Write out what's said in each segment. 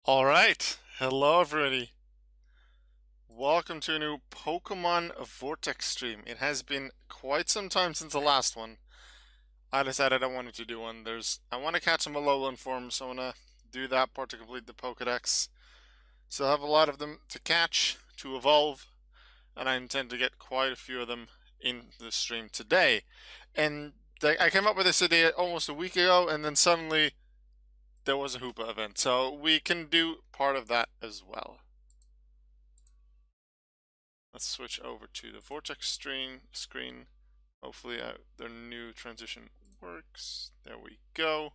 Alright, hello everybody. Welcome to a new Pokemon Vortex stream. It has been quite some time since the last one. I decided I wanted to do one. I want to catch some Alolan forms, so I want to do that part to complete the Pokédex. So I have a lot of them to catch, to evolve, and I intend to get quite a few of them in the stream today. And I came up with this idea almost a week ago, and then suddenly there was a Hoopa event, so we can do part of that as well. Let's switch over to the Vortex screen. Hopefully their new transition works. There we go.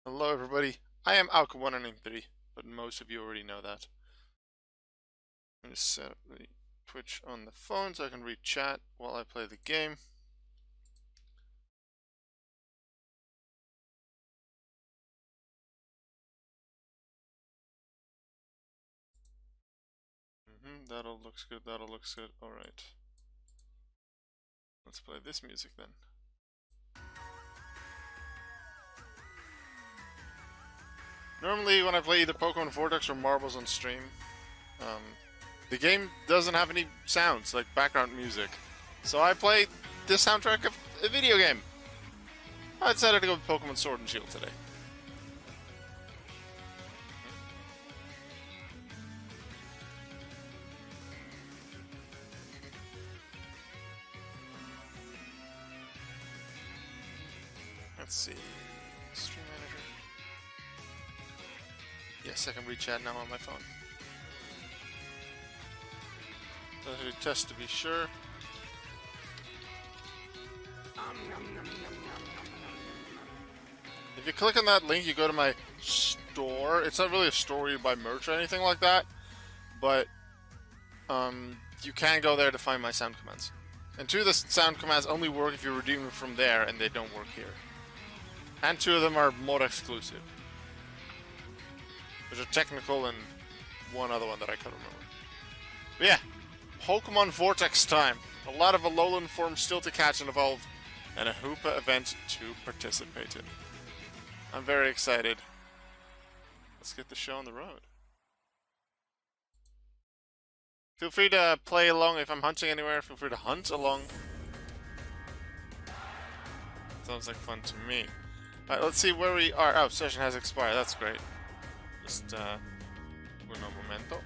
Hello everybody, I am Alka1993, but most of you already know that. I'm going to set up the Twitch on the phone so I can read chat while I play the game. That all looks good, that all looks good. Alright. Let's play this music then. Normally when I play either Pokémon Vortex or Marbles on stream, the game doesn't have any sounds, like background music. So I play the soundtrack of a video game. I decided to go with Pokemon Sword and Shield today. Let's see. Stream manager. Yes, I can read chat now on my phone. Let's test to be sure. If you click on that link, you go to my store. It's not really a store you buy merch or anything like that, but you can go there to find my sound commands. And two of the sound commands only work if you redeem them from there, and they don't work here. And two of them are mod exclusive. There's a technical and one other one that I can't remember. But yeah, Pokemon Vortex time. A lot of Alolan forms still to catch and evolve, and a Hoopa event to participate in. I'm very excited. Let's get the show on the road. Feel free to play along if I'm hunting anywhere. Feel free to hunt along. Sounds like fun to me. Alright, let's see where we are. Oh, session has expired. That's great. Just, uno momento.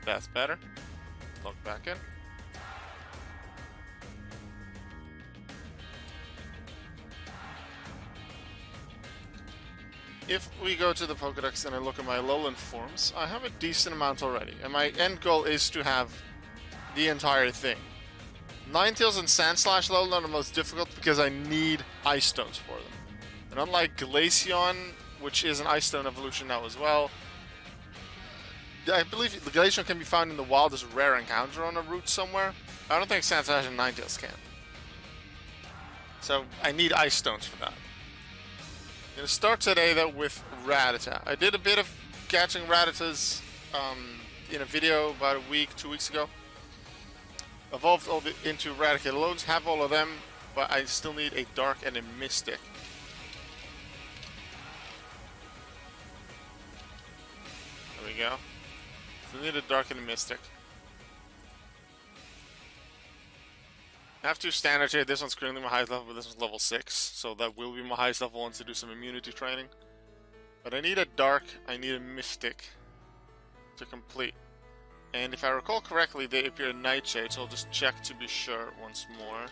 That's better. Log back in. If we go to the Pokédex and I look at my Alolan forms, I have a decent amount already, and my end goal is to have the entire thing. Ninetales and Sandslash Alolan are the most difficult because I need Ice Stones for them. And unlike Glaceon, which is an Ice Stone evolution now as well, I believe the Glaceon can be found in the wild as a rare encounter on a route somewhere. I don't think Sandslash and Ninetales can. So I need Ice Stones for that. I'm going to start today though with Rattata. I did a bit of catching Rattatas in a video about a week, 2 weeks ago. Evolved all into Raticate Alones, have all of them, but I still need a Dark and a Mystic. There we go. So I need a Dark and a Mystic. I have two standards here. This one's currently my highest level, but this one's level 6. So that will be my highest level once to do some immunity training. But I need a Dark, I need a Mystic to complete. And if I recall correctly, they appear in Nightshade, so I'll just check to be sure once more.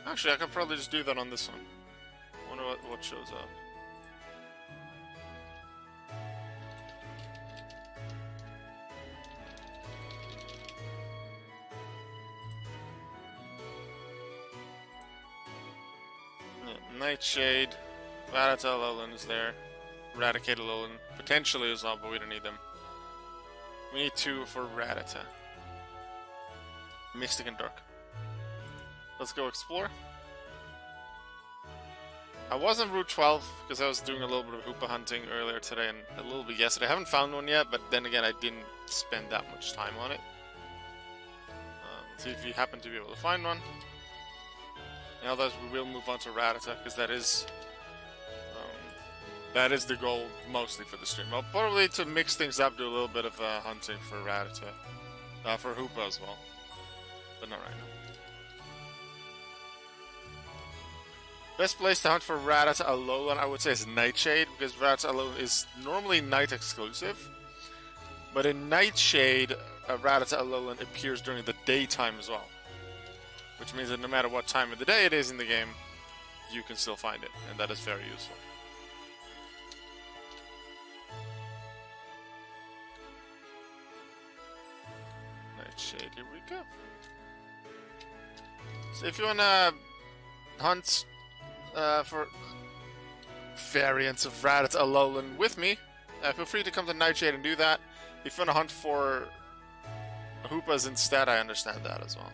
Actually, I could probably just do that on this one. I wonder what shows up. Nightshade, Rattata Alolan is there, Eradicate Alolan, potentially as well, but we don't need them. We need two for Rattata. Mystic and Dark. Let's go explore. I was on Route 12 because I was doing a little bit of Hoopa hunting earlier today and a little bit yesterday. I haven't found one yet, but then again, I didn't spend that much time on it. Let's see if you happen to be able to find one. Now that we will move on to Rattata because that is the goal mostly for the stream. I'll probably to mix things up, do a little bit of hunting for Rattata, for Hoopa as well, but not right now. Best place to hunt for Rattata Alolan, I would say, is Nightshade, because Rattata Alolan is normally night exclusive. But in Nightshade, Rattata Alolan appears during the daytime as well. Which means that no matter what time of the day it is in the game, you can still find it, and that is very useful. Nightshade, here we go. So if you wanna hunt for variants of Rattata Alolan with me, feel free to come to Nightshade and do that. If you want to hunt for Hoopas instead, I understand that as well.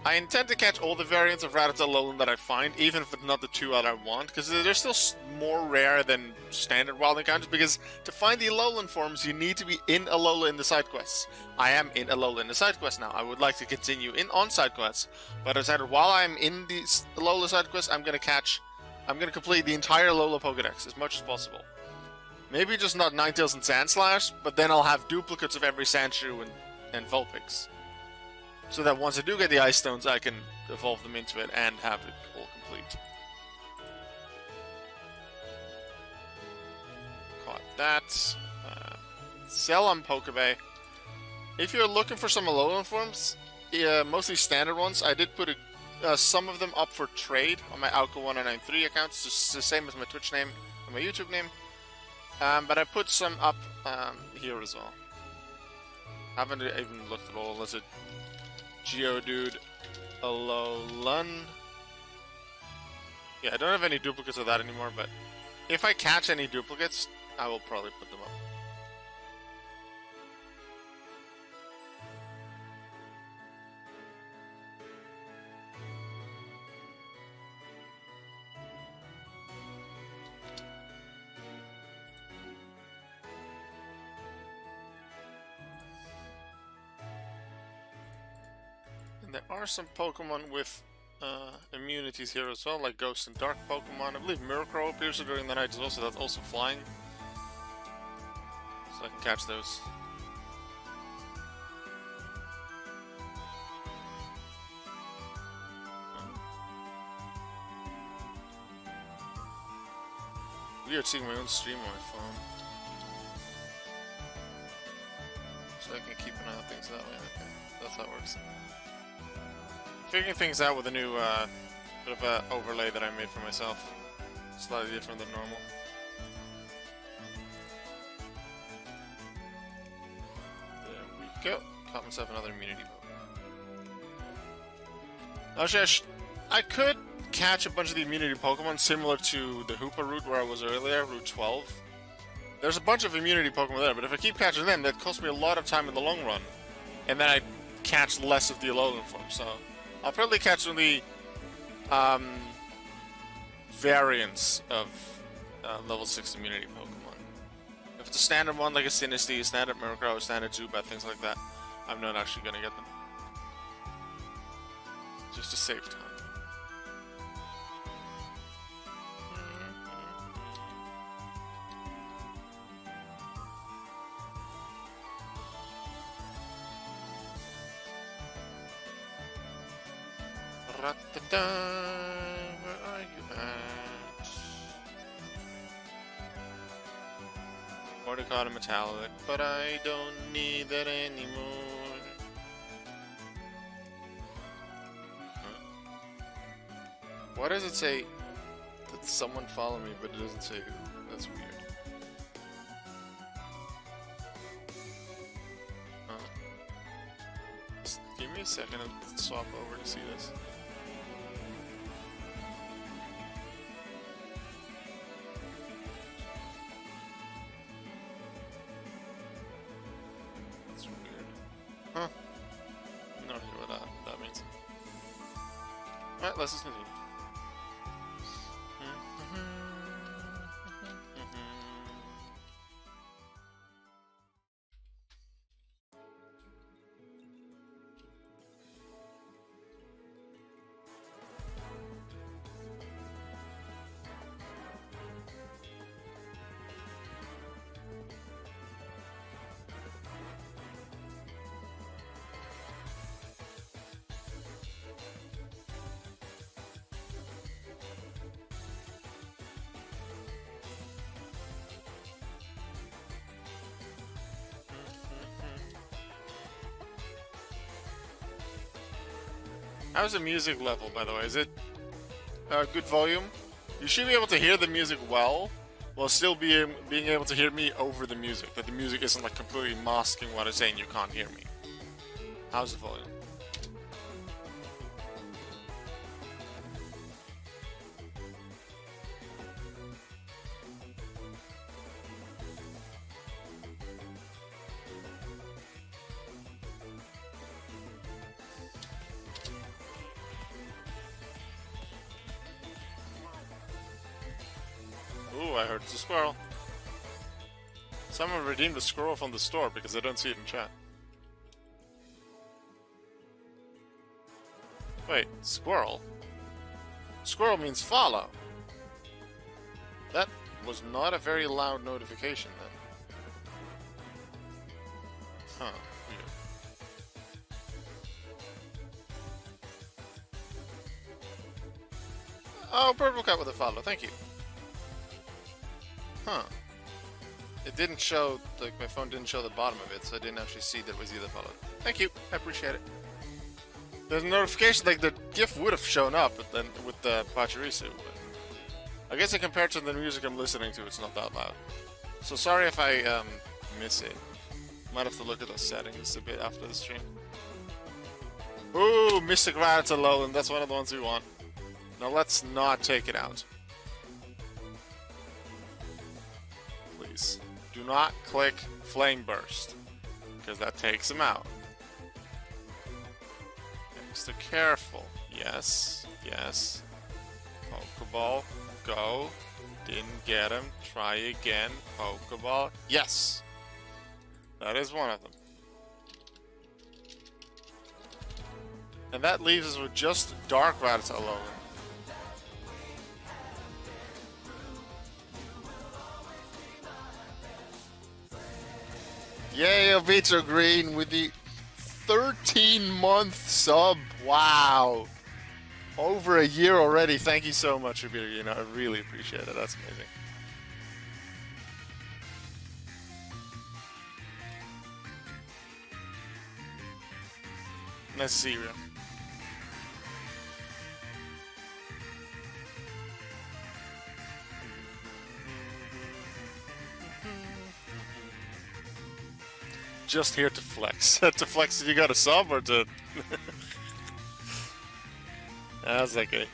I intend to catch all the variants of Rattata Alolan that I find, even if it's not the two that I want, because they're still more rare than standard wild encounters, because to find the Alolan forms, you need to be in Alola in the side quests. I am in Alola in the side quest now. I would like to continue on side quests, but I decided while I'm in the Alola side quests, I'm going to complete the entire Alola Pokédex as much as possible. Maybe just not Ninetales and Sandslash, but then I'll have duplicates of every Sandshrew and Vulpix. So that once I do get the Ice Stones, I can evolve them into it and have it all complete. Caught that. Sell on Pokebay. If you're looking for some Alolan forms, mostly standard ones, I did put some of them up for trade on my Alka1993 accounts, just the same as my Twitch name and my YouTube name. But I put some up here as well. I haven't even looked at all. Unless it Geodude Alolan. Yeah, I don't have any duplicates of that anymore, but if I catch any duplicates, I will probably put them up. There are some Pokemon with immunities here as well, like Ghost and Dark Pokemon. I believe Murkrow appears during the night as well, so that's also flying. So I can catch those. Weird seeing my own stream on my phone. So I can keep an eye on things that way. Okay, that's how it works. Figuring things out with a new bit of an overlay that I made for myself. Slightly different than normal. There we go. Caught myself another immunity Pokemon. Actually, I could catch a bunch of the immunity Pokemon similar to the Hoopa route where I was earlier, Route 12. There's a bunch of immunity Pokemon there, but if I keep catching them, that costs me a lot of time in the long run. And then I catch less of the Alolan form, so I'll probably catch only variants of level 6 immunity Pokemon. If it's a standard one like a Sinistea, a standard Murkrow, a standard Zubat, things like that, I'm not actually going to get them. Just to save time. Ra-ta-ta, where are you at? Already caught a metallic, but I don't need that anymore. Huh? Why does it say that someone follow me, but it doesn't say who? That's weird. Just give me a second and swap over to see this. Alright, let's just continue. How's the music level, by the way? Is it good volume? You should be able to hear the music well, while still being able to hear me over the music. That the music isn't like completely masking what I'm saying. You can't hear me. How's the volume? Ooh, I heard it's a squirrel. Someone redeemed a squirrel from the store because I don't see it in chat. Wait, squirrel? Squirrel means follow. That was not a very loud notification then. Huh, weird. Oh, purple cat with a follow, thank you. Huh. It didn't show, like my phone didn't show the bottom of it, so I didn't actually see that it was either followed. Thank you, I appreciate it. There's a notification, like the GIF would have shown up but then with the Pachirisu, but I guess compared to the music I'm listening to, it's not that loud. So sorry if I miss it. Might have to look at those settings a bit after the stream. Ooh, Mystic Rattata Alolan, that's one of the ones we want. Now let's not take it out. Please. Do not click Flame Burst, because that takes him out. Extra careful. Yes, yes. Pokeball, go. Didn't get him. Try again. Pokeball. Yes! That is one of them. And that leaves us with just Dark Rattata Alolan. Yay, Obito Green with the 13-month sub. Wow. Over a year already. Thank you so much, Obito. You know, I really appreciate it. That's amazing. Nice to see you, Rio. Just here to flex. To flex if you got a sub or to... That's okay.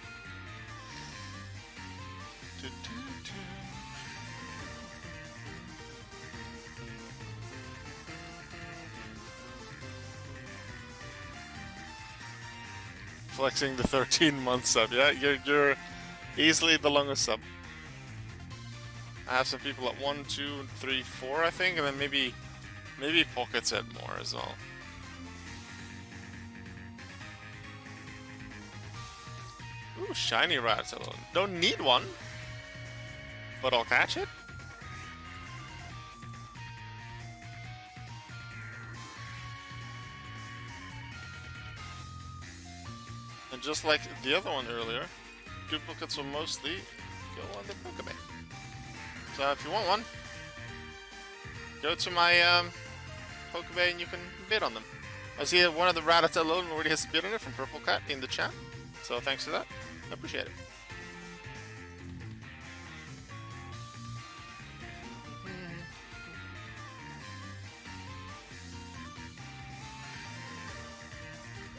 Flexing the 13-month sub. Yeah, you're easily the longest sub. I have some people at 1, 2, 3, 4, I think, and then maybe Pockets at more as well. Ooh, shiny Rattata. Don't need one, but I'll catch it. And just like the other one earlier, duplicates will mostly go on the Pokemon. So if you want one, go to my Pokebay and you can bid on them. I see one of the Rattata Alolan already has a bid on it from Purple Cat in the chat. So thanks for that. I appreciate it.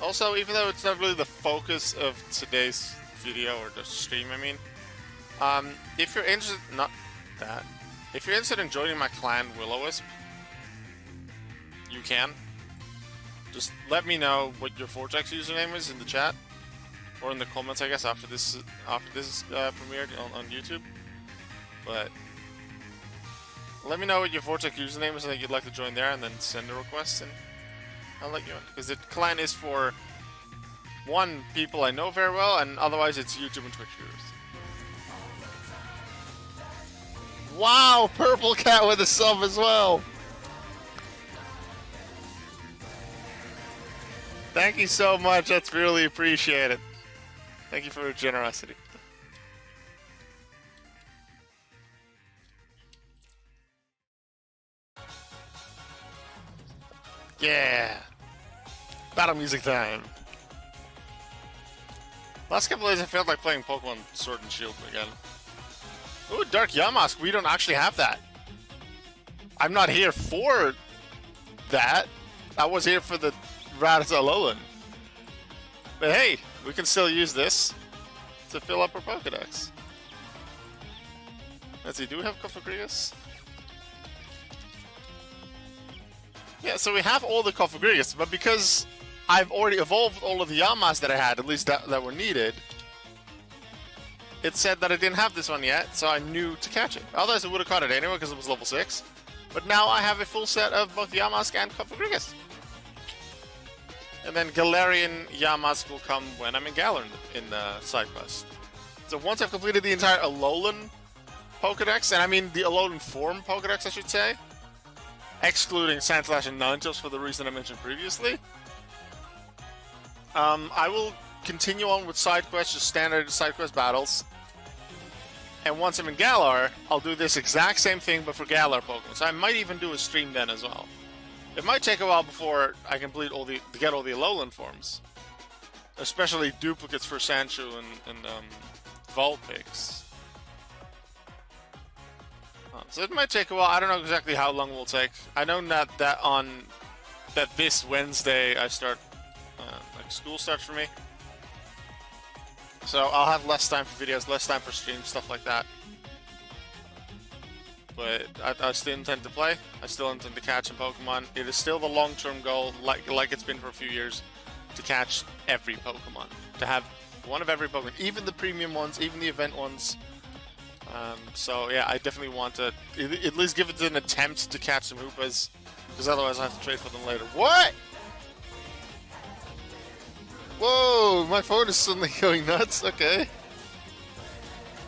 Also, even though it's not really the focus of today's video or the stream, I mean, if you're interested, not that. If you're interested in joining my clan, Will-O-Wisp, you can. Just let me know what your Vortex username is in the chat, or in the comments, I guess, after this premiered on YouTube. But let me know what your Vortex username is that you'd like to join there, and then send a request, and I'll let you in. Because the clan is for, one, people I know very well, and otherwise it's YouTube and Twitch viewers. Wow, Purple Cat with a sub as well! Thank you so much, that's really appreciated. Thank you for your generosity. Yeah! Battle music time! Last couple of days I felt like playing Pokemon Sword and Shield again. Ooh, Dark Yamask, we don't actually have that. I'm not here for that. I was here for the Raditz Alolan. But hey, we can still use this to fill up our Pokédex. Let's see, do we have Cofagrigus? Yeah, so we have all the Cofagrigus, but because I've already evolved all of the Yamas that I had, at least that were needed, it said that I didn't have this one yet, so I knew to catch it. Otherwise I would have caught it anyway because it was level 6. But now I have a full set of both Yamask and Cofagrigus. And then Galarian Yamask will come when I'm in Galar in the side quest. So once I've completed the entire Alolan Pokédex, and I mean the Alolan form Pokédex I should say, excluding Sandslash and Ninetales for the reason I mentioned previously, I will continue on with side quests, just standard side quest battles. And once I'm in Galar, I'll do this exact same thing but for Galar Pokemon. So I might even do a stream then as well. It might take a while before I complete to get all the Alolan forms. Especially duplicates for Sandshrew and Vulpix. So it might take a while. I don't know exactly how long it will take. I know that this Wednesday I start, like school starts for me. So I'll have less time for videos, less time for streams, stuff like that. But I still intend to play. I still intend to catch some Pokemon. It is still the long-term goal, like it's been for a few years, to catch every Pokemon. To have one of every Pokemon, even the premium ones, even the event ones. So yeah, I definitely want to at least give it an attempt to catch some Hoopas, because otherwise I have to trade for them later. What? Whoa, my phone is suddenly going nuts. Okay.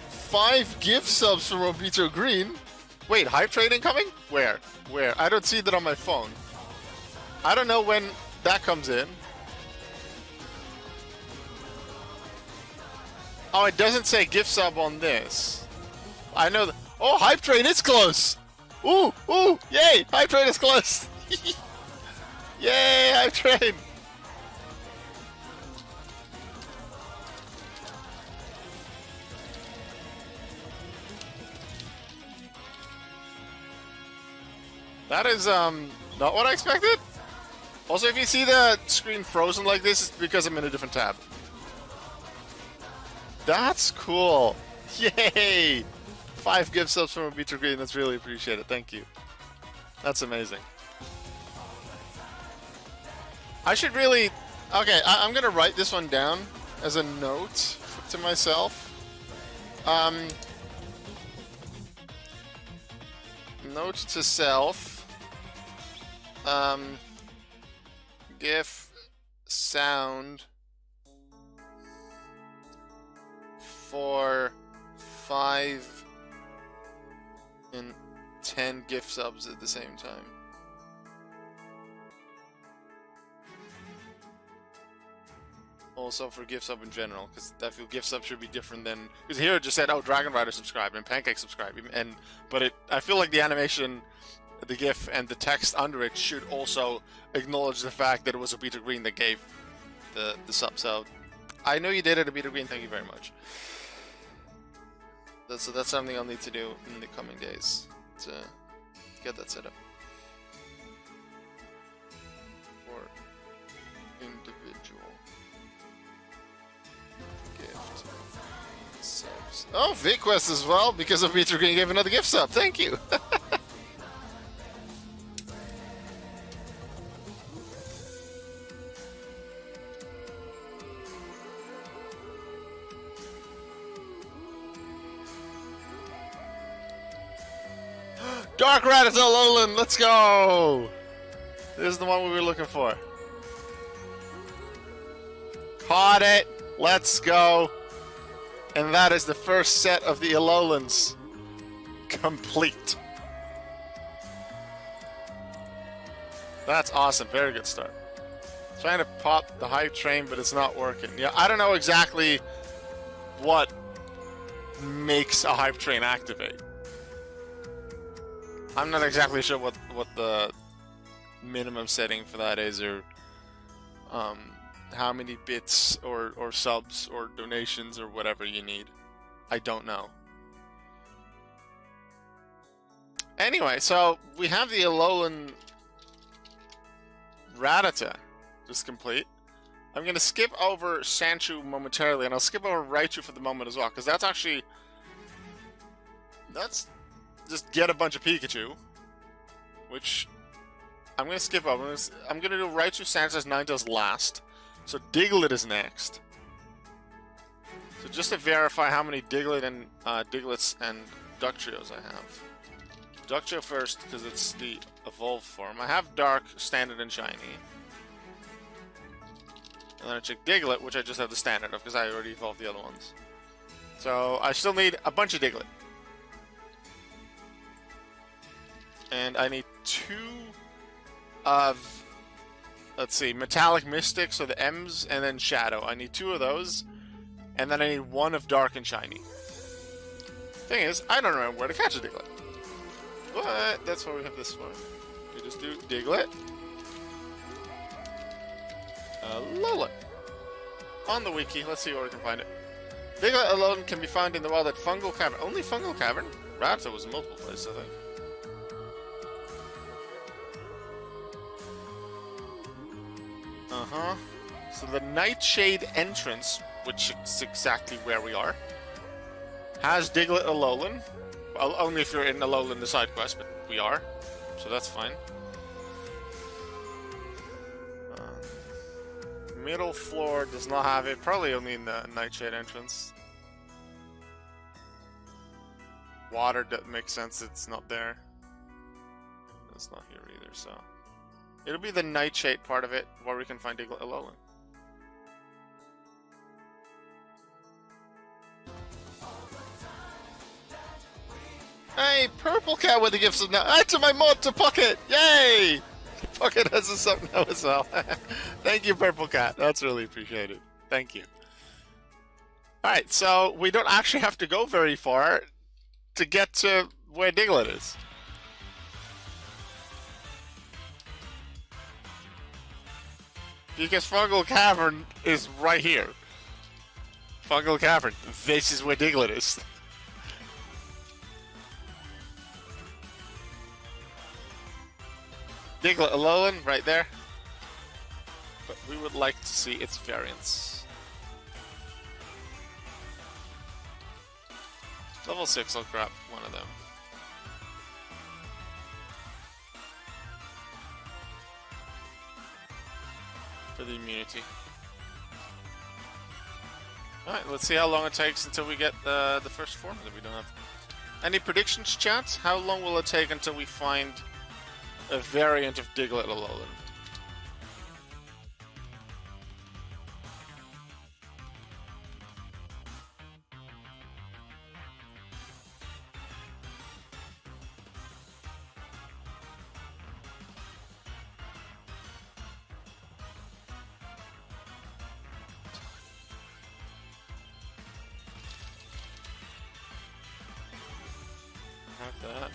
5 gift subs from Obito Green. Wait, hype trade incoming? Where? Where? I don't see that on my phone. I don't know when that comes in. Oh, it doesn't say gift sub on this. I know that. Oh, hype train is close. Ooh, ooh, yay! Hype train is close. Yay, hype train. That is, not what I expected. Also, if you see the screen frozen like this, it's because I'm in a different tab. That's cool. Yay! 5 gift subs from Obito Green. That's really appreciated. Thank you. That's amazing. I should really... Okay, I'm gonna write this one down as a note to myself. Note to self. GIF sound for 5 and 10 gift subs at the same time. Also for gift sub in general, because I feel gift sub should be different than, because here it just said, oh, Dragon Rider subscribed and Pancake subscribed, and but I feel like the animation, the GIF, and the text under it should also acknowledge the fact that it was Obito Green that gave the sub. So I know you did it, Obito Green. Thank you very much. So that's something I'll need to do in the coming days to get that set up. For individual gift subs. Oh, VQuest as well, because Obito Green gave another gift sub. Thank you. Dark Rattata Alolan, let's go! This is the one we were looking for. Caught it! Let's go! And that is the first set of the Alolans complete. That's awesome. Very good start. Trying to pop the hype train, but it's not working. Yeah, I don't know exactly what makes a hype train activate. I'm not exactly sure what the minimum setting for that is, or how many bits or subs or donations or whatever you need. I don't know. Anyway, so we have the Alolan Rattata just complete. I'm going to skip over Sandshrew momentarily, and I'll skip over Raichu for the moment as well, because that's actually... That's just get a bunch of Pikachu, which I'm going to skip over. I'm going to do Raichu, Sandshrew, Ninetales last. So Diglett is next. So just to verify how many Diglett and Diglets and Ducktrios I have. Ducktrio first, because it's the evolved form. I have Dark, Standard, and Shiny. And then I check Diglett, which I just have the Standard of, because I already evolved the other ones. So I still need a bunch of Diglett. And I need 2 of, let's see, Metallic Mystic, so the M's, and then Shadow. I need 2 of those, and then I need 1 of Dark and Shiny. Thing is, I don't remember where to catch a Diglett. But that's why we have this one. We just do Diglett. Alolan. On the wiki, let's see where we can find it. Diglett Alolan can be found in the wild at Fungal Cavern. Only Fungal Cavern? Rattata was in multiple places, I think. Uh-huh. So the Nightshade entrance, which is exactly where we are, has Diglett Alolan. Well, only if you're in Alolan the side quest, but we are. So that's fine. Middle floor does not have it. Probably only in the Nightshade entrance. Water makes sense. It's not there. It's not here either, so... It'll be the Nightshade part of it where we can find Diglett Alolan. Hey, Purple Cat with the gifts of now. Add to my mod to Pocket! Yay! Pocket has a sub now as well. Thank you, Purple Cat. That's really appreciated. Thank you. Alright, so we don't actually have to go very far to get to where Diglett is. Because Fungal Cavern is right here. Fungal Cavern. This is where Diglett is. Diglett Alolan, right there. But we would like to see its variants. Level 6, I'll grab one of them. For the immunity. Alright, let's see how long it takes until we get the first form that we don't have. Any predictions, chat? How long will it take until we find a variant of Diglett Alolan? Have that.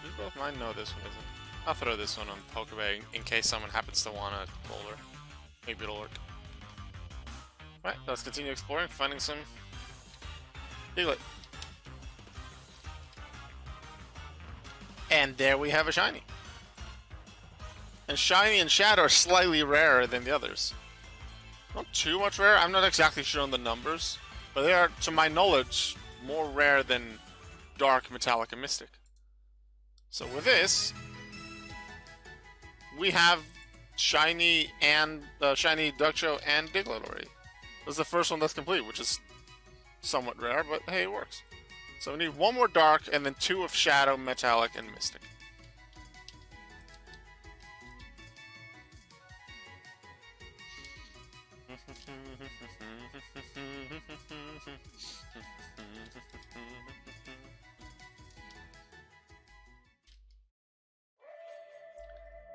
You both might know this one, isn't it? I'll throw this one on Pokebag in case someone happens to want a boulder. Maybe it'll work. Alright, let's continue exploring, finding some Diglett. And there we have a shiny. And shiny and shadow are slightly rarer than the others. Not too much rare. I'm not exactly sure on the numbers, but they are, to my knowledge, more rare than dark, metallic, and mystic. So with this, we have shiny and shiny Duckcho and Diglett. This is the first one that's complete, which is somewhat rare, but hey, it works. So we need one more dark and then 2 of shadow, metallic, and mystic.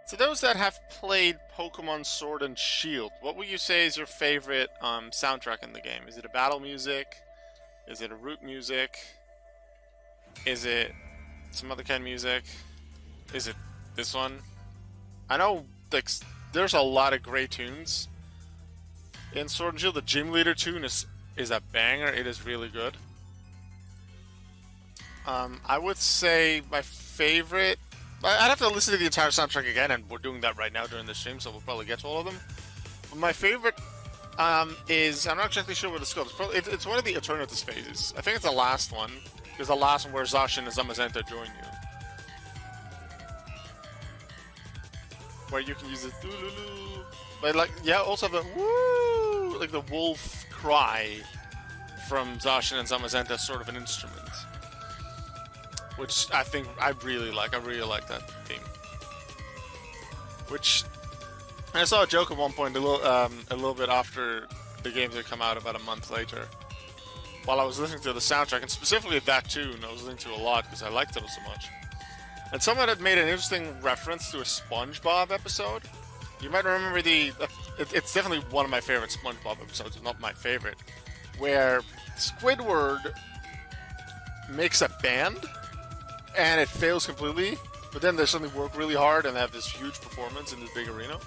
To those that have played Pokemon Sword and Shield, what would you say is your favorite soundtrack in the game? Is it a battle music? Is it a root music? Is it some other kind of music? Is it this one? I know like, there's a lot of great tunes in Sword and Shield. The Gym Leader tune is a banger. It is really good. I would say my favorite... I'd have to listen to the entire soundtrack again, and we're doing that right now during the stream, so we'll probably get to all of them. But my favorite is... I'm not exactly sure what it's called. It's one of the Eternatus phases. I think it's the last one. It's the last one where Zacian and Zamazenta join you. Where you can use it... But like, yeah, also the woo! Like the wolf cry from Zacian and Zamazenta is sort of an instrument. Which I think I really like. I really like that theme. Which I saw a joke at one point, a little bit after the games had come out, about a month later, while I was listening to the soundtrack, and specifically that tune I was listening to a lot because I liked it so much. And someone had made an interesting reference to a SpongeBob episode. You might remember it's definitely one of my favorite SpongeBob episodes, if not my favorite, where Squidward makes a band. And it fails completely, but then they suddenly work really hard and have this huge performance in this big arena.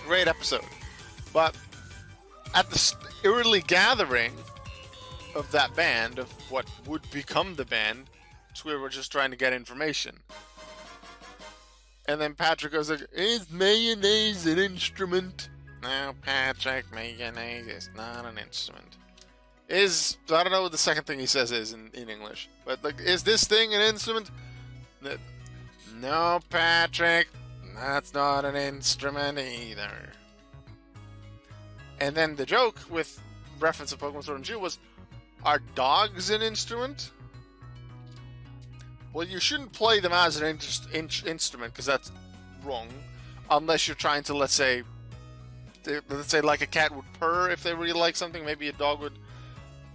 Great episode. But at the early gathering of that band, of what would become the band, Squidward were just trying to get information. And then Patrick goes like, "Is mayonnaise an instrument?" No, Patrick, mayonnaise is not an instrument. I don't know what the second thing he says is in English, but like, is this thing an instrument? No, Patrick, that's not an instrument either. And then the joke with reference to Pokemon Sword and Shield was, are dogs an instrument? Well, you shouldn't play them as an instrument, because that's wrong, unless you're trying to, let's say like a cat would purr if they really like something, maybe a dog would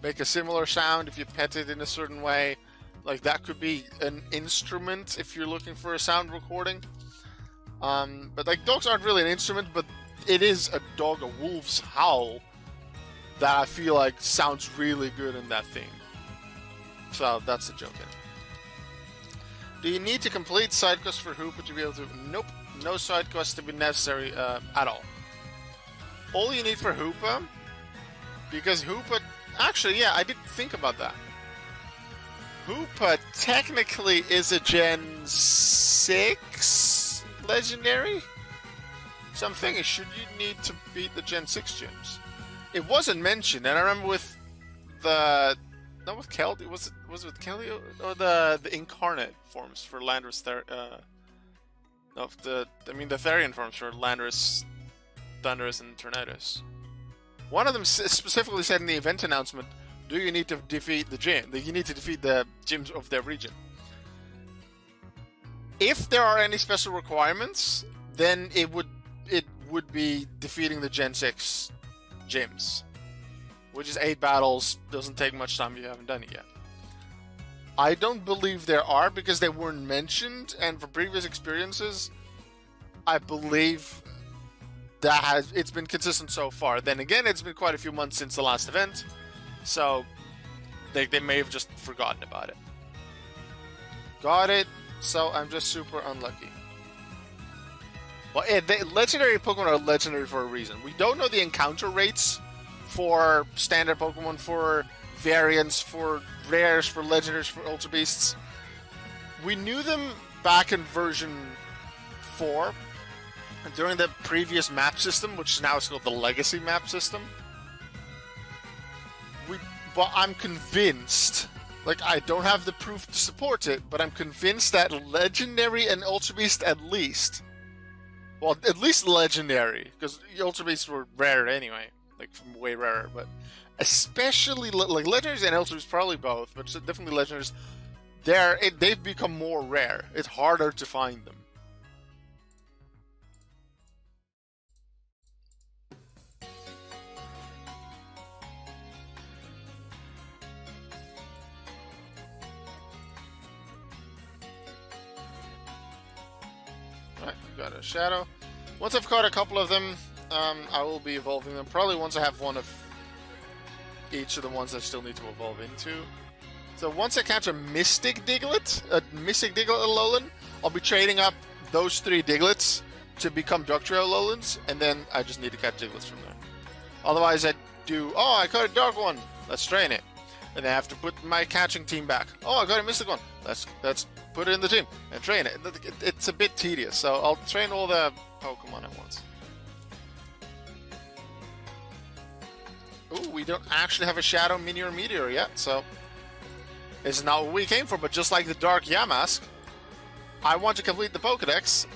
make a similar sound if you pet it in a certain way. Like, that could be an instrument if you're looking for a sound recording. But like, dogs aren't really an instrument, but it is a wolf's howl that I feel like sounds really good in that theme. So that's the joke in it. Do you need to complete side quests for Hoopa to be able to... Nope, no side quests to be necessary at all. All you need for Hoopa, because Hoopa... Actually, yeah, I didn't think about that. Hoopa technically is a Gen 6 legendary? So I'm thinking, should you need to beat the Gen 6 gyms? It wasn't mentioned, and I remember with the... Not with Kelly, was it with Kelly? Or the incarnate forms for Landorus... the Therian forms for Landorus, Thundurus, and Tornadus. One of them specifically said in the event announcement, do you need to defeat the gym? You need to defeat the gyms of their region. If there are any special requirements, then it would be defeating the Gen 6 gyms. Which is 8 battles, doesn't take much time if you haven't done it yet. I don't believe there are, because they weren't mentioned, and from previous experiences, I believe... it's been consistent so far. Then again, it's been quite a few months since the last event, so they may have just forgotten about it. Got it. So I'm just super unlucky. Well, legendary Pokemon are legendary for a reason. We don't know the encounter rates for standard Pokemon, for variants, for rares, for legendaries, for Ultra Beasts. We knew them back in version 4, during the previous map system, which now is called the Legacy map system. But I'm convinced, like, I don't have the proof to support it, but I'm convinced that Legendary and Ultra Beast at least, well, at least Legendary, because Ultra Beasts were rare anyway, like, way rarer, but especially, like, Legendaries and Ultra Beasts, probably both, but definitely Legendaries, they've become more rare. It's harder to find them. Alright, got a Shadow. Once I've caught a couple of them, I will be evolving them. Probably once I have one of each of the ones I still need to evolve into. So once I catch a Mystic Diglett Alolan, I'll be trading up those 3 Diglets to become Doctrio Alolans, and then I just need to catch Diglets from there. Otherwise I do, oh, I caught a Dark one, let's train it. And I have to put my catching team back. Oh, I got a Mystic one, let's put it in the team and train it. It's a bit tedious, so I'll train all the Pokemon at once. Ooh, we don't actually have a Shadow Mini or Meteor yet, so it's not what we came for, but just like the Dark Yamask, I want to complete the Pokédex,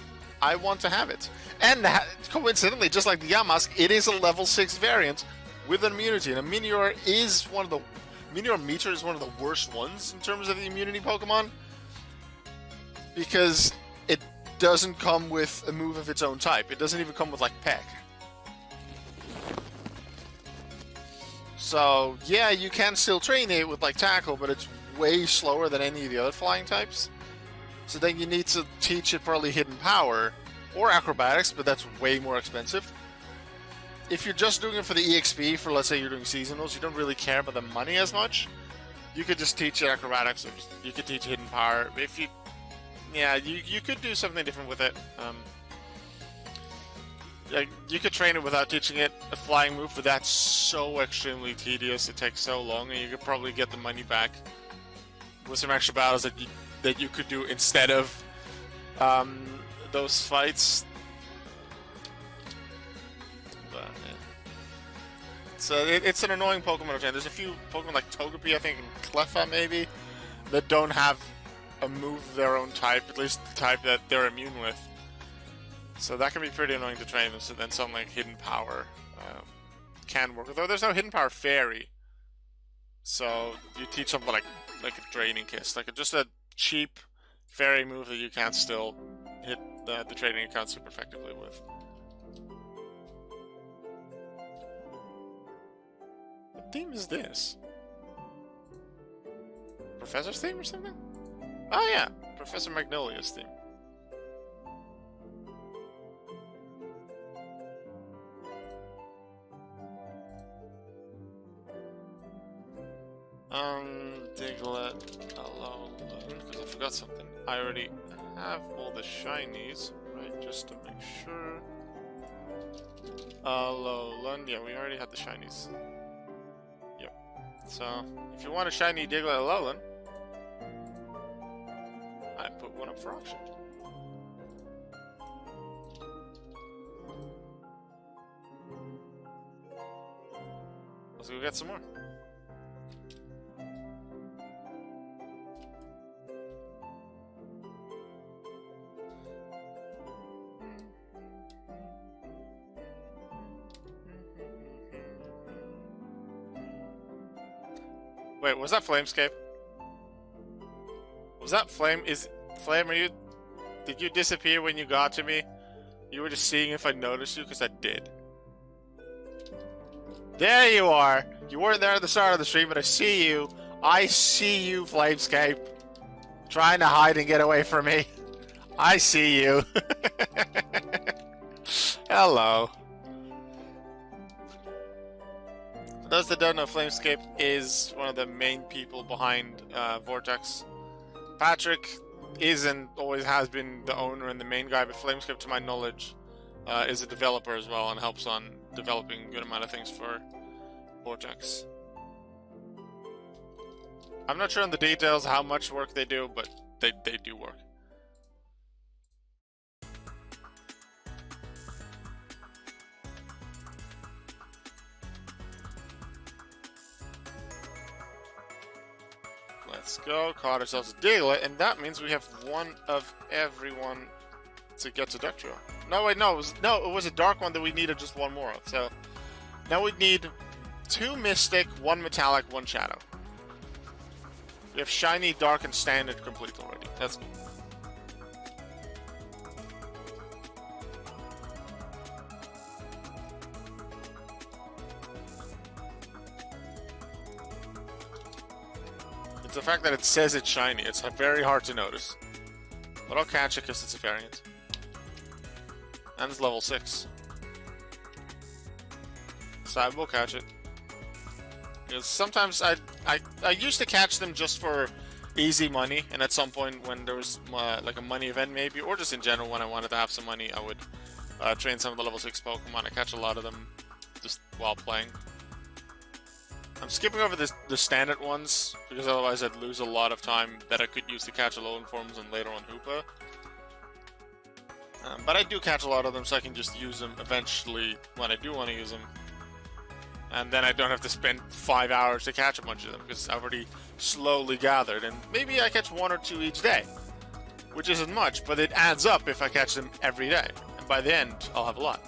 I want to have it. And coincidentally, just like the Yamask, it is a level 6 variant with an immunity, and a Meteor is one of the... Meteor Meteor is one of the worst ones in terms of the immunity Pokemon, because it doesn't come with a move of its own type. It doesn't even come with, like, Peck. So, yeah, you can still train it with, like, Tackle, but it's way slower than any of the other flying types. So then you need to teach it probably Hidden Power or Acrobatics, but that's way more expensive. If you're just doing it for the EXP, for let's say you're doing seasonals, you don't really care about the money as much. You could just teach it Acrobatics, or you could teach Hidden Power. If you, yeah, you could do something different with it. You could train it without teaching it a flying move, but that's so extremely tedious. It takes so long, and you could probably get the money back with some extra battles that you could do instead of those fights. But, yeah. So it's an annoying Pokemon to train. There's a few Pokemon like Togepi, I think, and Cleffa maybe, that don't have a move of their own type, at least the type that they're immune with. So that can be pretty annoying to train them. So then something like Hidden Power can work. Though there's no Hidden Power Fairy, so you teach something like a Draining Kiss, like just a cheap fairy move that you can still hit the training account super effectively with. What theme is this? Professor's theme or something? Oh yeah, Professor Magnolia's theme. Diglett, Alolan, because I forgot something. I already have all the shinies, right, just to make sure. Alolan, yeah, we already had the shinies. Yep. So, if you want a shiny Diglett Alolan, I put one up for auction. Let's go get some more. Wait, was that Flamescape? Was that Flame? Flame, did you disappear when you got to me? You were just seeing if I noticed you, because I did. There you are! You weren't there at the start of the stream, but I see you. I see you, Flamescape. Trying to hide and get away from me. I see you. Hello. For those that don't know, Flamescape is one of the main people behind Vortex. Patrick is and always has been the owner and the main guy, but Flamescape, to my knowledge, is a developer as well and helps on developing a good amount of things for Vortex. I'm not sure on the details how much work they do, but they do work. Let's go. Caught ourselves a Diglett, and that means we have one of everyone to get to Duck Trail. No, wait, no, it was a dark one that we needed just one more of. So now we need 2 Mystic, 1 Metallic, 1 Shadow. We have Shiny, Dark, and Standard complete already. That's good. It's the fact that it says it's shiny. It's very hard to notice. But I'll catch it because it's a variant. And it's level 6. So I will catch it. Because sometimes I used to catch them just for easy money. And at some point when there was like a money event maybe, or just in general when I wanted to have some money, I would train some of the level 6 Pokemon. I catch a lot of them just while playing. I'm skipping over the standard ones, because otherwise I'd lose a lot of time that I could use to catch Alolan forms and later on Hoopa. But I do catch a lot of them, so I can just use them eventually when I do want to use them. And then I don't have to spend 5 hours to catch a bunch of them, because I've already slowly gathered. And maybe I catch 1 or 2 each day, which isn't much, but it adds up if I catch them every day. And by the end, I'll have a lot.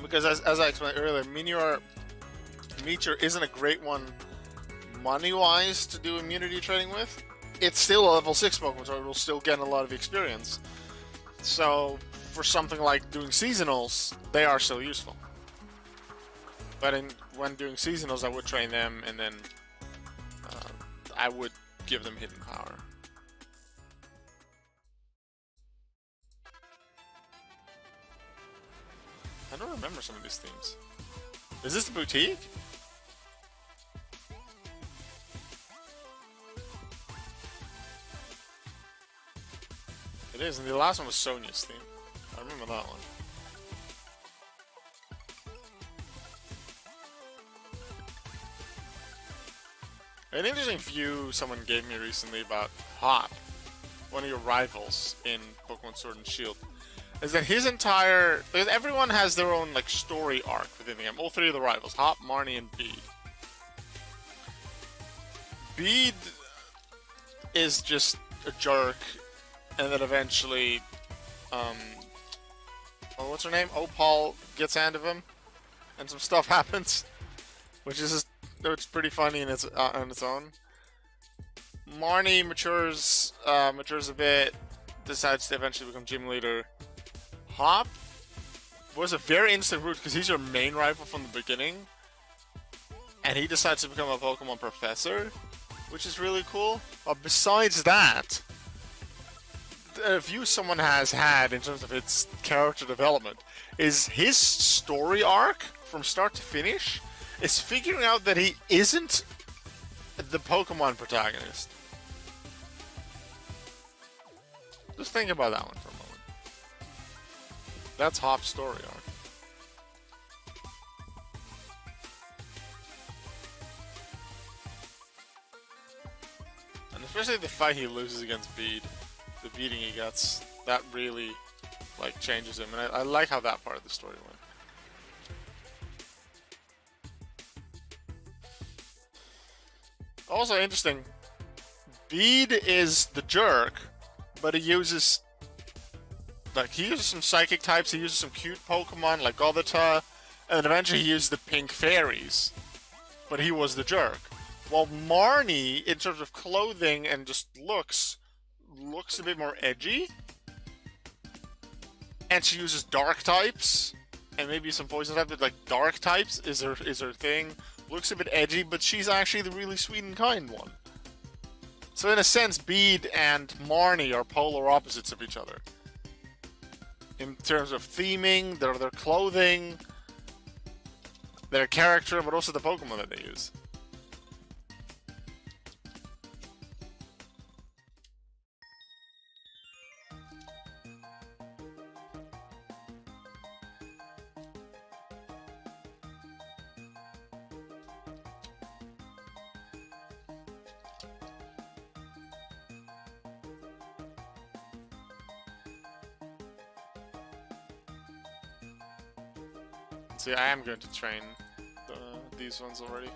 Because as I explained earlier, Meteor isn't a great one money-wise to do immunity trading with. It's still a level 6 Pokemon, so it will still get a lot of experience. So, for something like doing seasonals, they are still useful. But when doing seasonals, I would train them, and then I would give them hidden power. I don't remember some of these themes. Is this the boutique? It is, and the last one was Sonia's theme. I remember that one. An interesting view someone gave me recently about Hop, one of your rivals in Pokemon Sword and Shield, is that his entire... Because everyone has their own, like, story arc within the game. All 3 of the rivals. Hop, Marnie, and Bede. Bede is just a jerk, and then eventually, oh, what's her name? Opal gets hand of him, and some stuff happens, which is just, it's pretty funny on its own. Marnie matures a bit, decides to eventually become gym leader. Hop was a very instant route because he's your main rival from the beginning, and he decides to become a Pokemon professor, which is really cool. Besides that, the view someone has had in terms of its character development is his story arc from start to finish is figuring out that he isn't the Pokemon protagonist. Just think about that one for a moment. That's Hop's story arc. And especially the fight he loses against Bede, the beating he gets, that really, like, changes him. And I like how that part of the story went. Also interesting, Bede is the jerk, but he uses... Like, he uses some psychic types, he uses some cute Pokemon like Gothita, and then eventually he used the pink fairies. But he was the jerk. While Marnie, in terms of clothing and just looks a bit more edgy. And she uses dark types, and maybe some poison types, but like dark types is her thing. Looks a bit edgy, but she's actually the really sweet and kind one. So in a sense, Bede and Marnie are polar opposites of each other. In terms of theming, their clothing, their character, but also the Pokemon that they use. See, I am going to train these ones already.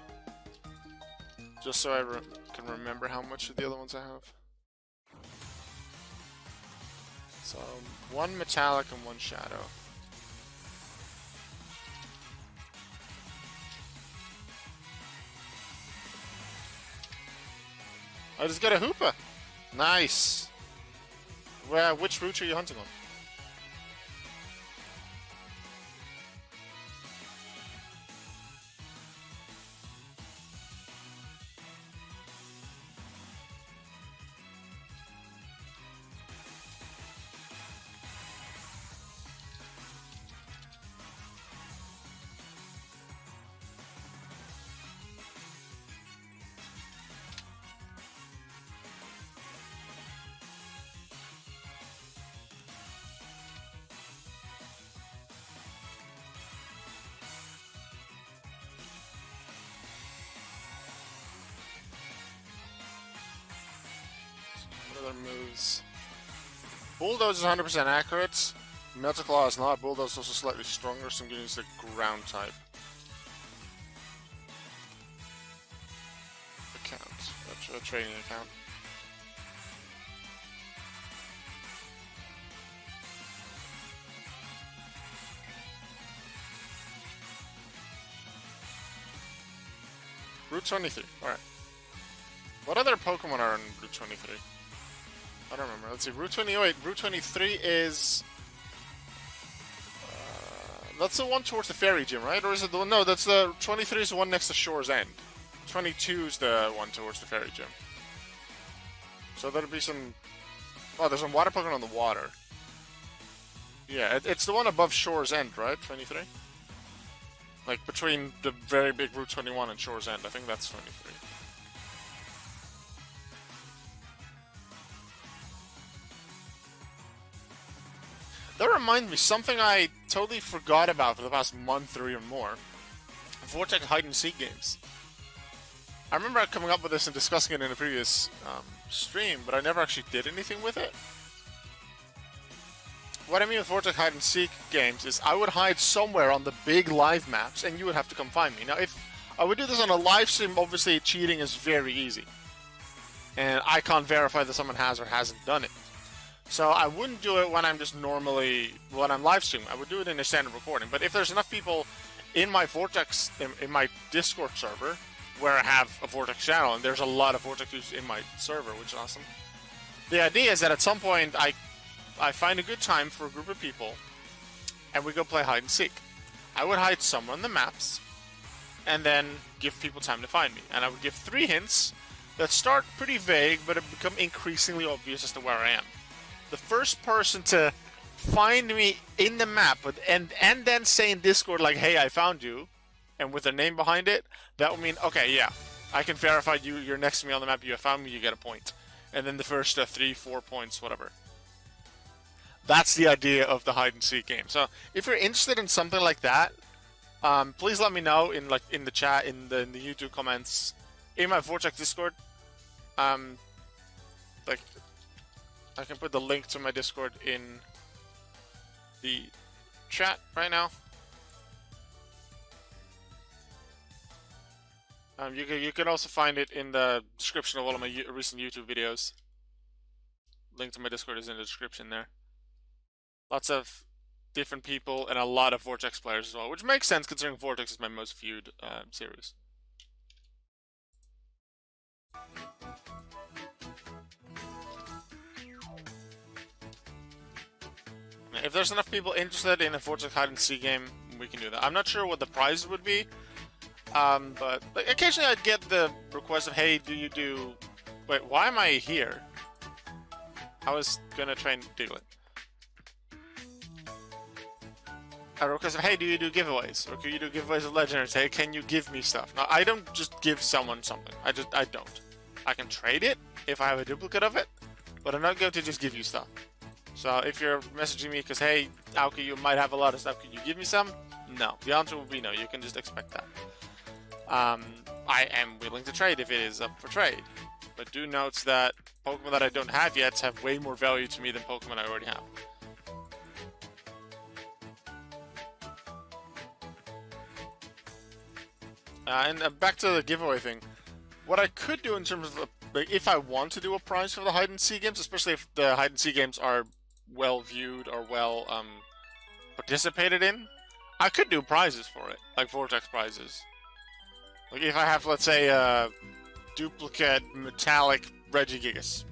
Just so I can remember how much of the other ones I have. So, one metallic and one shadow. I just got a Hoopa! Nice! Which route are you hunting on? What other moves? Bulldoze is 100% accurate. Metal Claw is not. Bulldoze is also slightly stronger, so I'm going to use the ground type. Account. A training account. Route 23. Alright. What other Pokemon are in Route 23? I don't remember. Let's see. Route 28. Route 23 is... that's the one towards the Fairy Gym, right? Or is it the one? No, that's the... 23 is the one next to Shore's End. 22 is the one towards the Fairy Gym. So there'll be some... Oh, there's some water Pokemon on the water. Yeah, it's the one above Shore's End, right? 23? Like, between the very big Route 21 and Shore's End. I think that's 23. That reminds me, something I totally forgot about for the past month or even more. Vortex hide-and-seek games. I remember coming up with this and discussing it in a previous stream, but I never actually did anything with it. What I mean with Vortex hide-and-seek games is I would hide somewhere on the big live maps, and you would have to come find me. Now, if I would do this on a live stream, obviously cheating is very easy. And I can't verify that someone has or hasn't done it. So I wouldn't do it when I'm just normally, when I'm live streaming. I would do it in a standard recording. But if there's enough people in my Vortex, in my Discord server, where I have a Vortex channel, and there's a lot of Vortex users in my server, which is awesome. The idea is that at some point I find a good time for a group of people, and we go play hide and seek. I would hide somewhere on the maps, and then give people time to find me. And I would give 3 hints that start pretty vague, but have become increasingly obvious as to where I am. The first person to find me in the map and then say in Discord like, hey, I found you, and with a name behind it, that would mean, okay, yeah, I can verify you're next to me on the map, you have found me, you get a point. And then the first 3, 4 points, whatever. That's the idea of the hide and seek game. So if you're interested in something like that, please let me know in the chat, in the YouTube comments, in my Vortex Discord. I can put the link to my Discord in the chat right now. You can also find it in the description of all of my recent YouTube videos. Link to my Discord is in the description there. Lots of different people and a lot of Vortex players as well, which makes sense considering Vortex is my most viewed series. If there's enough people interested in a Vortex hide-and-seek game, we can do that. I'm not sure what the prizes would be, but like, occasionally I'd get the request of, hey, do you do... Wait, why am I here? I was gonna train Diglett. A request of, hey, do you do giveaways? Or can you do giveaways of legendaries? Hey, can you give me stuff? Now, I don't just give someone something. I don't. I can trade it if I have a duplicate of it, but I'm not going to just give you stuff. So if you're messaging me because, hey, Aoki, you might have a lot of stuff, can you give me some? No. The answer will be no. You can just expect that. I am willing to trade if it is up for trade. But do note that Pokemon that I don't have yet have way more value to me than Pokemon I already have. And back to the giveaway thing. What I could do in terms of, like, if I want to do a prize for the hide and seek games, especially if the hide and seek games are well viewed or well participated in, I could do prizes for it, like Vortex prizes. Like if I have, let's say, a duplicate metallic Regigigas,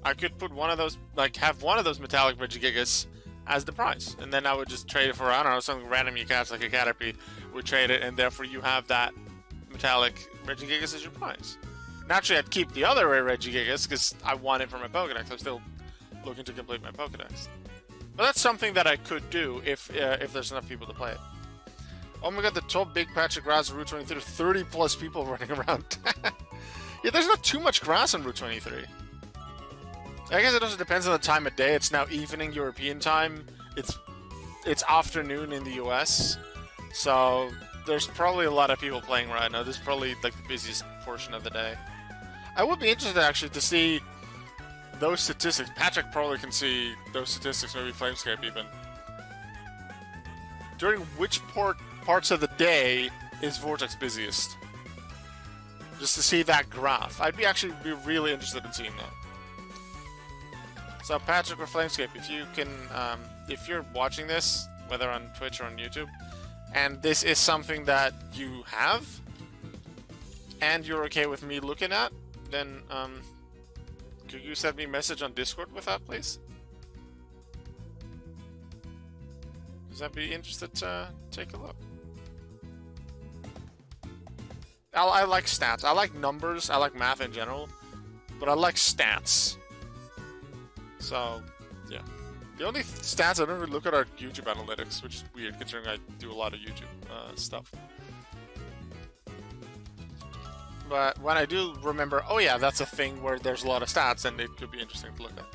I could put one of those, like have one of those metallic Regigigas as the prize, and then I would just trade it for, I don't know, something random you catch, like a Caterpie, would trade it, and therefore you have that metallic Regigigas as your prize. Naturally, I'd keep the other rare Regigigas because I want it for my Pokédex. I'm still looking to complete my Pokédex. But that's something that I could do if there's enough people to play it. Oh my god, the top big patch of grass on Route 23, 30 plus people running around. Yeah, there's not too much grass on Route 23. I guess it also depends on the time of day. It's now evening European time. It's afternoon in the US. So there's probably a lot of people playing right now. This is probably like the busiest portion of the day. I would be interested actually to see those statistics. Patrick probably can see those statistics, maybe Flamescape even. During which parts of the day is Vortex busiest? Just to see that graph. I'd be actually really interested in seeing that. So Patrick or Flamescape, if you can, if you're watching this, whether on Twitch or on YouTube, and this is something that you have, and you're okay with me looking at, then could you send me a message on Discord with that, please? Because I'd be interested to take a look. I like stats. I like numbers. I like math in general, but I like stats. So, yeah. The only stats I don't really look at are YouTube analytics, which is weird considering I do a lot of YouTube stuff. But when I do remember, oh yeah, that's a thing where there's a lot of stats, and it could be interesting to look at.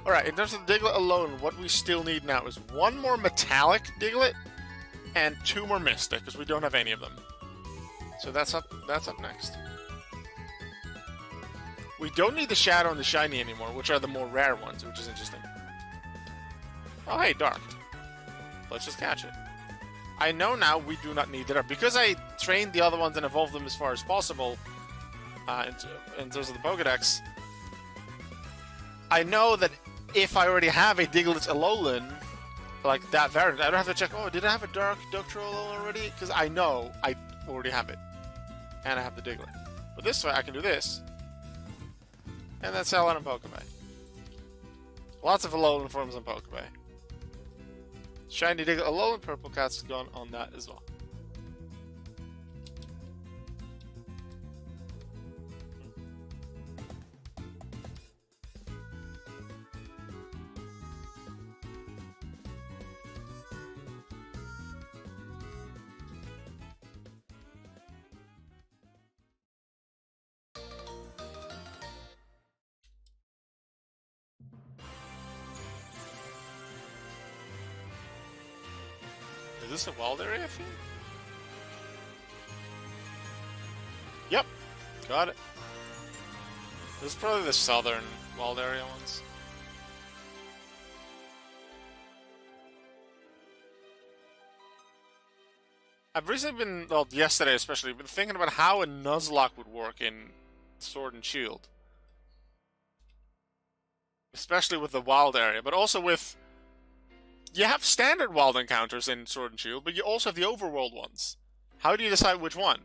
Alright, in terms of the Diglett alone, what we still need now is one more Metallic Diglett and two more Mystic, because we don't have any of them. So that's up next. We don't need the Shadow and the Shiny anymore, which are the more rare ones, which is interesting. Oh hey, Dark. Let's just catch it. I know now we do not need it. Because I trained the other ones and evolved them as far as possible, in terms of the Pokédex, I know that if I already have a Diglett Alolan, like that variant, I don't have to check, oh, did I have a Dark Ductro Alolan already? Because I know I already have it. And I have the Diglett. But this way I can do this. And then sell it on Pokébay. Lots of Alolan forms on Pokébay. Shiny Diglett Alolan Purple Cat's gone on that as well. Is this a wild area thing? Yep, got it. This is probably the southern wild area ones. I've recently been, well, yesterday especially, been thinking about how a Nuzlocke would work in Sword and Shield. Especially with the wild area, but also with... You have standard wild encounters in Sword and Shield, but you also have the overworld ones. How do you decide which one?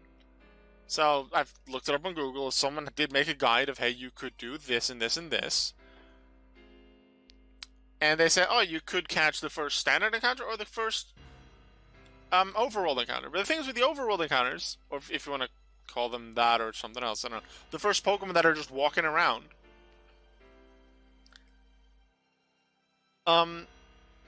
So, I've looked it up on Google. Someone did make a guide of, hey, you could do this and this and this. And they said, oh, you could catch the first standard encounter or the first overworld encounter. But the thing is with the overworld encounters, or if you want to call them that or something else, I don't know. The first Pokemon that are just walking around.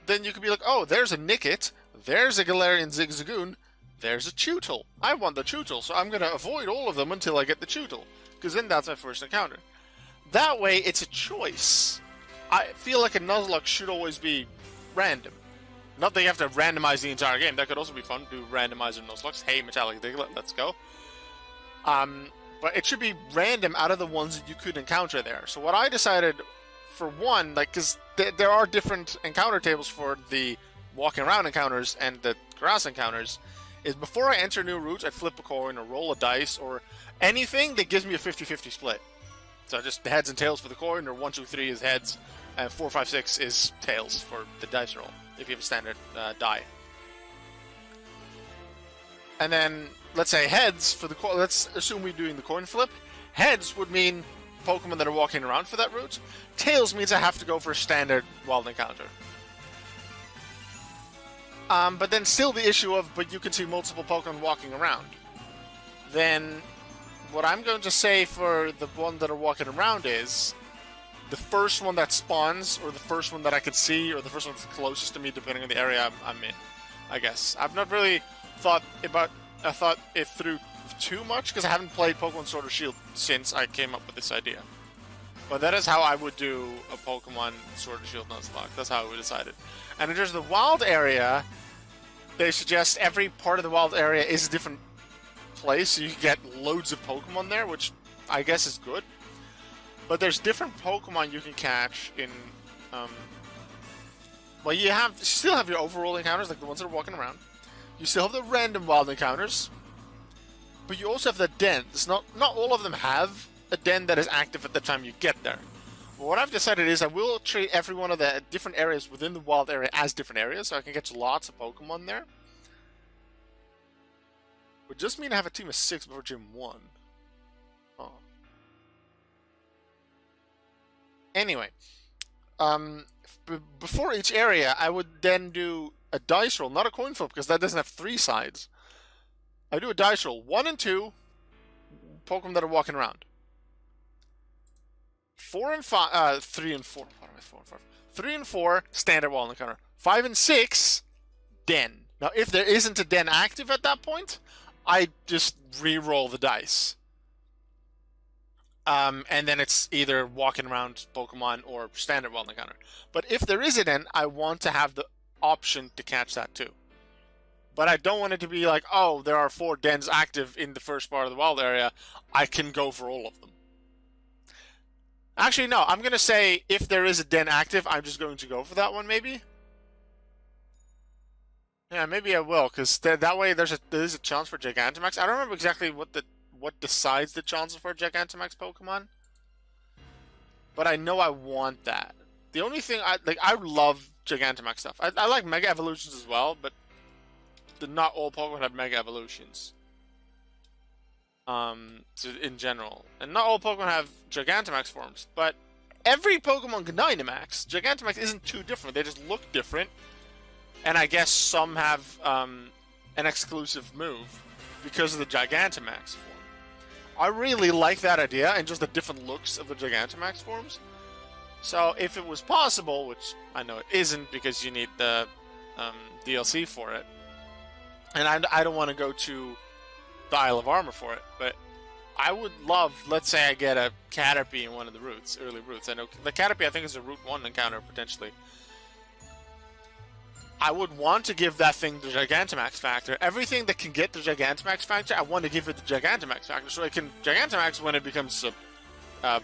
Then you could be like, oh, there's a Nickit, there's a Galarian Zigzagoon, there's a Chewtle. I want the Chewtle, so I'm going to avoid all of them until I get the Chewtle, because then that's my first encounter. That way, it's a choice. I feel like a Nuzlocke should always be random. Not that you have to randomize the entire game. That could also be fun, do randomizer Nuzlocks. Hey, Metallic Diglett, let's go. But it should be random out of the ones that you could encounter there. So what I decided... For one, like, because there are different encounter tables for the walking around encounters and the grass encounters, is before I enter new routes, I flip a coin or roll a dice or anything that gives me a 50-50 split. So just the heads and tails for the coin, or 1, 2, 3 is heads, and 4, 5, 6 is tails for the dice roll, if you have a standard die. And then, let's say heads for the coin. Let's assume we're doing the coin flip. Heads would mean Pokemon that are walking around for that route. Tails means I have to go for a standard wild encounter. But then still the issue of, but you can see multiple Pokemon walking around. Then, what I'm going to say for the one that are walking around is, the first one that spawns, or the first one that I could see, or the first one that's closest to me, depending on the area I'm in, I guess. I've not really thought it through too much, because I haven't played Pokemon Sword or Shield since I came up with this idea. But that is how I would do a Pokemon Sword or Shield Nuzlocke. That's how I would decide it. And in terms of the wild area, they suggest every part of the wild area is a different place, so you can get loads of Pokemon there, which I guess is good. But there's different Pokemon you can catch in, well, you still have your overall encounters, like the ones that are walking around. You still have the random wild encounters, but you also have the dens. Not all of them have a den that is active at the time you get there. But what I've decided is I will treat every one of the different areas within the wild area as different areas, so I can catch lots of Pokemon there. Would just mean I have a team of 6 before Gym 1. Oh. Anyway, before each area, I would then do a dice roll, not a coin flip, because that doesn't have 3 sides. I do a dice roll. 1 and 2, Pokemon that are walking around. 4 and 5, 3 and 4. What am I 4 and 5? 3 and 4, standard wall encounter. 5 and 6, den. Now, if there isn't a den active at that point, I just re-roll the dice. And then it's either walking around Pokemon or standard wild encounter. But if there is a den, I want to have the option to catch that too. But I don't want it to be like, oh, there are 4 dens active in the first part of the wild area. I can go for all of them. Actually, no. I'm going to say if there is a den active, I'm just going to go for that one, maybe. Yeah, maybe I will, because that way there is a chance for Gigantamax. I don't remember exactly what decides the chances for a Gigantamax Pokemon, but I know I want that. The only thing I love Gigantamax stuff. I like Mega Evolutions as well, but not all Pokemon have Mega Evolutions. So in general, and not all Pokemon have Gigantamax forms, but every Pokemon can Dynamax. Gigantamax isn't too different; they just look different. And I guess some have an exclusive move because of the Gigantamax form. I really like that idea and just the different looks of the Gigantamax forms. So if it was possible, which I know it isn't because you need the DLC for it, and I don't want to go to the Isle of Armor for it, but I would love, let's say I get a Caterpie in one of the routes, early routes. I know the Caterpie I think is a Route 1 encounter potentially. I would want to give that thing the Gigantamax factor. Everything that can get the Gigantamax factor, I want to give it the Gigantamax factor. So it can Gigantamax when it becomes a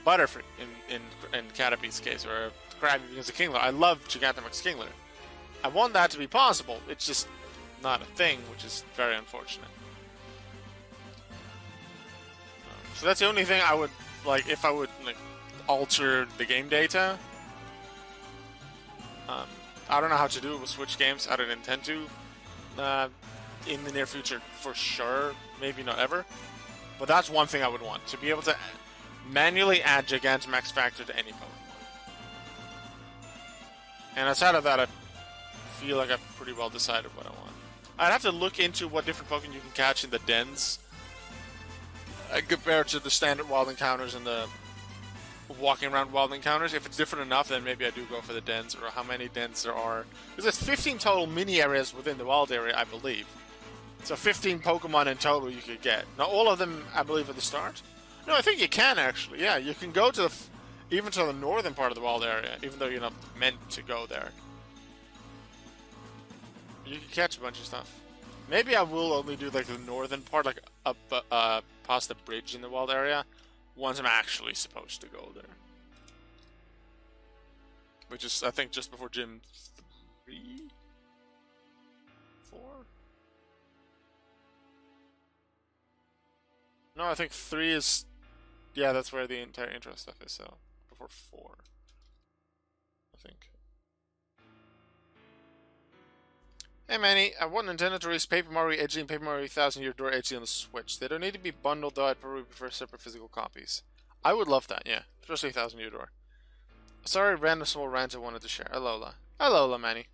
Butterfree in Caterpie's case, or a Krabby becomes a Kingler. I love Gigantamax Kingler. I want that to be possible. It's just not a thing, which is very unfortunate. So that's the only thing I would, like, if I would, like, alter the game data. I don't know how to do it with Switch games. I don't intend to in the near future for sure. Maybe not ever. But that's one thing I would want. To be able to manually add Gigantamax factor to any Pokemon. And outside of that, I feel like I've pretty well decided what I want. I'd have to look into what different Pokemon you can catch in the dens compared to the standard wild encounters and the walking around wild encounters. If it's different enough, then maybe I do go for the dens, or how many dens there are. Because there's 15 total mini areas within the wild area, I believe. So 15 Pokemon in total you could get. Now all of them, I believe, at the start. No, I think you can actually. Yeah, you can go to even to the northern part of the wild area, even though you're not meant to go there. You can catch a bunch of stuff. Maybe I will only do like the northern part, like up past the bridge in the wild area, once I'm actually supposed to go there. Which is, I think, just before Gym 3? 4? No, I think 3 is... Yeah, that's where the entire intro stuff is, so... Before 4. I think. Hey Manny, I want Nintendo to release Paper Mario HD and Paper Mario 1000 Year Door HD on the Switch. They don't need to be bundled, though I'd probably prefer separate physical copies. I would love that, yeah. Especially 1000 Year Door. Sorry, random small rant I wanted to share. Alola. Alola, Manny.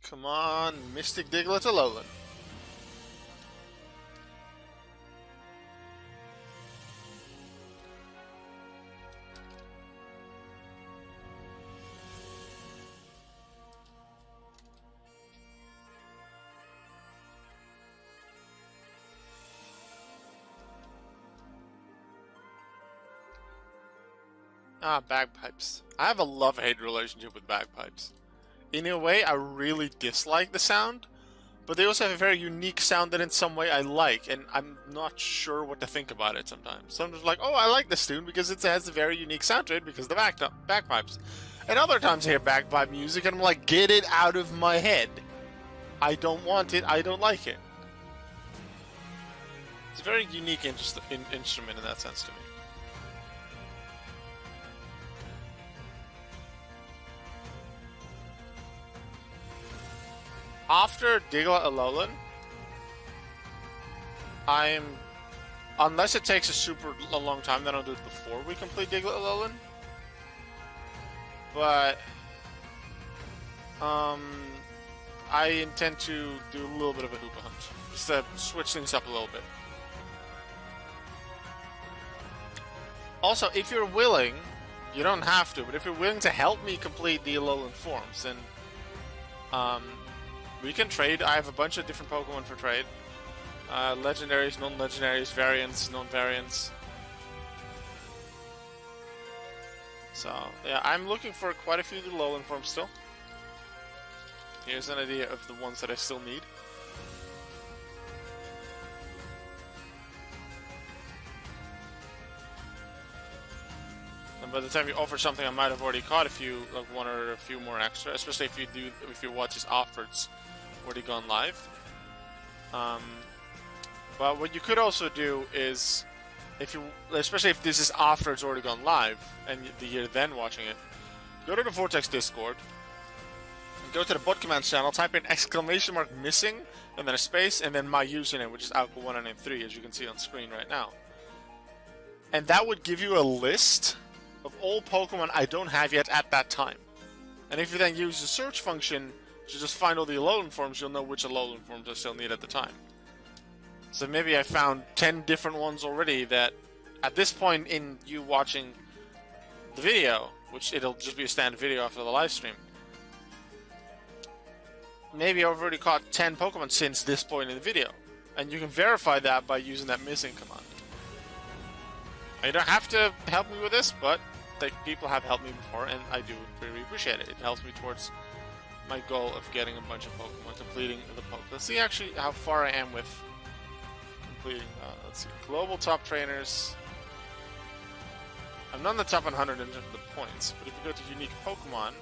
Come on, Mystic Diglett Alolan. Ah, bagpipes. I have a love-hate relationship with bagpipes. In a way, I really dislike the sound, but they also have a very unique sound that in some way I like, and I'm not sure what to think about it sometimes. Sometimes I'm like, oh, I like this tune because it has a very unique sound to it because of the bagpipes. And other times I hear bagpipe music and I'm like, get it out of my head. I don't want it, I don't like it. It's a very unique instrument in that sense to me. After Diglett Alolan, unless it takes a super long time, then I'll do it before we complete Diglett Alolan. But I intend to do a little bit of a Hoopa hunt, just to switch things up a little bit. Also, if you're willing, you don't have to, but if you're willing to help me complete the Alolan forms, then we can trade. I have a bunch of different Pokemon for trade. Legendaries, non-legendaries, variants, non-variants. So, yeah, I'm looking for quite a few Alolan forms still. Here's an idea of the ones that I still need. And by the time you offer something, I might have already caught a few, like one or a few more extra, especially if your watch is afterwards already gone live. But what you could also do is, especially if this is after it's already gone live and you're then watching it, go to the Vortex Discord, and go to the bot commands channel, type in !missing, and then a space, and then my username, which is Alpha1993, as you can see on screen right now. And that would give you a list of all Pokemon I don't have yet at that time. And if you then use the search function to just find all the Alolan forms, you'll know which Alolan forms I still need at the time. So maybe I found 10 different ones already that, at this point in you watching the video, which it'll just be a standard video after the live stream, maybe I've already caught 10 Pokemon since this point in the video. And you can verify that by using that missing command. You don't have to help me with this, but people have helped me before, and I do really appreciate it. It helps me towards my goal of getting a bunch of Pokemon, completing the Pokemon. Let's see actually how far I am with completing, let's see, global top trainers. I'm not in the top 100 in terms of the points, but if you go to unique Pokemon,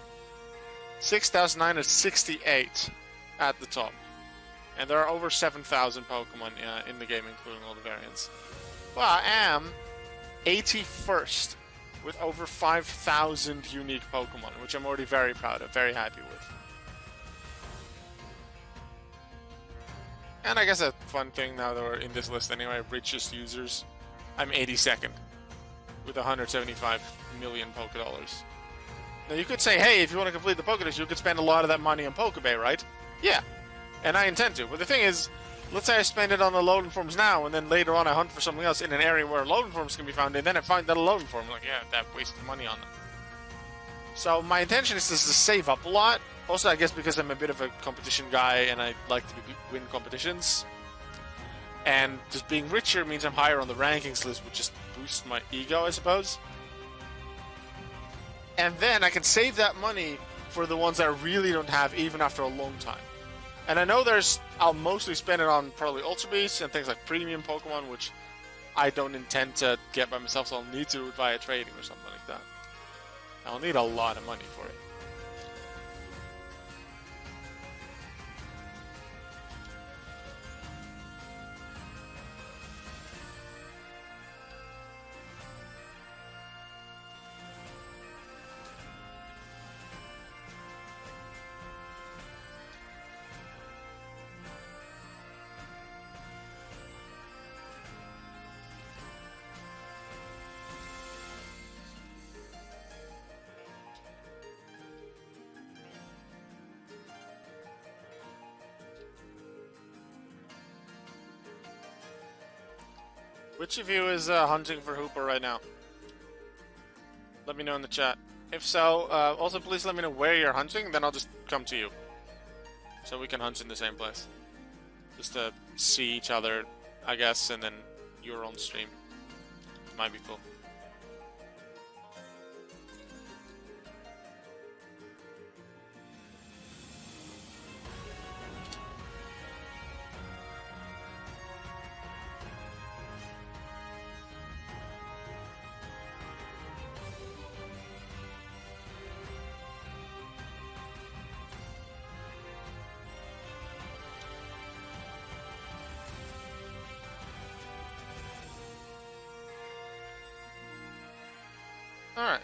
6,968 at the top. And there are over 7,000 Pokemon in the game, including all the variants. Well, I am 81st with over 5,000 unique Pokemon, which I'm already very proud of, very happy with. And I guess a fun thing now that we're in this list anyway, richest users, I'm 82nd with 175 million Pokédollars. Now you could say, hey, if you want to complete the Pokédex, you could spend a lot of that money on Pokébay, right? Yeah, and I intend to. But the thing is, let's say I spend it on the Alolan forms now, and then later on I hunt for something else in an area where Alolan forms can be found, and then I find that Alolan form. Like, yeah, that wasted money on them. So my intention is just to save up a lot. Also, I guess because I'm a bit of a competition guy, and I like to win competitions. And just being richer means I'm higher on the rankings list, which just boosts my ego, I suppose. And then I can save that money for the ones that I really don't have even after a long time. And I know I'll mostly spend it on probably Ultra Beasts and things like premium Pokemon, which I don't intend to get by myself, so I'll need to do it via trading or something like that. I'll need a lot of money for it. Which of you is hunting for Hoopa right now? Let me know in the chat. If so, also please let me know where you're hunting, then I'll just come to you. So we can hunt in the same place. Just to see each other, I guess, and then you're on stream. Might be cool. Alright.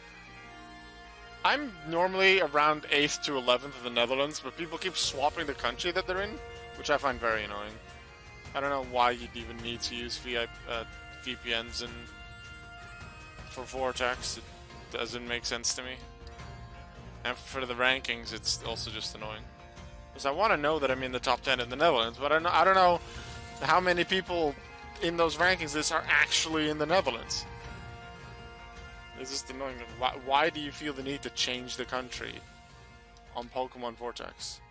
I'm normally around 8th to 11th in the Netherlands, but people keep swapping the country that they're in, which I find very annoying. I don't know why you'd even need to use VPNs for Vortex. It doesn't make sense to me. And for the rankings, it's also just annoying. Because I want to know that I'm in the top 10 in the Netherlands, but I don't know how many people in those rankings are actually in the Netherlands. It's just annoying. Why do you feel the need to change the country on Pokemon Vortex?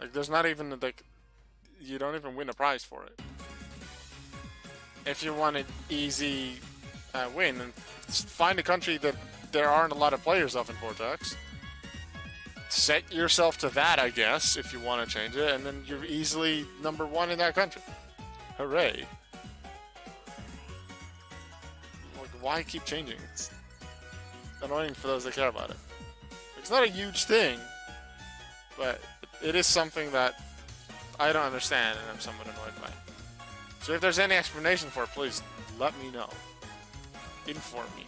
Like, there's not even, like, you don't even win a prize for it. If you want an easy win, and find a country that there aren't a lot of players of in Vortex. Set yourself to that, I guess, if you want to change it, and then you're easily #1 in that country. Hooray. Like, why keep changing? It's annoying for those that care about it. It's not a huge thing, but it is something that I don't understand and I'm somewhat annoyed by. So if there's any explanation for it, please let me know. Inform me.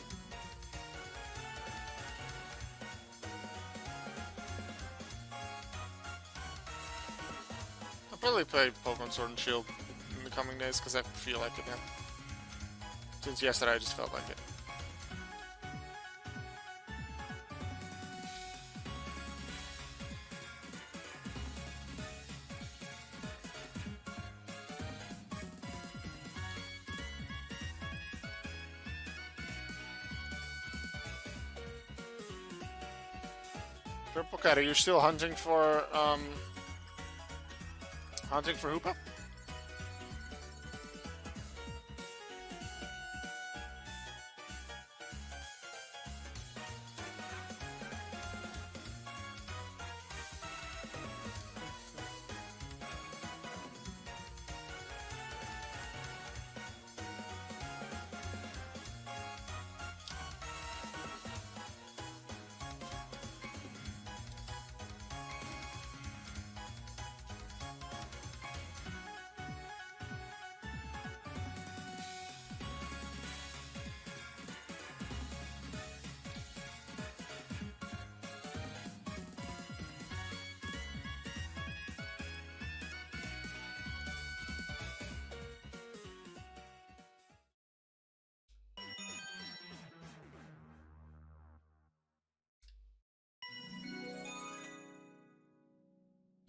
I'll probably play Pokemon Sword and Shield in the coming days because I feel like it now. Since yesterday I just felt like it. Purple Cat, are you still hunting for Hoopa?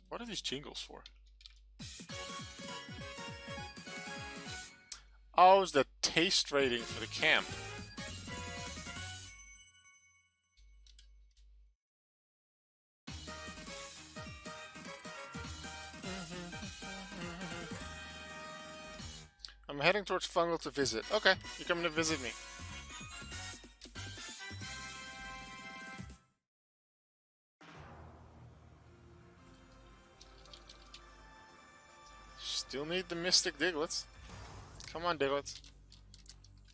What are these jingles for? Oh, it's the taste rating for the camp. I'm heading towards Fungal to visit. Okay, you're coming to visit me. Still need the Mystic Diglets. Come on, Diglets.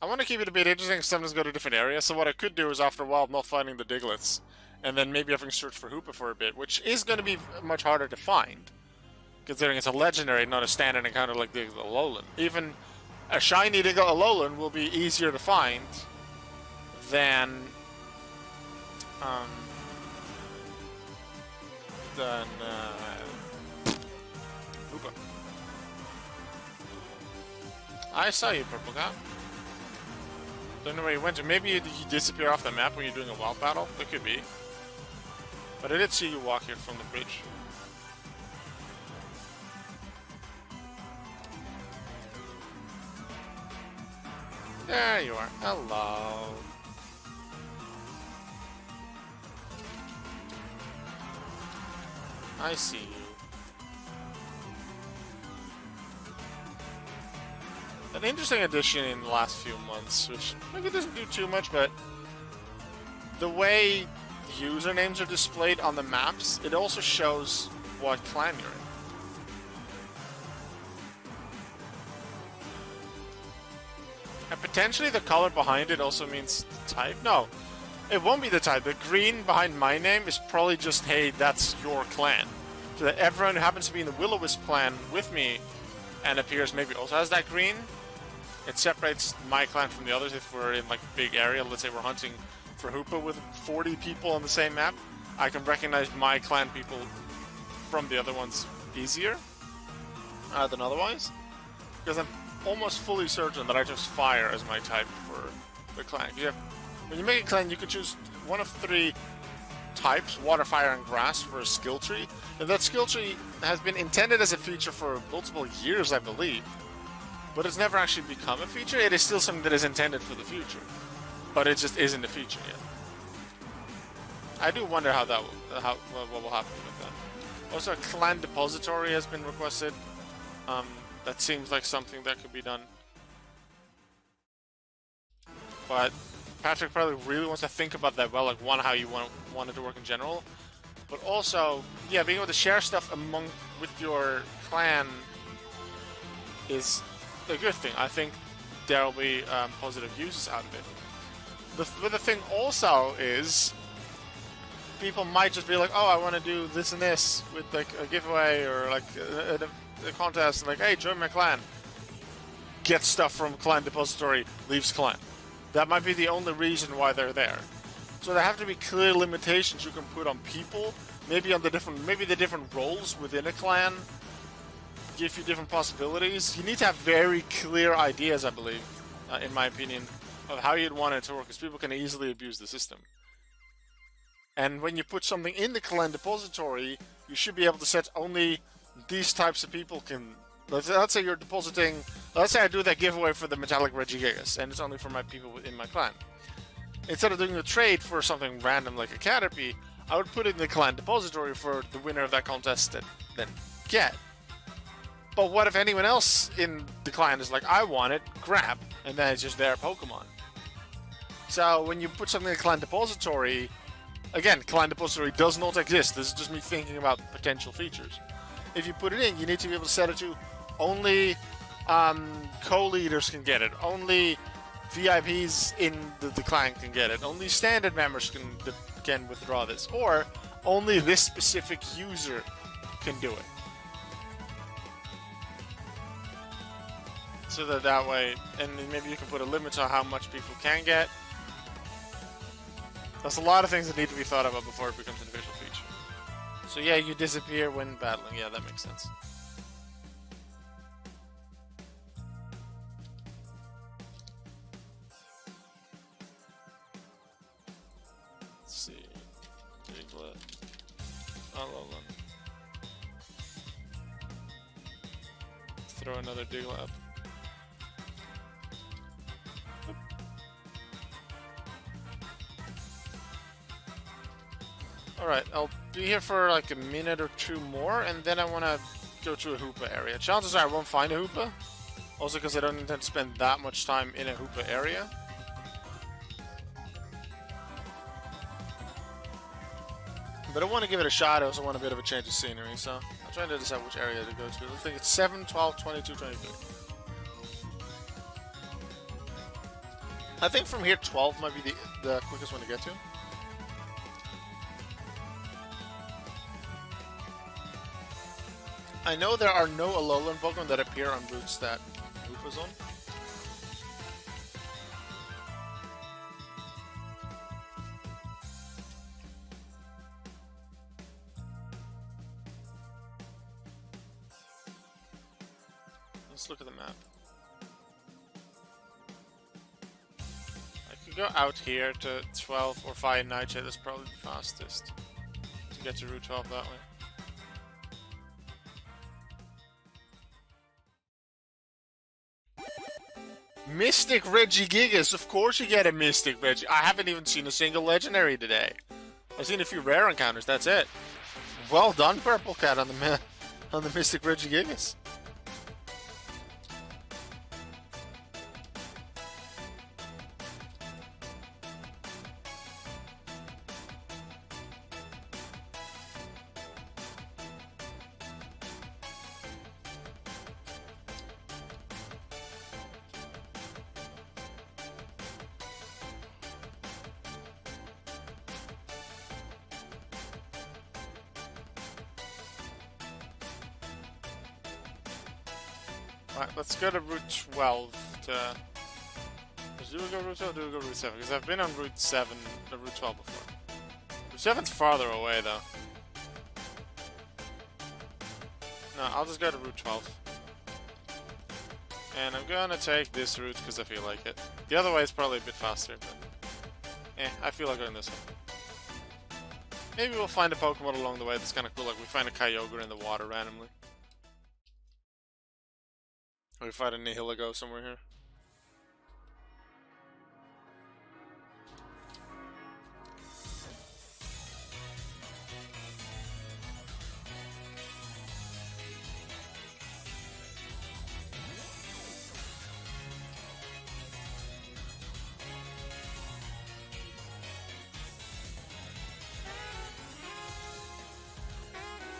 I want to keep it a bit interesting if sometimes go to different areas, so what I could do is after a while not finding the Diglets, and then maybe having to search for Hoopa for a bit, which is going to be much harder to find, considering it's a legendary, not a standard encounter like the Alolan. Even a shiny Alolan will be easier to find than Hoopa. I saw you, Purple Cat. Don't know where you went to. Maybe you disappear off the map when you're doing a wild battle? That could be. But I did see you walk here from the bridge. There you are. Hello. I see you. An interesting addition in the last few months, which maybe doesn't do too much, but the way usernames are displayed on the maps, it also shows what clan you're in. And potentially the color behind it also means the type. No, it won't be the type. The green behind my name is probably just, hey, that's your clan. So that everyone who happens to be in the Will-O-Wisp clan with me and appears maybe also has that green. It separates my clan from the others if we're in like a big area. Let's say we're hunting for Hoopa with 40 people on the same map. I can recognize my clan people from the other ones easier than otherwise. Because I'm almost fully certain that I just fire as my type for the clan. When you make a clan, you can choose one of 3 types, water, fire, and grass, for a skill tree. And that skill tree has been intended as a feature for multiple years, I believe. But it's never actually become a feature. It is still something that is intended for the future. But it just isn't a feature yet. I do wonder how that will, what will happen with that. Also, a clan depository has been requested. That seems like something that could be done. But Patrick probably really wants to think about that well, like how you want it to work in general. But also, yeah, being able to share stuff with your clan is a good thing. I think there will be positive uses out of it. But the thing also is, people might just be like, oh, I want to do this and this with like a giveaway or like a contest, and like, hey, join my clan. Get stuff from clan depository, leaves clan. That might be the only reason why they're there. So there have to be clear limitations you can put on people, maybe on the different roles within a clan. Give you different possibilities. You need to have very clear ideas, I believe, in my opinion, of how you'd want it to work, because people can easily abuse the system. And when you put something in the clan depository, you should be able to set only these types of people can. Let's say you're depositing. Let's say I do that giveaway for the Metallic Regigigas, and it's only for my people in my clan. Instead of doing the trade for something random like a Caterpie, I would put it in the clan depository for the winner of that contest to then get. But what if anyone else in the clan is like, I want it, grab, and then it's just their Pokemon. So when you put something in the clan depository, again, clan depository does not exist. This is just me thinking about potential features. If you put it in, you need to be able to set it to only co-leaders can get it, only VIPs in the clan can get it, only standard members can withdraw this, or only this specific user can do it. So that way, and maybe you can put a limit on how much people can get. There's a lot of things that need to be thought about before it becomes an official feature. So yeah, you disappear when battling. Yeah, that makes sense. Let's see. Diglett. Alolan. Throw another Diglett up. Alright, I'll be here for like a minute or 2 more, and then I want to go to a Hoopa area. Chances are I won't find a Hoopa, also because I don't intend to spend that much time in a Hoopa area. But I want to give it a shot. I also want a bit of a change of scenery, so I'm trying to decide which area to go to. I think it's 7, 12, 22, 23. I think from here 12 might be the quickest one to get to. I know there are no Alolan Pokemon that appear on routes that Hoopa's on. Let's look at the map. I could go out here to 12 or Fire Nightshade. That's probably the fastest to get to Route 12 that way. Mystic Regigigas, of course you get a Mystic Regi. I haven't even seen a single legendary today. I've seen a few rare encounters, that's it. Well done, Purple Cat, on the Mystic Regigigas. Right, let's go to Route 12 to... Do we go Route 12 or do we go Route 7? Because I've been on Route 7, Route 12 before. Route 7's farther away, though. No, I'll just go to Route 12. And I'm gonna take this route because I feel like it. The other way is probably a bit faster, but... I feel like going this way. Maybe we'll find a Pokemon along the way that's kind of cool, like we find a Kyogre in the water randomly. Or we find a Nihilego somewhere here.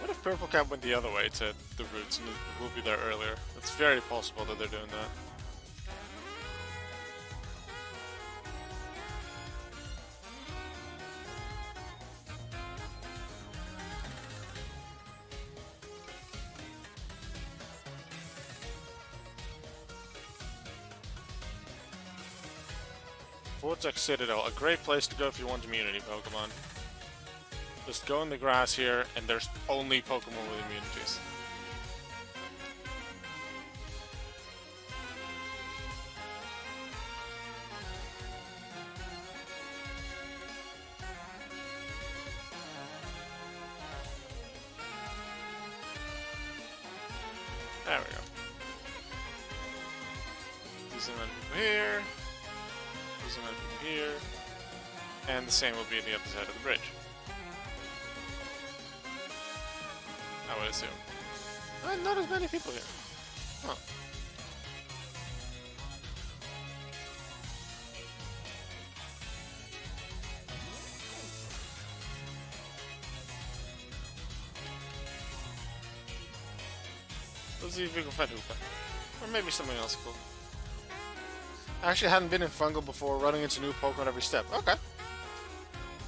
What if Purple Cat went the other way to the routes and we'll be there earlier? It's very possible that they're doing that. Vortex Citadel, a great place to go if you want immunity Pokemon. Just go in the grass here, and there's only Pokemon with immunities. There we go. Decent amount of people here. Decent amount of people here. And the same will be on the other side of the bridge. I would assume. Not as many people here. Huh. Let's see if we can find Hoopa. Or maybe something else cool. I actually hadn't been in Fungal before, running into new Pokemon every step. Okay.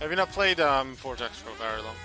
Have you not played Vortex for very long?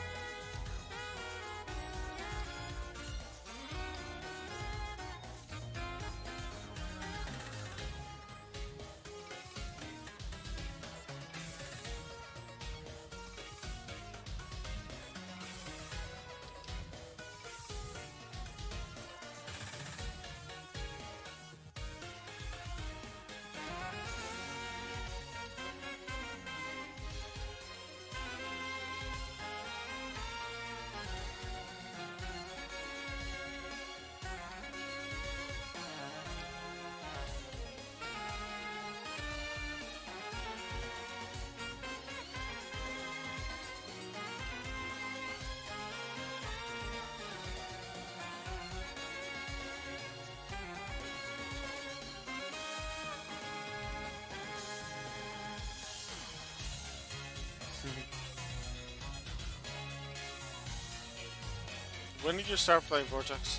When did you start playing Vortex?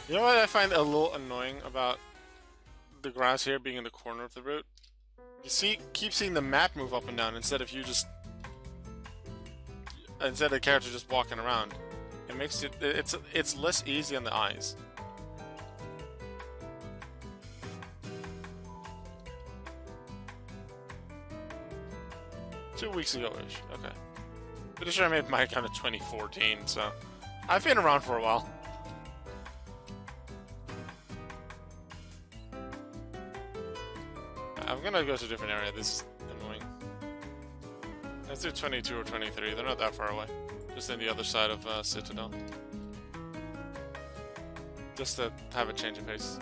You know what I find a little annoying about the grass here being in the corner of the route? You keep seeing the map move up and down instead of the character just walking around. It makes it's less easy on the eyes. Two weeks ago-ish, okay. Pretty sure I made my account in 2014, so I've been around for a while. I'm gonna go to a different area. This is annoying. Let's do 22 or 23. They're not that far away. Just on the other side of Citadel. Just to have a change of pace.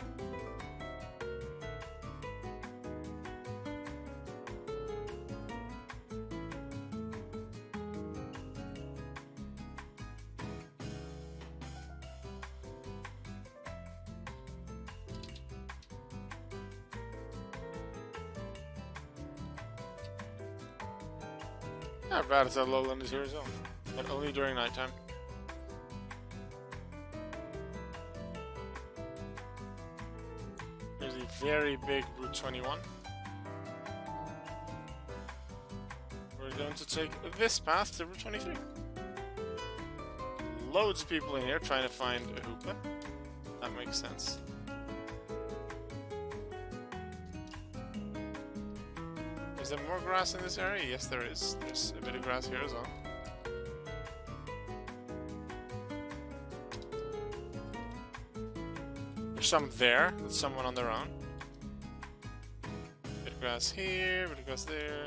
Not bad as Alolan is here as well, but only during nighttime. There's a very big Route 21. We're going to take this path to Route 23. Loads of people in here trying to find a Hoopa. That makes sense. Is there more grass in this area? Yes, there is. There's a bit of grass here as well. There's some there. There's someone on their own. Bit of grass here, bit of grass there.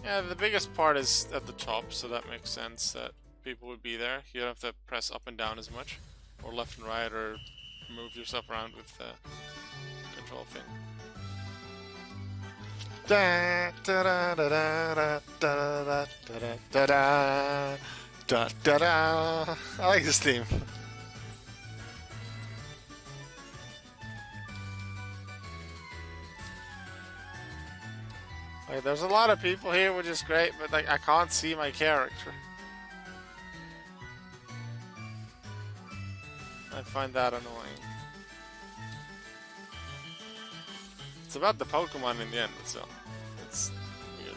Yeah, the biggest part is at the top, so that makes sense that people would be there. You don't have to press up and down as much, or left and right, or move yourself around with the control thing. Da da da da da da da da da da da. I like this theme. Like, there's a lot of people here, which is great, but like I can't see my character. I find that annoying. It's about the Pokemon in the end, so it's weird.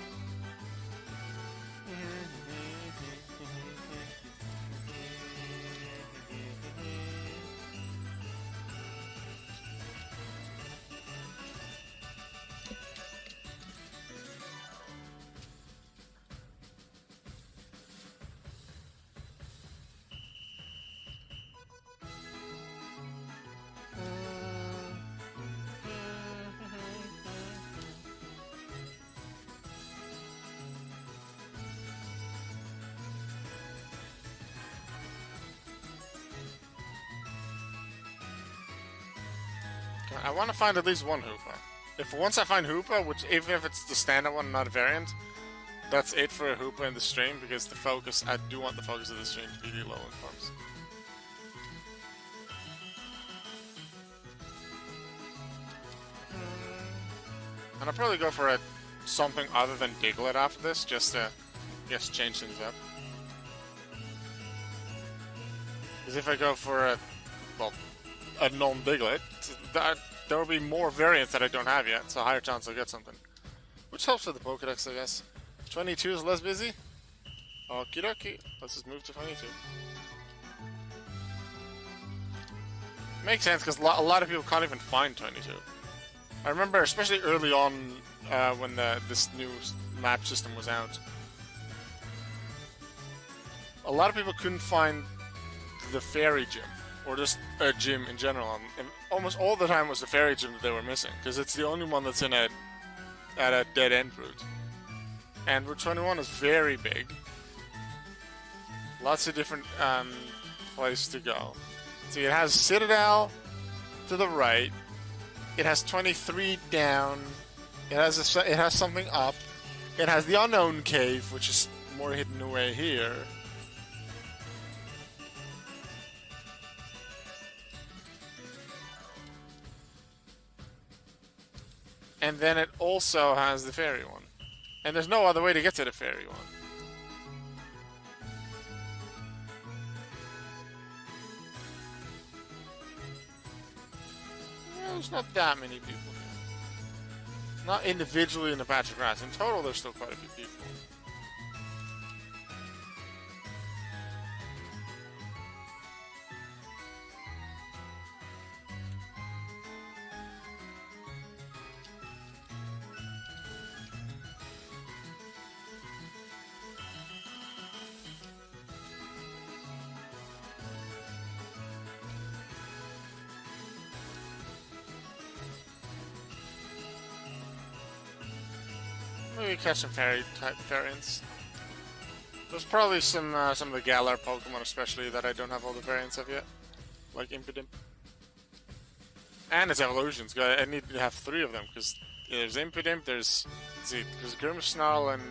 I want to find at least one Hoopa. Once I find Hoopa, which even if it's the standard one, not a variant, that's it for a Hoopa in the stream, because the focus, I do want the focus of the stream to be the Alolan forms. And I'll probably go for something other than Diglett after this, just to, change things up. Because if I go for a non-Diglett, there will be more variants that I don't have yet, so a higher chance I'll get something. Which helps with the Pokédex, I guess. 22 is less busy? Okie dokie. Let's just move to 22. Makes sense, because a lot of people can't even find 22. I remember, especially early on, when this new map system was out, a lot of people couldn't find the fairy gym, or just a gym in general, and almost all the time was the fairy gym that they were missing, because it's the only one that's at a dead-end route. And Route 21 is very big. Lots of different places to go. See, it has Citadel to the right. It has 23 down. It has something up. It has the Unknown Cave, which is more hidden away here. And then it also has the fairy one. And there's no other way to get to the fairy one. Well, there's not that many people here. Not individually in the patch of grass. In total, there's still quite a few people. Maybe catch some fairy-type variants. There's probably some of the Galar Pokemon, especially, that I don't have all the variants of yet, like Impidimp. And its evolutions. I need to have 3 of them because there's Impidimp, there's Grimmsnarl, and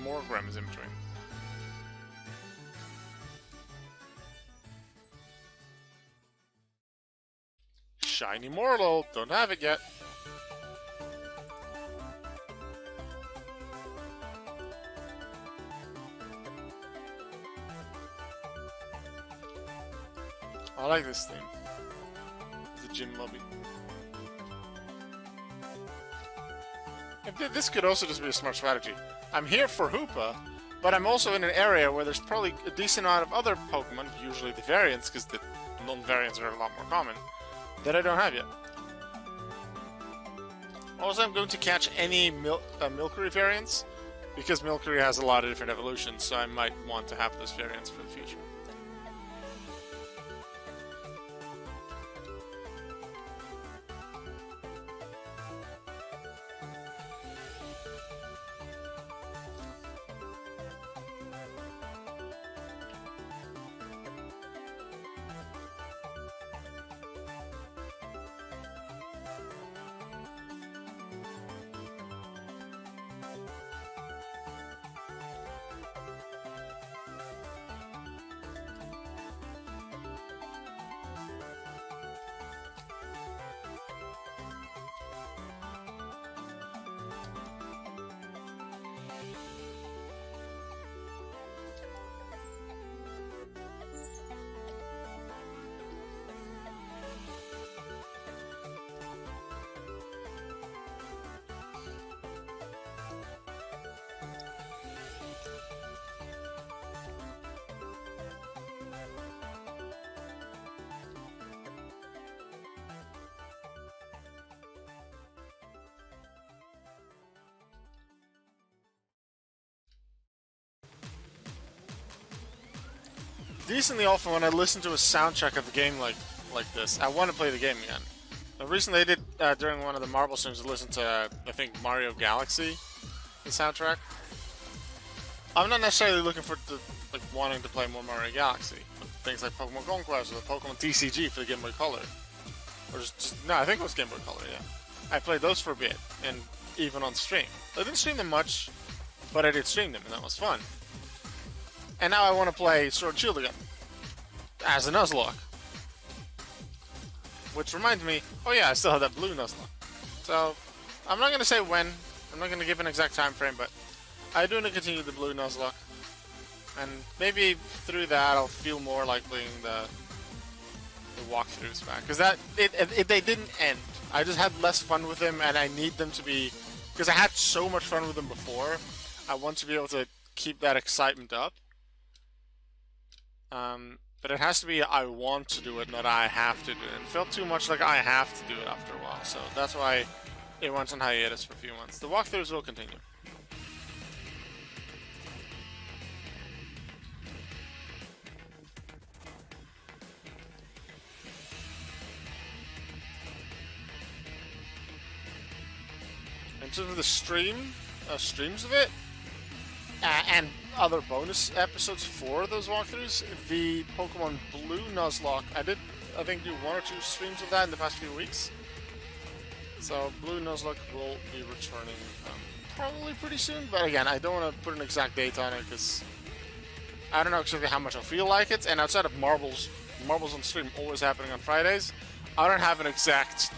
Morgrem is in between. Shiny Mortal, don't have it yet. I like this theme. It's a gym lobby. This could also just be a smart strategy. I'm here for Hoopa, but I'm also in an area where there's probably a decent amount of other Pokemon, usually the variants, because the non-variants are a lot more common, that I don't have yet. Also, I'm going to catch any Milcery variants, because Milcery has a lot of different evolutions, so I might want to have those variants for the future. Decently often when I listen to a soundtrack of a game like this, I want to play the game again. Now, recently I did, during one of the Marble streams, I listened to, I think, Mario Galaxy, the soundtrack. I'm not necessarily looking for, wanting to play more Mario Galaxy, but things like Pokemon Conquest or the Pokemon TCG for the Game Boy Color. Or no, I think it was Game Boy Color, yeah. I played those for a bit, and even on stream. I didn't stream them much, but I did stream them, and that was fun. And now I want to play Sword and Shield again. As a Nuzlocke. Which reminds me, oh yeah, I still have that blue Nuzlocke. So, I'm not going to say when. I'm not going to give an exact time frame, but I do want to continue the blue Nuzlocke. And maybe through that I'll feel more like playing the walkthroughs back. Because they didn't end. I just had less fun with them, and I need them to be... Because I had so much fun with them before, I want to be able to keep that excitement up. But it has to be I want to do it, not I have to do it. It felt too much like I have to do it after a while, so that's why it went on hiatus for a few months. The walkthroughs will continue. In terms of the streams of it, and other bonus episodes for those walkthroughs, the Pokemon Blue Nuzlocke, I did, I think, do 1 or 2 streams of that in the past few weeks. So Blue Nuzlocke will be returning probably pretty soon, but again, I don't want to put an exact date on it because I don't know exactly how much I feel like it, and outside of Marbles on stream always happening on Fridays, I don't have an exact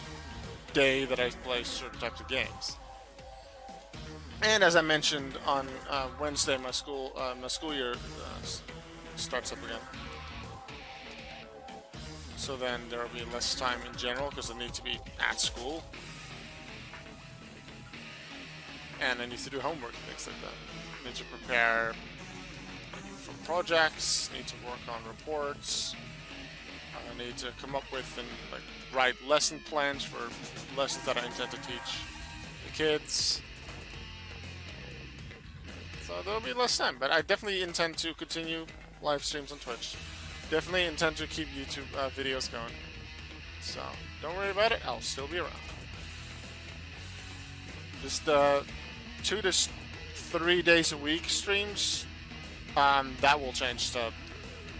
day that I play certain types of games. And as I mentioned on Wednesday, my school year starts up again. So then there will be less time in general because I need to be at school. And I need to do homework and things like that. I need to prepare for projects, need to work on reports. I need to come up with and like write lesson plans for lessons that I intend to teach the kids. So there'll be less time, but I definitely intend to continue live streams on Twitch. Definitely intend to keep YouTube videos going. So don't worry about it, I'll still be around. Just 2 to 3 days a week streams, that will change to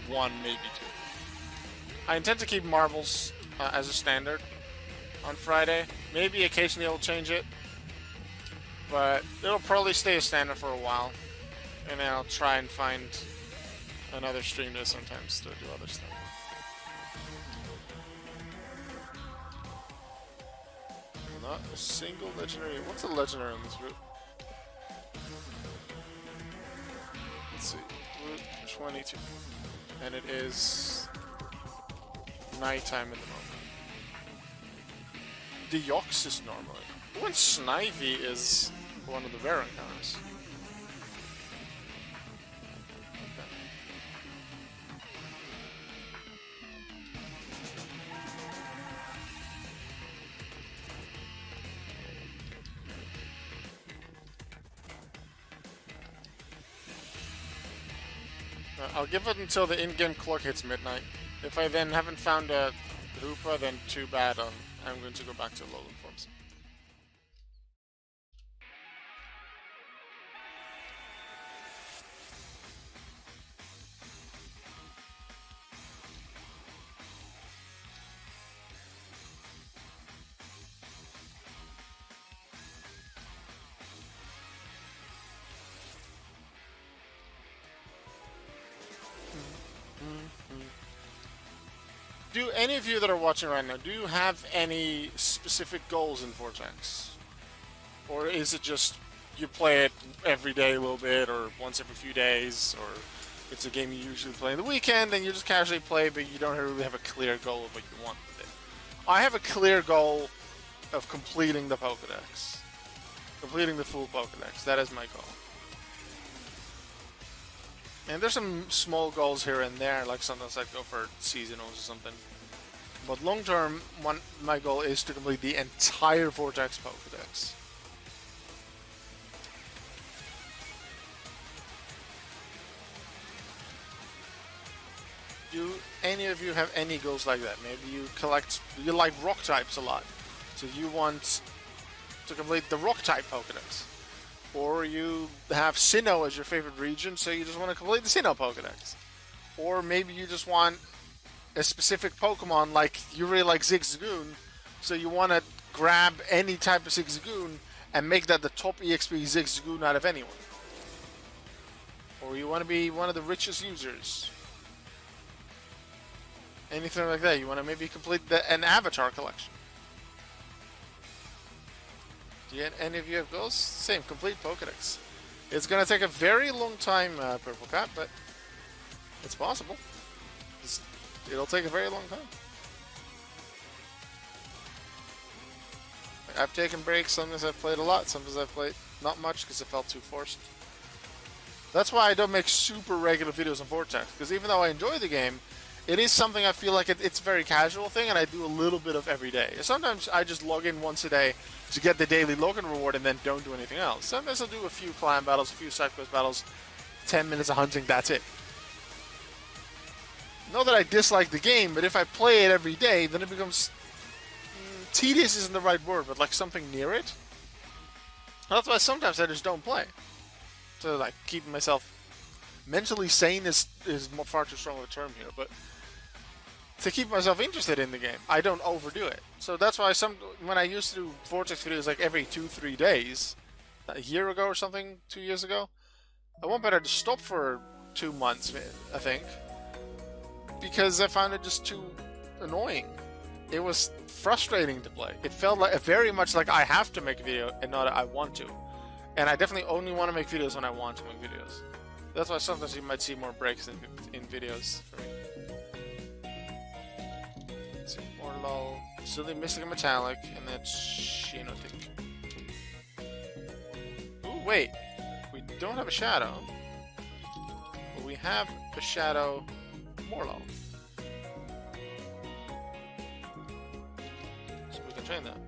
1, maybe 2. I intend to keep marbles as a standard on Friday. Maybe occasionally I'll change it, but it'll probably stay a standard for a while. And then I'll try and find another stream day sometimes to do other stuff. Not a single legendary. What's a legendary in this route? Let's see. Route 22. And it is nighttime at the moment. Deoxys normally. When Snivy is one of the rare encounters. I'll give it until the in-game clock hits midnight. If I then haven't found a Hoopa, then too bad. I'm going to go back to Alolan forms. Do any of you that are watching right now, do you have any specific goals in Vortex? Or is it just you play it every day a little bit, or once every few days, or it's a game you usually play on the weekend and you just casually play, but you don't really have a clear goal of what you want with it? I have a clear goal of completing the Pokédex. Completing the full Pokédex. That is my goal. And there's some small goals here and there, like sometimes I go for seasonals or something. But long term, my goal is to complete the entire Vortex Pokédex. Do any of you have any goals like that? Maybe you like rock types a lot, so you want to complete the rock type Pokédex. Or you have Sinnoh as your favorite region, so you just want to complete the Sinnoh Pokédex. Or maybe you just want a specific Pokemon, like you really like Zigzagoon, so you want to grab any type of Zigzagoon and make that the top EXP Zigzagoon out of anyone. Or you want to be one of the richest users. Anything like that. You want to maybe complete an Avatar collection. Do any of you have goals? Same, complete Pokédex. It's going to take a very long time, Purple Cat, but it's possible. It'll take a very long time. I've taken breaks. Sometimes I've played a lot. Sometimes I've played not much because it felt too forced. That's why I don't make super regular videos on Vortex, because even though I enjoy the game, it is something I feel like it's a very casual thing, and I do a little bit of every day. Sometimes I just log in once a day to get the daily login reward and then don't do anything else. Sometimes I'll do a few clan battles, a few side quest battles, 10 minutes of hunting, that's it. Not that I dislike the game, but if I play it every day, then it becomes... tedious isn't the right word, but like something near it. That's why sometimes I just don't play. So like keeping myself mentally sane is far too strong of a term here, but to keep myself interested in the game, I don't overdo it. So that's why when I used to do Vortex videos like every 2-3 days, a year ago or something, 2 years ago, at one point I just stopped for 2 months, I think, because I found it just too annoying. it was frustrating to play. It felt like very much like I have to make a video and not I want to. And I definitely only want to make videos when I want to make videos. That's why sometimes you might see more breaks in videos for me. Let's see, more lol. Still the Mystic and Metallic, and then Shinotic. Ooh, wait. We don't have a Shadow. But we have a Shadow Morlul. So we can train that.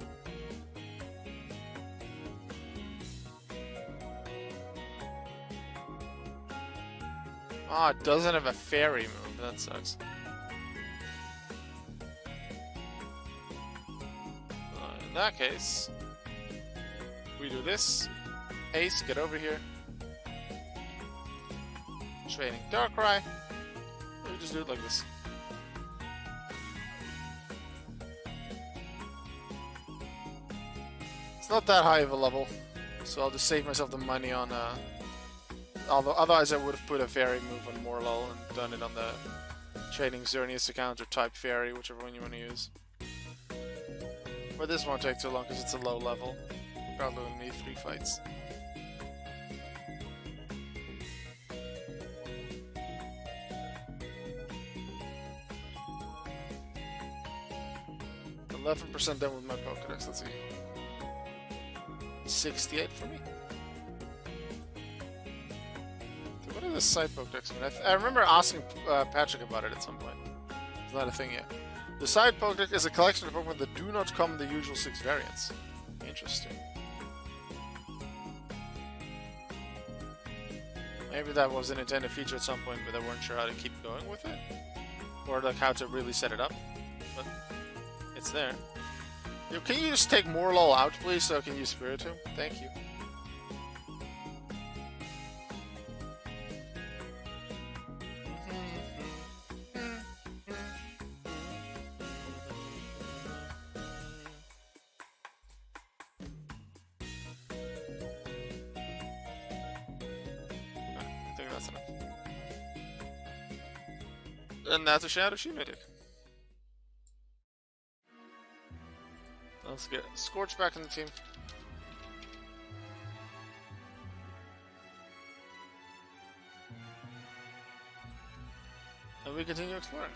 Oh, it doesn't have a fairy move. That sucks. In that case, we do this. Ace, get over here. Training Darkrai. We just do it like this. It's not that high of a level, so I'll just save myself the money on although otherwise I would have put a fairy move on Morlul and done it on the Trading Xerneas account or Type Fairy, whichever one you want to use. But this won't take too long because it's a low level. Probably only need 3 fights. %11% done with my Pokédex, let's see. 68 for me? What is this side Pokédex mean? I remember asking Patrick about it at some point. It's not a thing yet. The side Pokédex is a collection of Pokémon that do not come in the usual 6 variants. Interesting. Maybe that was an intended feature at some point, but they weren't sure how to keep going with it. Or like how to really set it up. But it's there. Yo, can you just take Morlul out, please, so I can use Spiritomb? Thank you. And that's a Shadow Shinotic. Let's get Scorch back in the team. And we continue exploring.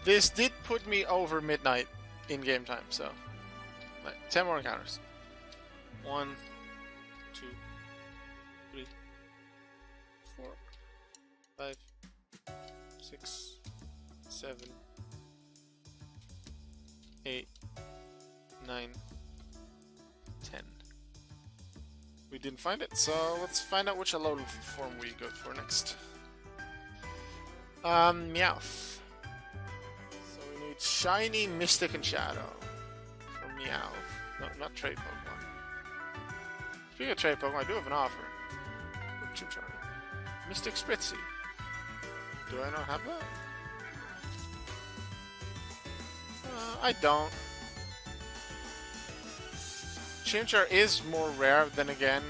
This did put me over midnight in game time, so like 10 more encounters. 1, 2, 3, 4, 5, 6, 7, 8, 9, 10. We didn't find it, so let's find out which Alolan form we go for next. Meowth. So we need Shiny, Mystic, and Shadow for Meowth. No, not trade Pokemon. Speaking of trade Pokemon, I do have an offer. For Chimchar. Mystic Spritzy. Do I not have that? I don't. Chimchar is more rare, then again,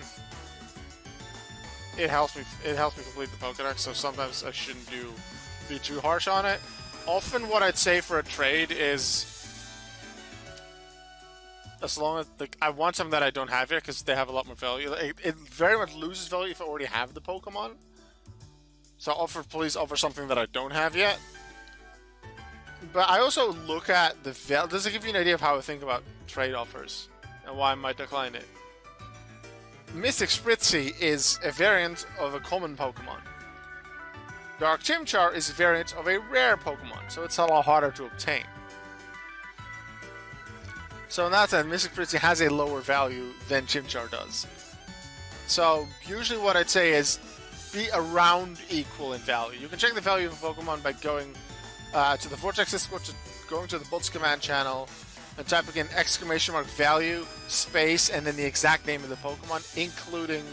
it helps me complete the Pokédex, so sometimes I shouldn't be too harsh on it. Often what I'd say for a trade is, as long as I want something that I don't have yet, because they have a lot more value. It very much loses value if I already have the Pokemon. So please offer something that I don't have yet. But I also look at the value. Does it give you an idea of how I think about trade offers and why I might decline it? Mystic Spritzy is a variant of a common Pokemon. Dark Chimchar is a variant of a rare Pokemon, so it's a lot harder to obtain. So in that sense, Mystic Spritzy has a lower value than Chimchar does. So usually what I'd say is be around equal in value. You can check the value of a Pokemon by going to the Vortex Discord, going to the Bots command channel, and typing in !value, space, and then the exact name of the Pokemon, including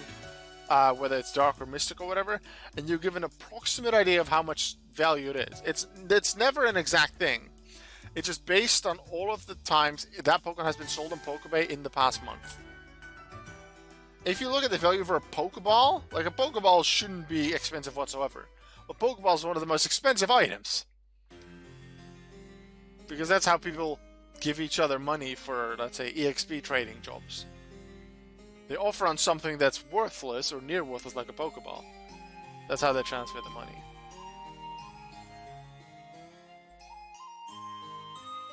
whether it's Dark or Mystic or whatever, and you give an approximate idea of how much value it is. It's never an exact thing. It's just based on all of the times that Pokemon has been sold on Pokébay in the past month. If you look at the value for a Pokeball, like a Pokeball shouldn't be expensive whatsoever. A Pokeball is one of the most expensive items. Because that's how people give each other money for, let's say, EXP trading jobs. They offer on something that's worthless or near worthless, like a Pokeball. That's how they transfer the money.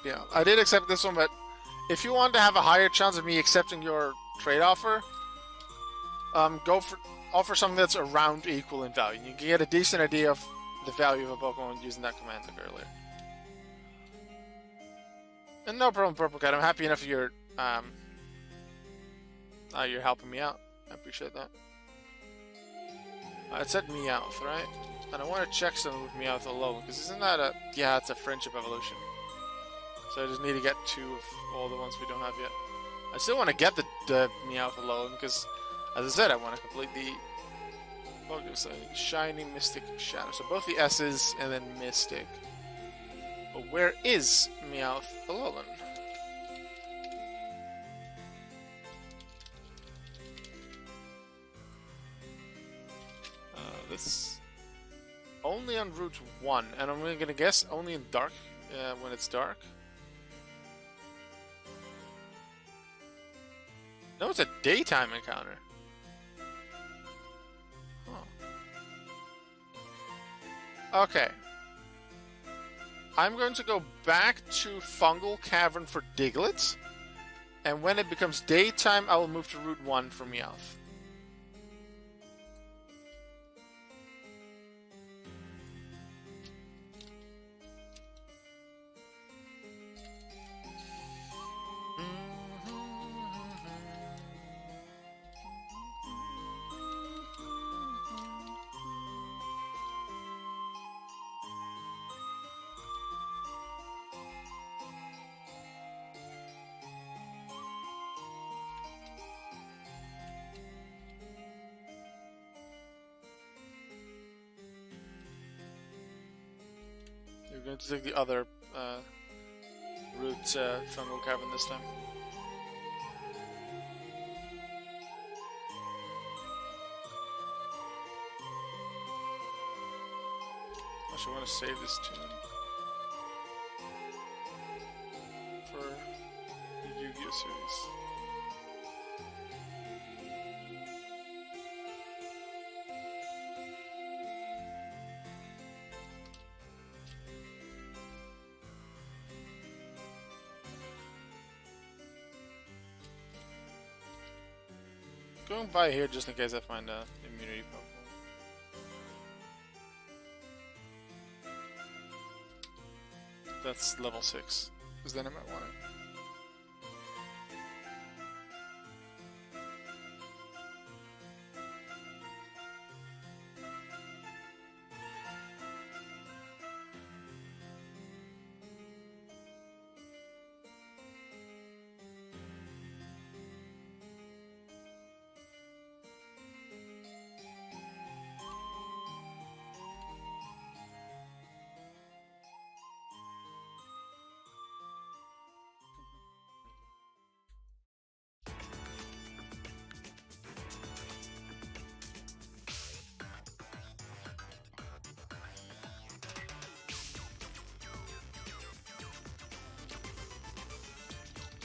Yeah, I did accept this one, but if you want to have a higher chance of me accepting your trade offer, offer something that's around equal in value. You can get a decent idea of the value of a Pokemon using that command like earlier. And no problem, Purple Cat. I'm happy enough you're helping me out. I appreciate that. It said Meowth, right? And I want to check something with Meowth alone, because isn't that a... Yeah, it's a friendship evolution. So I just need to get 2 of all the ones we don't have yet. I still want to get the Meowth alone, because, as I said, I want to complete the Pokédex. Shiny, Mystic, Shadow. So both the S's and then Mystic. But where is Meowth Alolan? This only on Route 1, and I'm gonna guess only in dark, when it's dark. No, it's a daytime encounter. Huh. Okay. I'm going to go back to Fungal Cavern for Diglett, and when it becomes daytime, I will move to Route 1 for Meowth. We're going to take the other route, Fungal Cavern this time. Actually, I want to save this tune for the Yu-Gi-Oh series. Going by here just in case I find a immunity Pokemon. That's level 6, because then I might want it.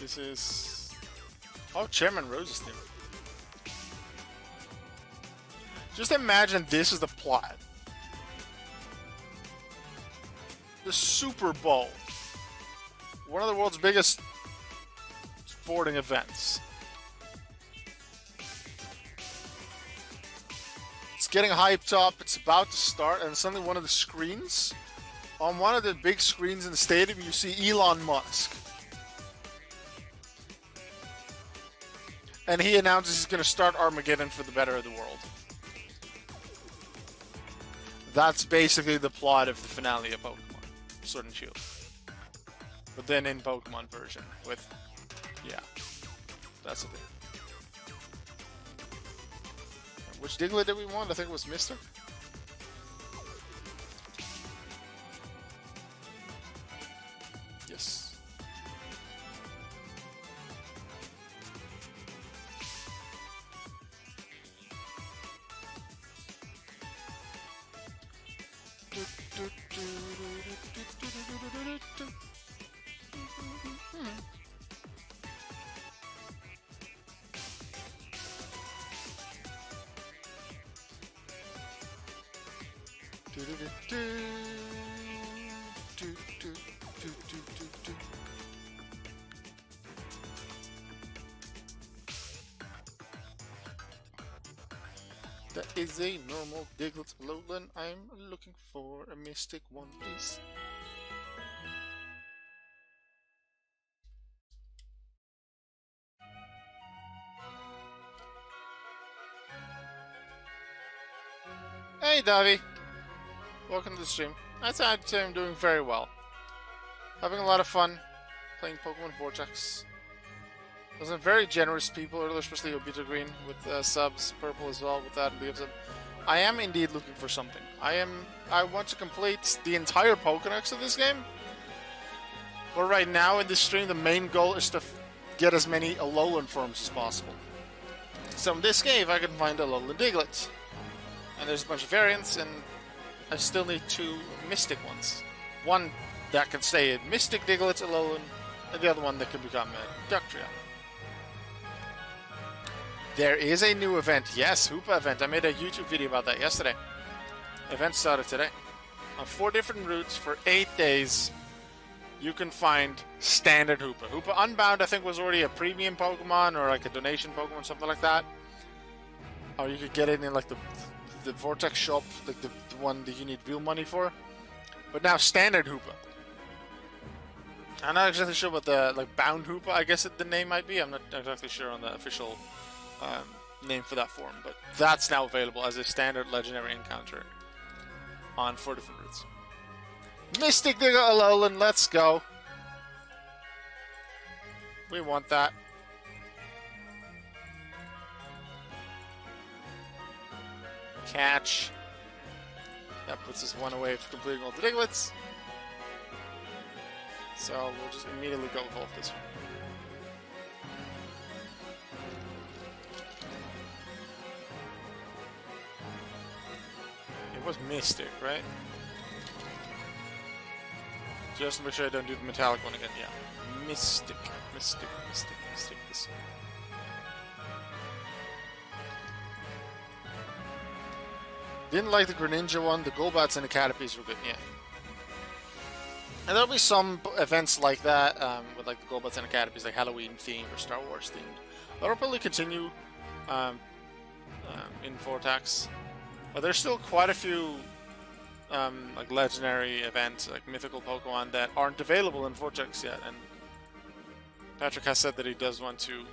This is... Oh, Chairman Rose's theme. Just imagine this is the plot. The Super Bowl. One of the world's biggest sporting events. It's getting hyped up, it's about to start, and suddenly one of the screens, on one of the big screens in the stadium, you see Elon Musk. And he announces he's going to start Armageddon for the better of the world. That's basically the plot of the finale of Pokemon Sword and Shield. But then in Pokemon version with... Yeah. That's the thing. Which Diglett did we want? I think it was Mystic. Yes. That is a normal Diglett Alolan. I'm looking for a Mystic one, please. Hey, Davi. Welcome to the stream. I'd say I'm doing very well. Having a lot of fun playing Pokemon Vortex. There's some very generous people earlier, especially Obito Green with subs, Purple as well with that and the sub. I am indeed looking for something. I want to complete the entire Pokédex of this game. But right now in this stream, the main goal is to get as many Alolan forms as possible. So in this game, I can find Alolan Diglett. And there's a bunch of variants, and I still need 2 Mystic ones. One that can stay in Mystic Diglett Alolan, and the other one that can become a Ductria. There is a new event. Yes, Hoopa event. I made a YouTube video about that yesterday. Event started today. On 4 different routes for 8 days, you can find standard Hoopa. Hoopa Unbound, I think, was already a premium Pokemon or like a donation Pokemon, something like that. Or you could get it in like the Vortex shop, like the one that you need real money for. But now standard Hoopa. I'm not exactly sure what the like bound Hoopa, I guess the name might be. I'm not exactly sure on the official name for that form, but that's now available as a standard legendary encounter on 4 different routes. Mystic Digger Alolan, let's go. We want that. Catch. That puts us 1 away from completing all the Diglets. So we'll just immediately go evolve this one. It was Mystic, right? Just to make sure I don't do the metallic one again. Yeah. Mystic. This one. Didn't like the Greninja one. The Golbats and the Caterpies were good, yeah. And there'll be some events like that, with like the Golbats and the Caterpies, like Halloween themed or Star Wars themed. That'll probably continue in Vortex. But there's still quite a few like legendary events, like mythical Pokemon that aren't available in Vortex yet, and Patrick has said that he does want to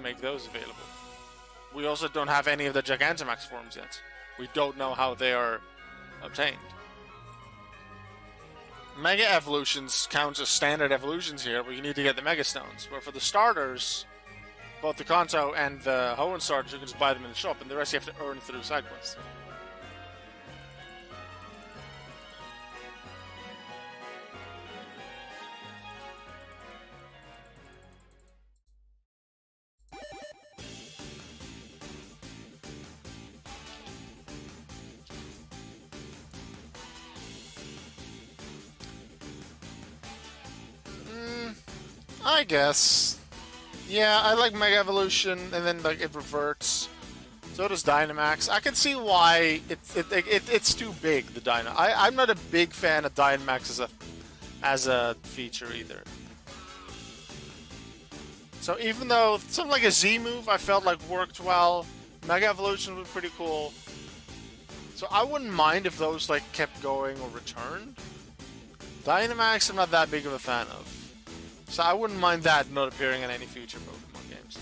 make those available. We also don't have any of the Gigantamax forms yet. We don't know how they are obtained. Mega Evolutions count as standard evolutions here, but you need to get the Mega Stones. Where for the starters, both the Kanto and the Hoenn starters, you can just buy them in the shop, and the rest you have to earn through side quests. I guess. Yeah, I like Mega Evolution, and then like it reverts. So does Dynamax. I can see why it's too big. The Dyna. I'm not a big fan of Dynamax as a feature either. So even though something like a Z move I felt like worked well, Mega Evolution was pretty cool. So I wouldn't mind if those like kept going or returned. Dynamax I'm not that big of a fan of. So I wouldn't mind that not appearing in any future Pokemon games.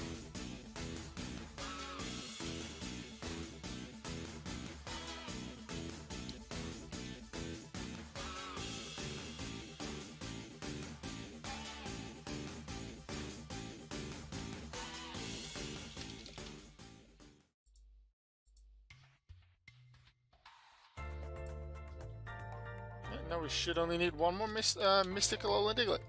Now we should only need one more Mystical Alolan Diglett.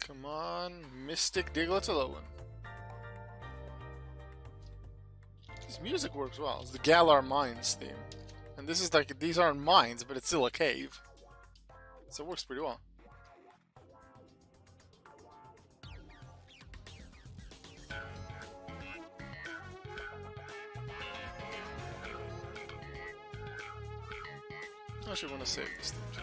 Come on, Mystic Diglett Alolan. This music works well. It's the Galar Mines theme. And this is like, these aren't mines, but it's still a cave. So it works pretty well. I actually want to save this thing too.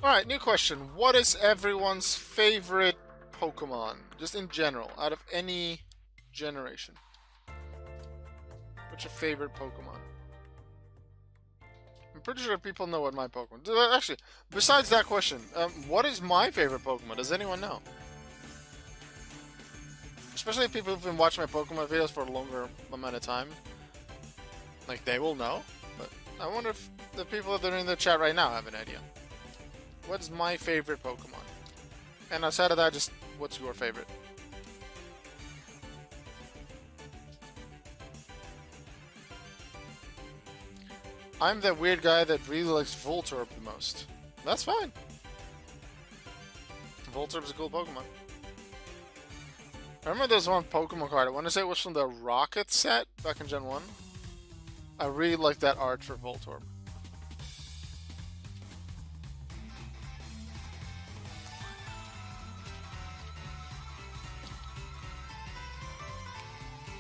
Alright, new question. What is everyone's favorite Pokemon? Just in general, out of any generation. What's your favorite Pokemon? I'm pretty sure people know what my Pokemon... Actually, besides that question, what is my favorite Pokemon? Does anyone know? Especially people who've been watching my Pokemon videos for a longer amount of time. Like, they will know. But I wonder if the people that are in the chat right now have an idea. What's my favorite Pokemon? And outside of that, just what's your favorite? I'm that weird guy that really likes Voltorb the most. That's fine. Voltorb's a cool Pokemon. I remember there's one Pokemon card, I want to say it was from the Rocket set back in Gen 1. I really like that art for Voltorb.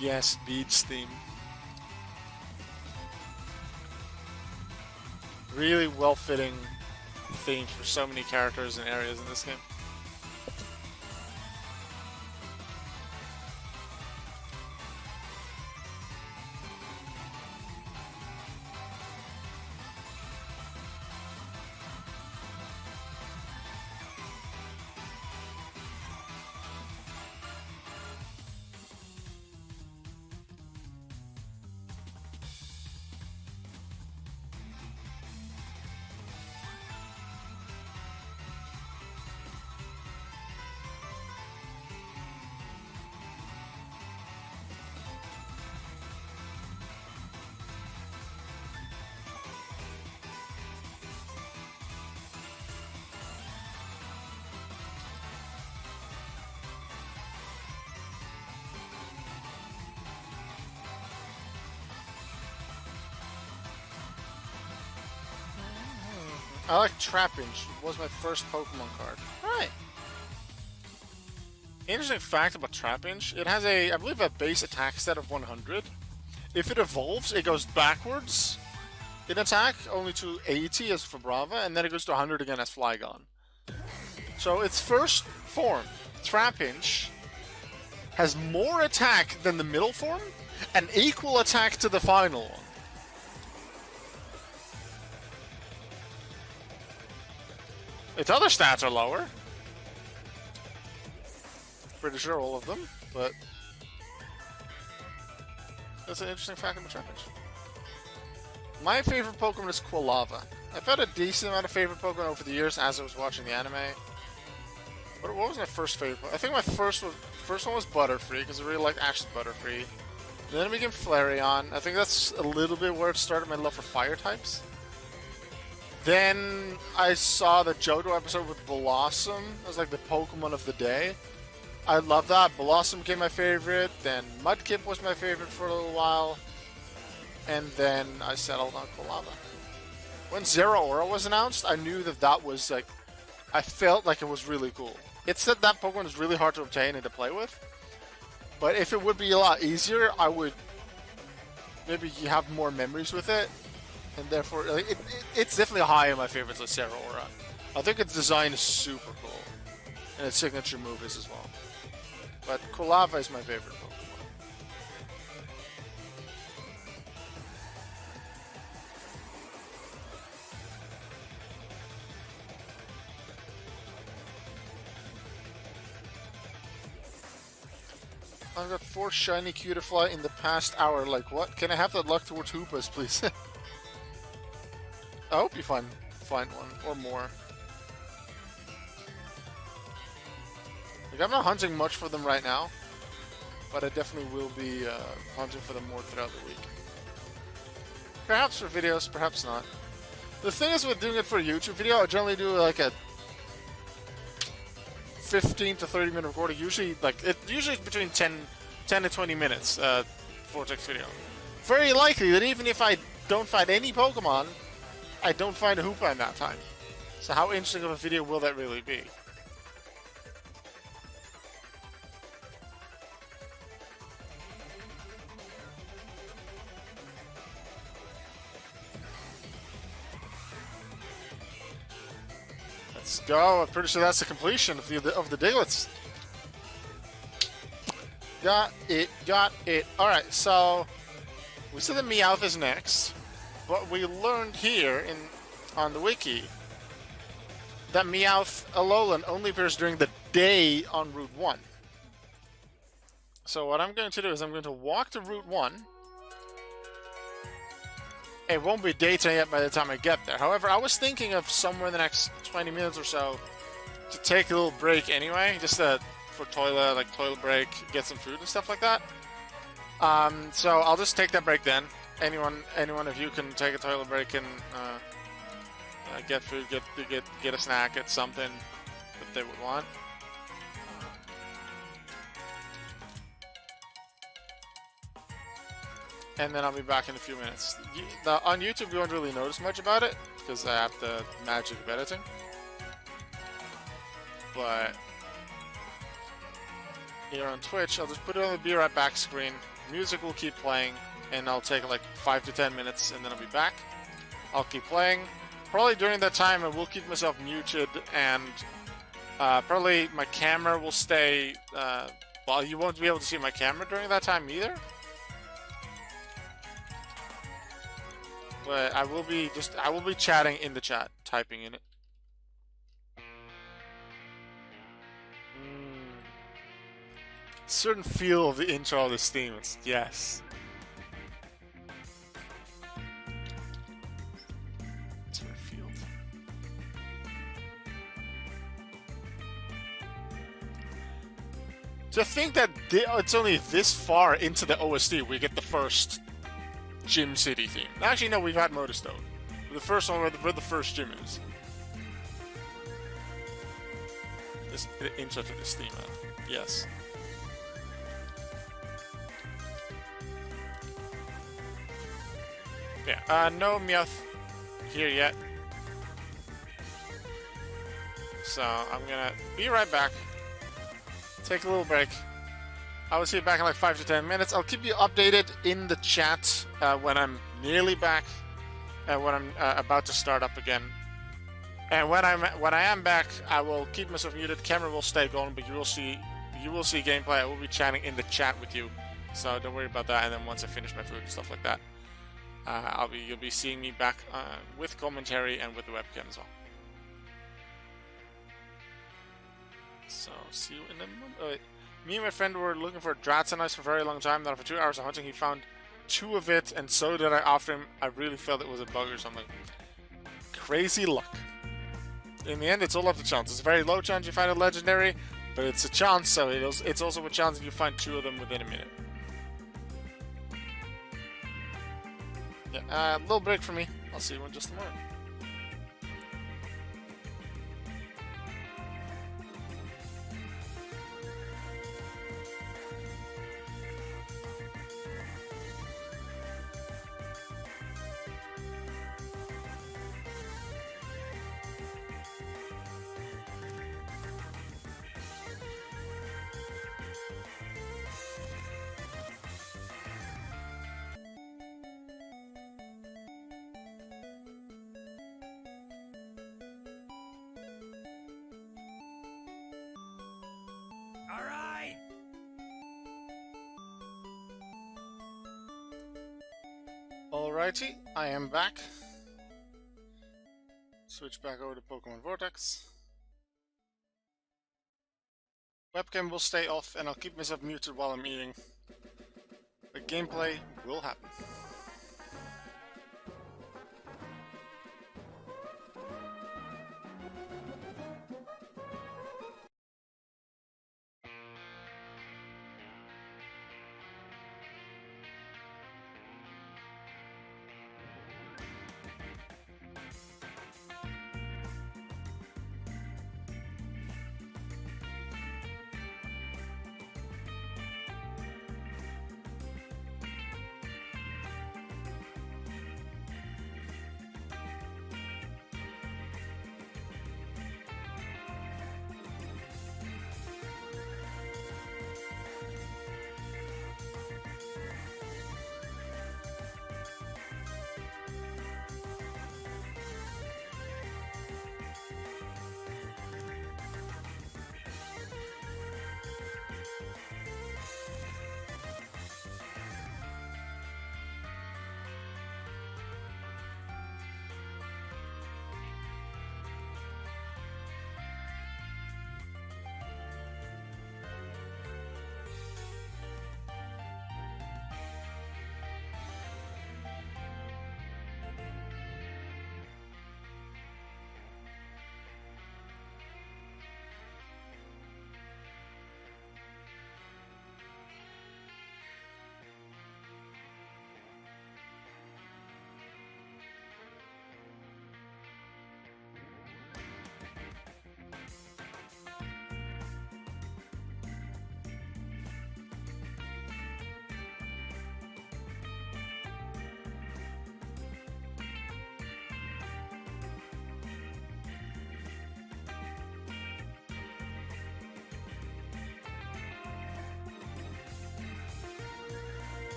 Yes, Beats theme. Really well-fitting themes for so many characters and areas in this game. I like Trapinch. It was my first Pokemon card. Alright. Interesting fact about Trapinch. It has a, I believe, a base attack stat of 100. If it evolves, it goes backwards in attack, only to 80 as Vibrava, and then it goes to 100 again as Flygon. So its first form, Trapinch, has more attack than the middle form, and equal attack to the final one. Its other stats are lower. Pretty sure all of them, but that's an interesting fact about Trapinch. My favorite Pokemon is Quilava. I've had a decent amount of favorite Pokemon over the years as I was watching the anime. But what was my first favorite? I think my first one was Butterfree, because I really liked Ash's Butterfree. And then it became Flareon. I think that's a little bit where it started my love for fire types. Then I saw the Johto episode with Blossom. It was like the Pokemon of the day. I love that. Blossom became my favorite. Then Mudkip was my favorite for a little while. And then I settled on Quilava. When Zeraora was announced, I knew that that was like... I felt like it was really cool. It said that Pokemon is really hard to obtain and to play with. But if it would be a lot easier, I would maybe have more memories with it. And therefore, like, it's definitely high on my favorites list, Zeraora. I think its design is super cool. And its signature move is as well. But Quilava is my favorite Pokemon. I've got 4 shiny Cutiefly in the past hour. Like, what? Can I have that luck towards Hoopas, please? I hope you find one or more. Like, I'm not hunting much for them right now, but I definitely will be hunting for them more throughout the week. Perhaps for videos, perhaps not. The thing is with doing it for a YouTube video, I generally do like a 15 to 30 minute recording. Usually, usually it's between 10 to 20 minutes Vortex video. Very likely that even if I don't find any Pokemon, I don't find a Hoopa in that time. So how interesting of a video will that really be? Let's go. I'm pretty sure that's the completion of the Diglets. Got it. Got it. Alright, so we said that Meowth is next, but we learned here on the wiki that Meowth Alolan only appears during the day on Route 1. So what I'm going to do is I'm going to walk to Route 1. It won't be daytime yet by the time I get there. However, I was thinking of somewhere in the next 20 minutes or so to take a little break anyway, just for toilet break, get some food and stuff like that. So I'll just take that break then. Anyone of you can take a toilet break and get food, get a snack, get something that they would want. And then I'll be back in a few minutes. Now, on YouTube, you won't really notice much about it, because I have the magic of editing. But here on Twitch, I'll just put it on the Be Right Back screen. Music will keep playing, and I'll take like 5 to 10 minutes, and then I'll be back. I'll keep playing. Probably during that time, I will keep myself muted, and probably my camera will stay... well, you won't be able to see my camera during that time either. But I will be chatting in the chat, typing in it. Certain feel of the intro of this theme. Yes. Certain feel. To think that it's only this far into the OST we get the first Gym City theme. Actually, no, we've had Modestone. The first one where the first gym is. This intro to this theme, man. Yes. Yeah, no Meowth here yet. So, I'm gonna be right back. Take a little break. I will see you back in like 5 to 10 minutes. I'll keep you updated in the chat when I'm nearly back, and when I'm about to start up again. And when I am back, I will keep myself muted. Camera will stay going, but you will see gameplay. I will be chatting in the chat with you, so don't worry about that. And then once I finish my food and stuff like that, you'll be seeing me back with commentary and with the webcam as well. So see you in a moment. Me and my friend were looking for Dratsanice for a very long time. Then after 2 hours of hunting, he found 2 of it, and so did I after him. I really felt it was a bug or something. Crazy luck. In the end, it's all up to chance. It's a very low chance you find a legendary, but it's a chance, so it's also a chance that you find 2 of them within a minute. Yeah, a little break for me. I'll see you in just a moment. Alrighty, I am back. Switch back over to Pokemon Vortex. Webcam will stay off and I'll keep myself muted while I'm eating. The gameplay will happen.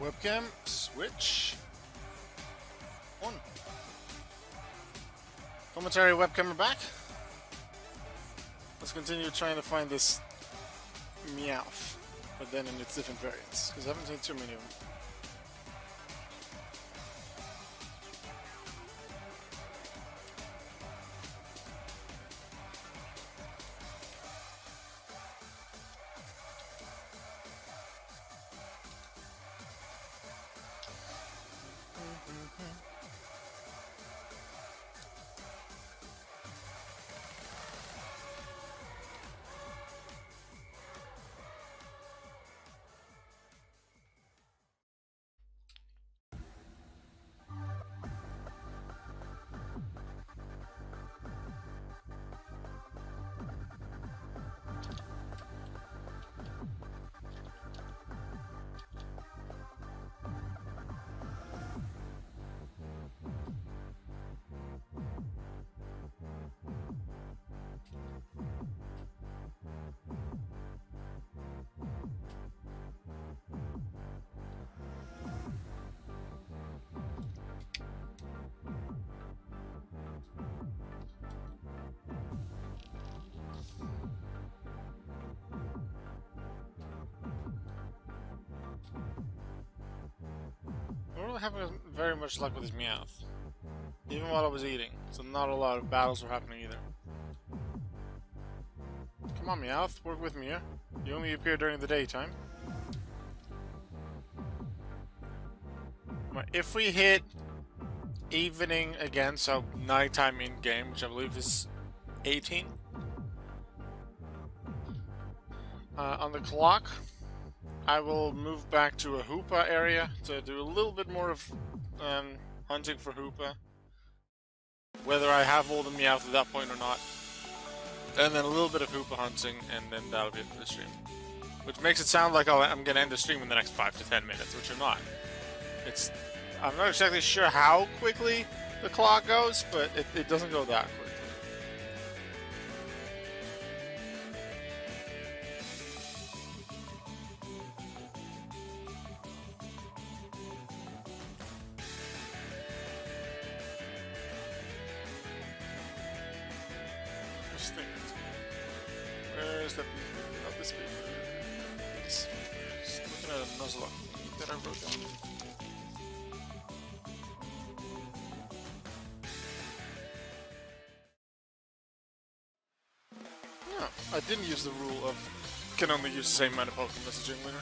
Webcam, switch. On. Commentary webcam are back. Let's continue trying to find this Meowth, but then in its different variants, because I haven't seen too many of them. I don't really have very much luck with his Meowth, even while I was eating, so not a lot of battles were happening either. Come on, Meowth, work with me here. You only appear during the daytime. If we hit evening again, so nighttime in-game, which I believe is 18, on the clock, I will move back to a Hoopa area to do a little bit more of hunting for Hoopa. Whether I have all the Meowth at that point or not. And then a little bit of Hoopa hunting, and then that'll be it for the stream. Which makes it sound like I'm going to end the stream in the next 5 to 10 minutes, which I'm not. I'm not exactly sure how quickly the clock goes, but it doesn't go that quickly. Where's that? Not this paper. Just looking at a Nuzlocke that I wrote down. Yeah, I didn't use the rule of can only use the same amount of Pokemon messaging later.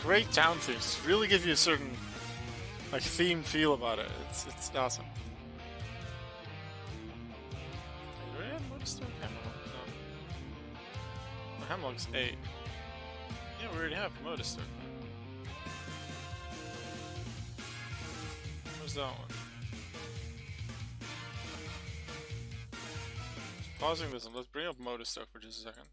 Great town themes. Really give you a certain like themed feel about it. It's awesome. Do we have Motor Hammerlong? No. Hammerlong's 8. Yeah, we already have Motor. Where's that one? Just pausing this and let's bring up Motor for just a second.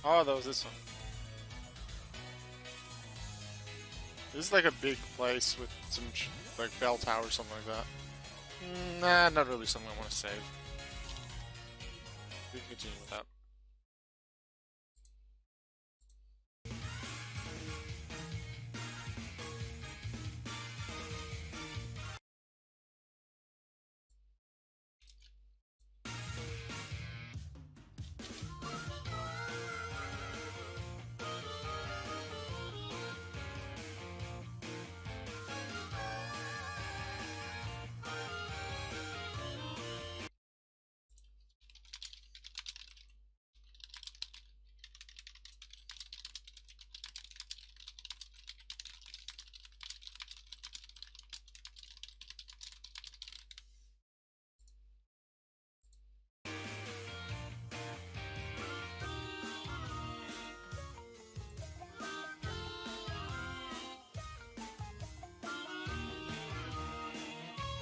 Oh, that was this one. This is like a big place with some like bell tower or something like that. Nah, not really something I want to save. We can continue with that.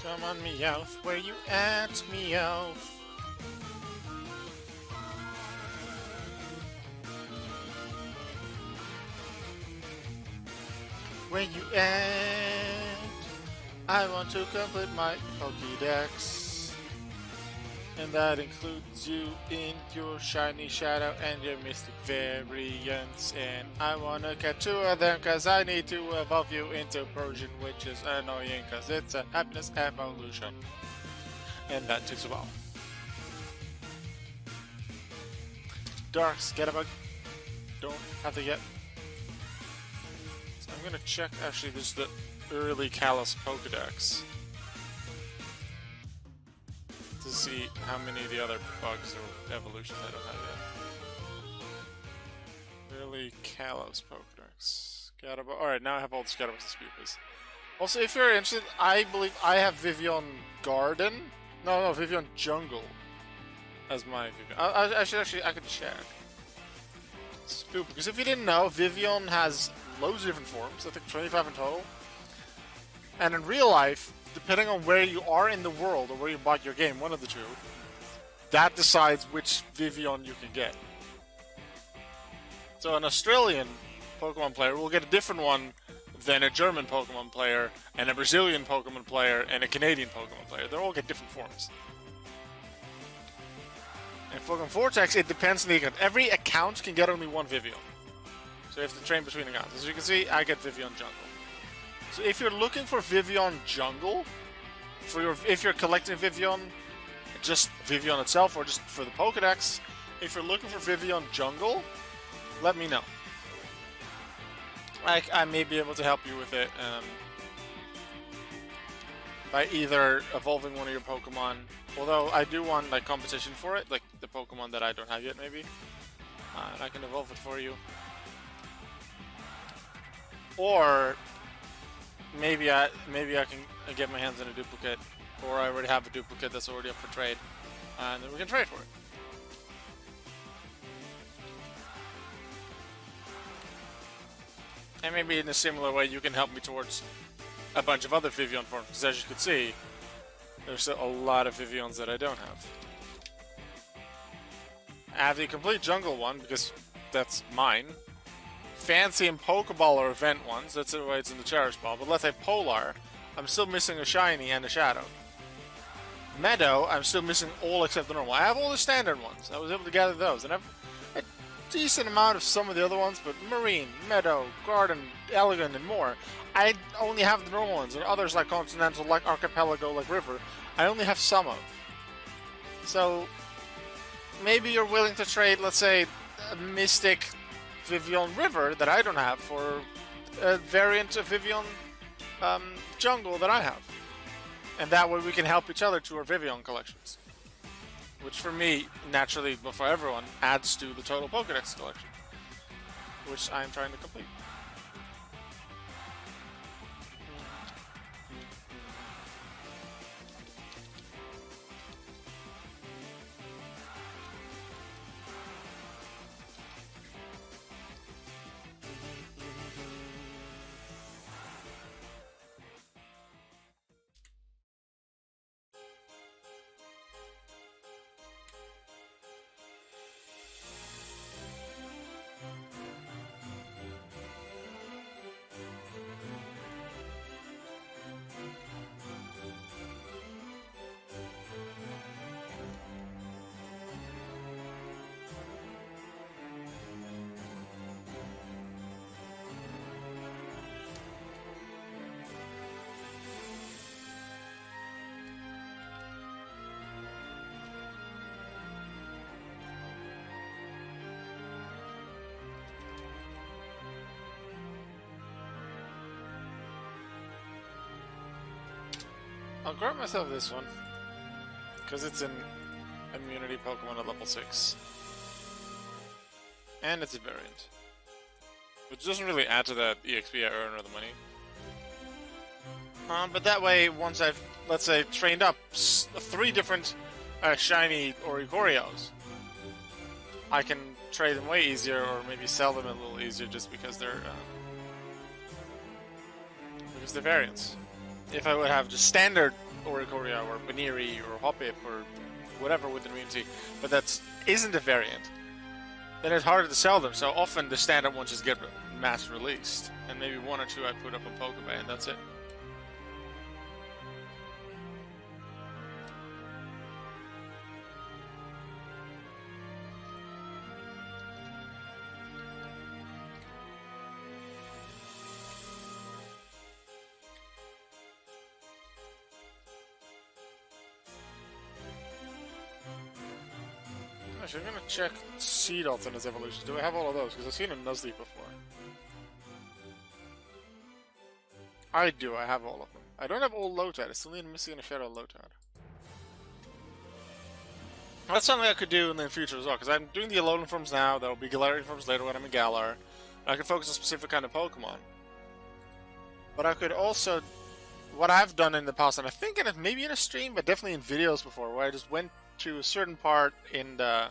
Come on, Meowth. Where you at, Meowth? Where you at? I want to complete my Pokédex. And that includes you in your shiny shadow and your mystic variants. And I want to catch 2 of them because I need to evolve you into Persian, which is annoying because it's a happiness evolution. And that takes a while. Dark Scatterbug. Don't have to get. So I'm gonna check, actually, this is the early Kalos Pokédex to see how many of the other bugs or evolutions I don't have yet. Early Kalos Pokédex. Scatterbug. Alright, now I have all the Scatterbugs and Spupas. Also, if you're interested, I believe I have Vivian Garden. No, Vivian Jungle as my Vivian. I could check. Spoop, because if you didn't know, Vivian has loads of different forms, I think 25 in total. And in real life, depending on where you are in the world or where you bought your game, one of the two, that decides which Vivian you can get. So an Australian Pokemon player will get a different one than a German Pokemon player, and a Brazilian Pokemon player, and a Canadian Pokemon player. They all get different forms. In Pokemon Vortex, it depends on the account. Every account can get only one Vivian. So you have to train between accounts. As you can see, I get Vivian Jungle. So if you're looking for Vivian Jungle, if you're collecting Vivian, just Vivian itself, or just for the Pokédex, if you're looking for Vivian Jungle, let me know. I may be able to help you with it by either evolving one of your Pokemon, although I do want like competition for it, like the Pokemon that I don't have yet, maybe, and I can evolve it for you. Or maybe I can get my hands on a duplicate, or I already have a duplicate that's already up for trade, and then we can trade for it. And maybe in a similar way, you can help me towards a bunch of other Vivian forms, because as you can see, there's still a lot of Vivians that I don't have. I have the complete jungle one, because that's mine. Fancy and Pokeball are event ones, that's the way it's in the Cherish Ball, but let's say Polar, I'm still missing a Shiny and a Shadow. Meadow, I'm still missing all except the normal. I have all the standard ones, I was able to gather those, and I've a decent amount of some of the other ones, but Marine, Meadow, Garden, Elegant, and more. I only have the normal ones, and others like Continental, like Archipelago, like River, I only have some of. So, maybe you're willing to trade, let's say, a Mystic Vivian River that I don't have for a variant of Vivian Jungle that I have. And that way we can help each other to our Vivian collections. Which for me, naturally, but for everyone, adds to the total Pokédex collection. Which I'm trying to complete. I'll grab myself this one, because it's an immunity Pokemon at level 6. And it's a variant. Which doesn't really add to that EXP I earn or the money. But that way, once I've, let's say, trained up 3 different shiny Oricorios, I can trade them way easier, or maybe sell them a little easier just because they're variants. If I would have just standard Oricorio or Baniri or Hoppip or whatever with the immunity, but that isn't a variant, then it's harder to sell them. So often the standard ones just get mass released, and maybe one or two I put up on Pokemon, and that's it. Actually, I'm gonna check Seedot and its evolutions. Do I have all of those? Because I've seen a Nuzleaf before. I do, I have all of them. I don't have all Lotad, I still need Missing a Shadow Lotad. That's something I could do in the future as well, because I'm doing the Alolan forms now, there will be Galarian forms later when I'm in Galar, and I can focus on a specific kind of Pokemon. But I could also, what I've done in the past, and I think maybe in a stream, but definitely in videos before, where I just went to a certain part in the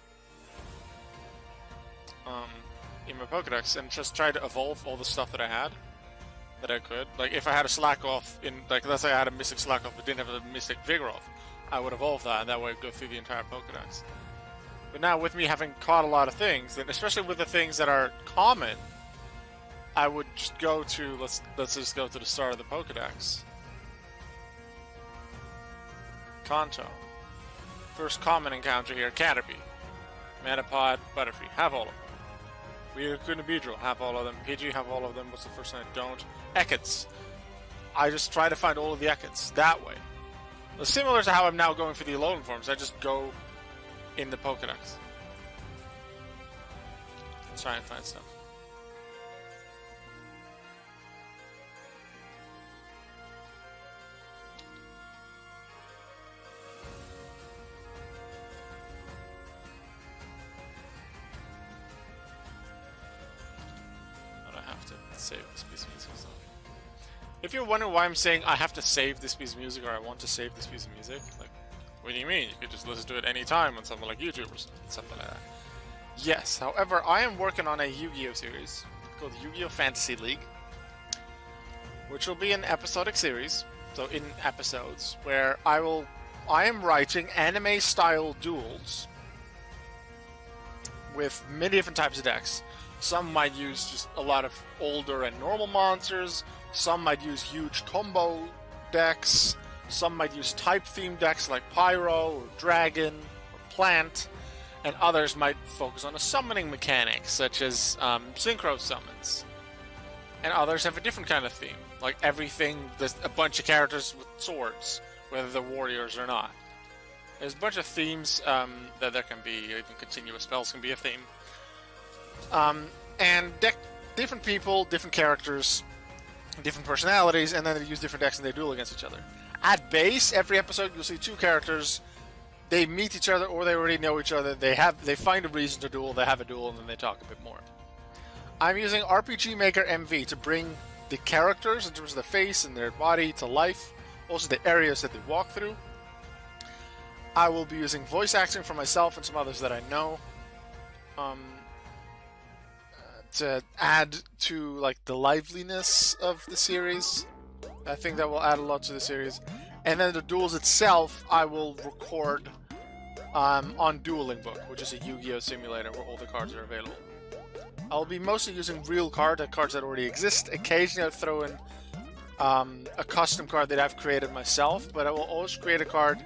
in my Pokédex and just tried to evolve all the stuff that I had that I could. Like if I had a Slakoth in, like let's say I had a Mystic Slakoth but didn't have a Mystic Vigoroth, I would evolve that, and that way I'd go through the entire Pokédex. But now with me having caught a lot of things, and especially with the things that are common, I would just go to let's just go to the start of the Pokédex. Kanto. First common encounter here, Caterpie. Metapod, Butterfree, have all of them. Weirkuna Beedrill, have all of them. Pidgey, have all of them. What's the first one I don't? Ekans. I just try to find all of the Ekans that way. Well, similar to how I'm now going for the Alolan forms, I just go in the Pokédex. Try and find stuff. Save this piece of music. If you're wondering why I'm saying I have to save this piece of music or I want to save this piece of music, like, what do you mean? You could just listen to it anytime on something like YouTube or something like that. Yes, however, I am working on a Yu-Gi-Oh series called Yu-Gi-Oh Fantasy League, which will be an episodic series, so in episodes, where I am writing anime-style duels with many different types of decks. Some might use just a lot of older and normal monsters, some might use huge combo decks, some might use type-themed decks like Pyro, or Dragon, or Plant, and others might focus on a summoning mechanic, such as Synchro Summons. And others have a different kind of theme, like everything, there's a bunch of characters with swords, whether they're warriors or not. There's a bunch of themes that there can be, even continuous spells can be a theme. And different people, different characters, different personalities, and then they use different decks and they duel against each other. At base, every episode you'll see two characters. They meet each other, or they already know each other. They find a reason to duel. They have a duel, and then they talk a bit more. I'm using RPG Maker MV to bring the characters in terms of their face and their body to life. Also, the areas that they walk through. I will be using voice acting for myself and some others that I know. To add to like the liveliness of the series. I think that will add a lot to the series. And then the duels itself, I will record on Dueling Book, which is a Yu-Gi-Oh simulator where all the cards are available. I'll be mostly using real cards that already exist. Occasionally I'll throw in a custom card that I've created myself, but I will always create a card.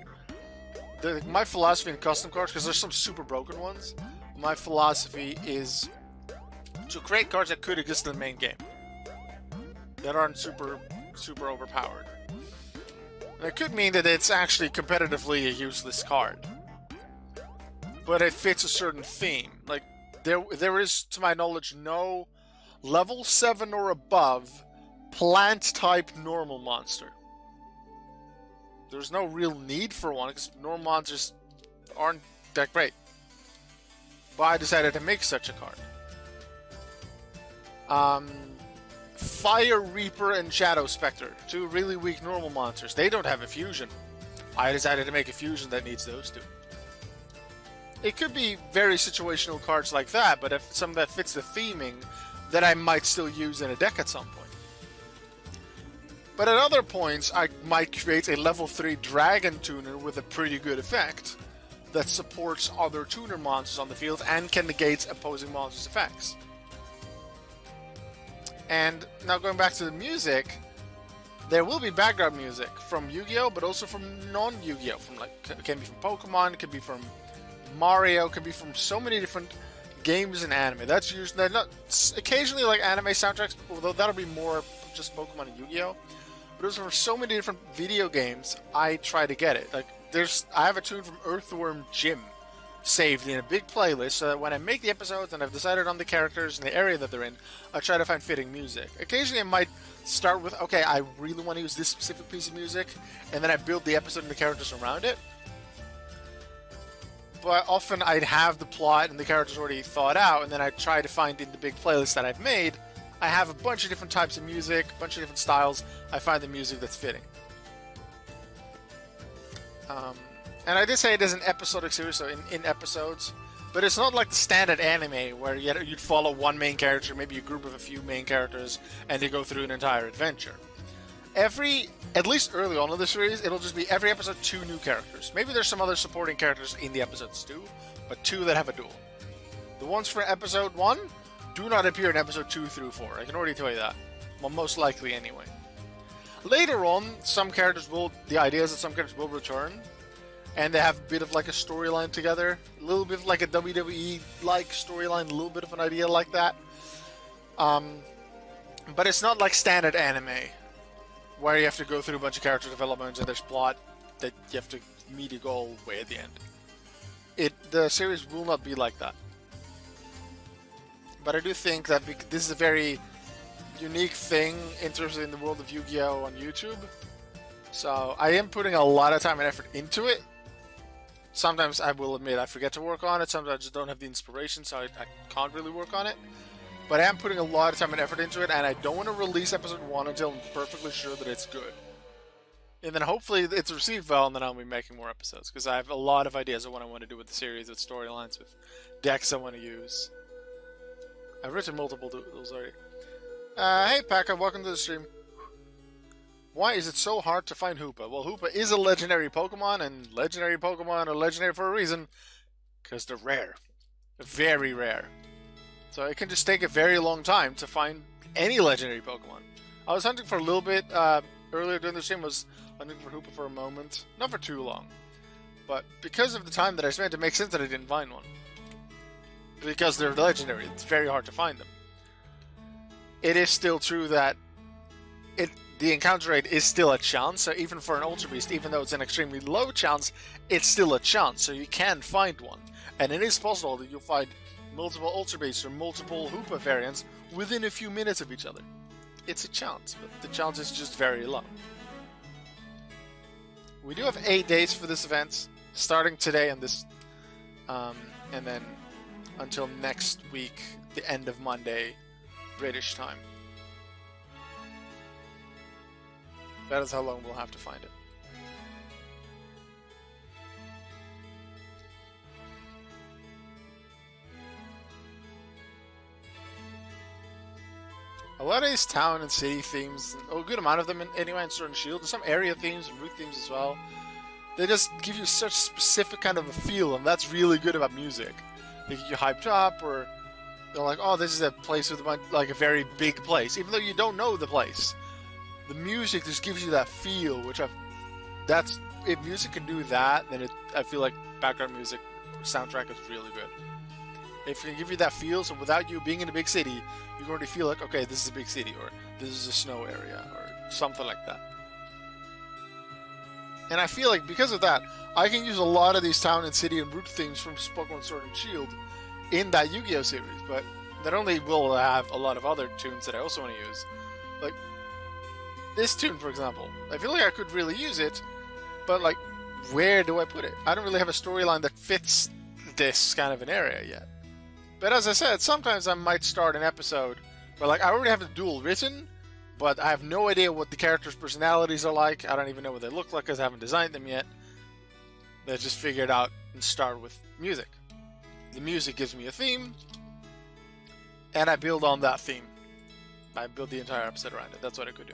My philosophy in custom cards, because there's some super broken ones, my philosophy is to create cards that could exist in the main game, that aren't super overpowered. And it could mean that it's actually competitively a useless card, but it fits a certain theme. Like there is, to my knowledge, no level 7 or above plant-type normal monster. There's no real need for one because normal monsters aren't that great. But I decided to make such a card. Fire Reaper and Shadow Spectre, two really weak normal monsters. They don't have a fusion. I decided to make a fusion that needs those two. It could be very situational cards like that, but if something that fits the theming that I might still use in a deck at some point. But at other points, I might create a level 3 dragon tuner with a pretty good effect that supports other tuner monsters on the field and can negate opposing monsters' effects. And now going back to the music, there will be background music from Yu-Gi-Oh, but also from non-Yu-Gi-Oh. From it can be from Pokemon, it can be from Mario, it can be from so many different games and anime. That's usually, they're not occasionally like anime soundtracks, although that'll be more just Pokemon and Yu-Gi-Oh. But also for so many different video games, I try to get it. Like I have a tune from Earthworm Jim saved in a big playlist, so that when I make the episodes and I've decided on the characters and the area that they're in, I try to find fitting music. Occasionally I might start with, okay, I really want to use this specific piece of music, and then I build the episode and the characters around it. But often I'd have the plot and the characters already thought out, and then I try to find in the big playlist that I've made, I have a bunch of different types of music, a bunch of different styles. I find the music that's fitting. And I did say it is an episodic series, so in episodes. But it's not like the standard anime where you'd follow one main character, maybe a group of a few main characters, and they go through an entire adventure. At least early on in the series, it'll just be every episode 2 new characters. Maybe there's some other supporting characters in the episodes too, but 2 that have a duel. The ones for episode 1 do not appear in episode 2 through 4. I can already tell you that. Well, most likely anyway. Later on, the idea is that some characters will return, and they have a bit of like a storyline together, a little bit of like a WWE-like storyline, a little bit of an idea like that. But it's not like standard anime, where you have to go through a bunch of character developments and there's plot that you have to meet a goal way at the end. The series will not be like that. But I do think that this is a very unique thing in terms of in the world of Yu-Gi-Oh! On YouTube. So I am putting a lot of time and effort into it. Sometimes I will admit I forget to work on it, sometimes I just don't have the inspiration, so I can't really work on it. But I am putting a lot of time and effort into it, and I don't want to release episode 1 until I'm perfectly sure that it's good. And then hopefully it's received well, and then I'll be making more episodes, because I have a lot of ideas of what I want to do with the series, with storylines, with decks I want to use. I've written multiple doodles already. Hey Paka, welcome to the stream. Why is it so hard to find Hoopa? Well, Hoopa is a legendary Pokemon, and legendary Pokemon are legendary for a reason. Because they're rare. They're very rare. So it can just take a very long time to find any legendary Pokemon. I was hunting for a little bit earlier during the stream, was hunting for Hoopa for a moment. Not for too long. But because of the time that I spent, it makes sense that I didn't find one. Because they're legendary, it's very hard to find them. It is still true that the encounter rate is still a chance, so even for an Ultra Beast, even though it's an extremely low chance, it's still a chance, so you can find one. And it is possible that you'll find multiple Ultra Beasts or multiple Hoopa variants within a few minutes of each other. It's a chance, but the chance is just very low. We do have 8 days for this event, starting today and then until next week, the end of Monday, British time. That is how long we'll have to find it. A lot of these town and city themes, a good amount of them anyway in Sword and Shield, and some area themes and route themes as well, they just give you such specific kind of a feel, and that's really good about music. They get you hyped up, or they're like, oh, this is a place with a very big place, even though you don't know the place. The music just gives you that feel, which if music can do that, then I feel like background music soundtrack is really good. If it can give you that feel, so without you being in a big city, you can already feel like, okay, this is a big city, or this is a snow area, or something like that. And I feel like because of that, I can use a lot of these town and city and route themes from Pokemon Sword and Shield in that Yu-Gi-Oh! Series, but not only will I have a lot of other tunes that I also want to use, like this tune, for example. I feel like I could really use it, but like, where do I put it? I don't really have a storyline that fits this kind of an area yet. But as I said, sometimes I might start an episode where like I already have the duel written, but I have no idea what the characters' personalities are like. I don't even know what they look like because I haven't designed them yet. I just figure it out and start with music. The music gives me a theme, and I build on that theme. I build the entire episode around it. That's what I could do.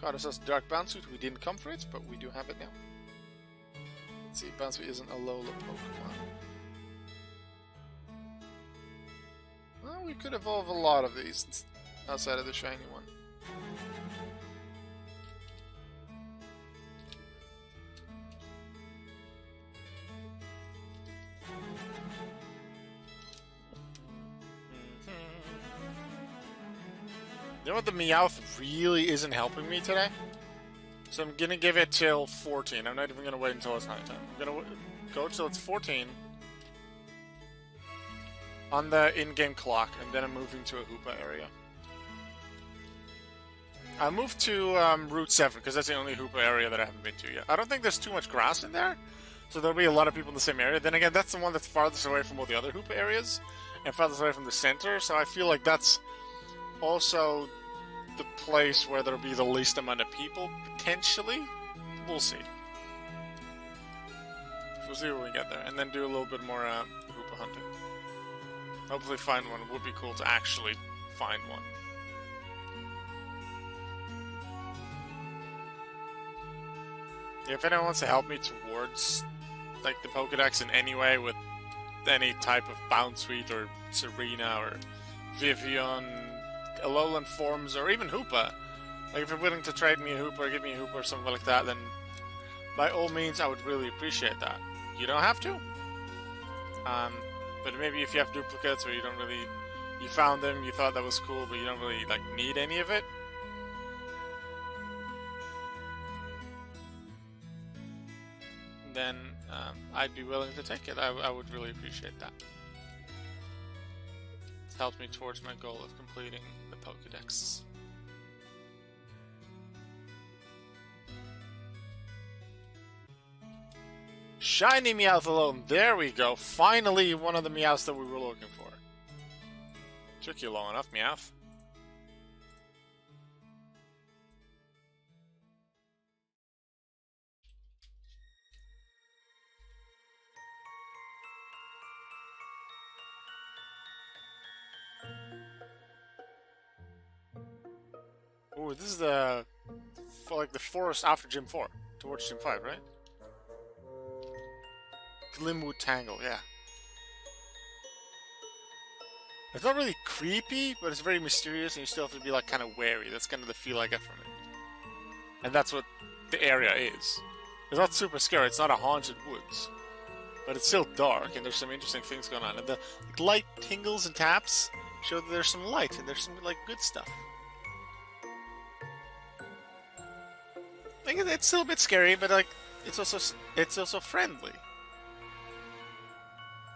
Got ourselves a dark Bouncesuit. We didn't come for it, but we do have it now. Let's see, Bouncesuit isn't a Alolan Pokemon. Well, we could evolve a lot of these outside of the shiny one. You know what, the Meowth really isn't helping me today? So I'm gonna give it till 14. I'm not even gonna wait until it's nighttime. I'm gonna go till it's 14 on the in-game clock, and then I'm moving to a Hoopa area. I moved to Route 7 because that's the only Hoopa area that I haven't been to yet. I don't think there's too much grass in there, so there'll be a lot of people in the same area. Then again, that's the one that's farthest away from all the other Hoopa areas and farthest away from the center, so I feel like that's also the place where there'll be the least amount of people, potentially. We'll see. We'll see when we get there, and then do a little bit more Hoopa hunting. Hopefully find one. It would be cool to actually find one. If anyone wants to help me towards like the Pokédex in any way with any type of Bouncesuit or Serena or Vivian, Alolan forms, or even Hoopa. Like, if you're willing to trade me a Hoopa or give me a Hoopa or something like that, then by all means I would really appreciate that. You don't have to. But maybe if you have duplicates or you don't really... You found them, you thought that was cool, but you don't really, like, need any of it. Then I'd be willing to take it. I would really appreciate that. It helps me towards my goal of completing the Pokédex. Shiny Meowth alone. There we go. Finally, one of the Meowths that we were looking for. Took you long enough, Meowth. Ooh, this is the forest after Gym 4, towards Gym 5, right? Glimwood Tangle, yeah. It's not really creepy, but it's very mysterious, and you still have to be like kind of wary. That's kind of the feel I get from it, and that's what the area is. It's not super scary. It's not a haunted woods, but it's still dark, and there's some interesting things going on. And the light tingles and taps show that there's some light and there's some like good stuff. Like, it's still a bit scary, but like it's also friendly.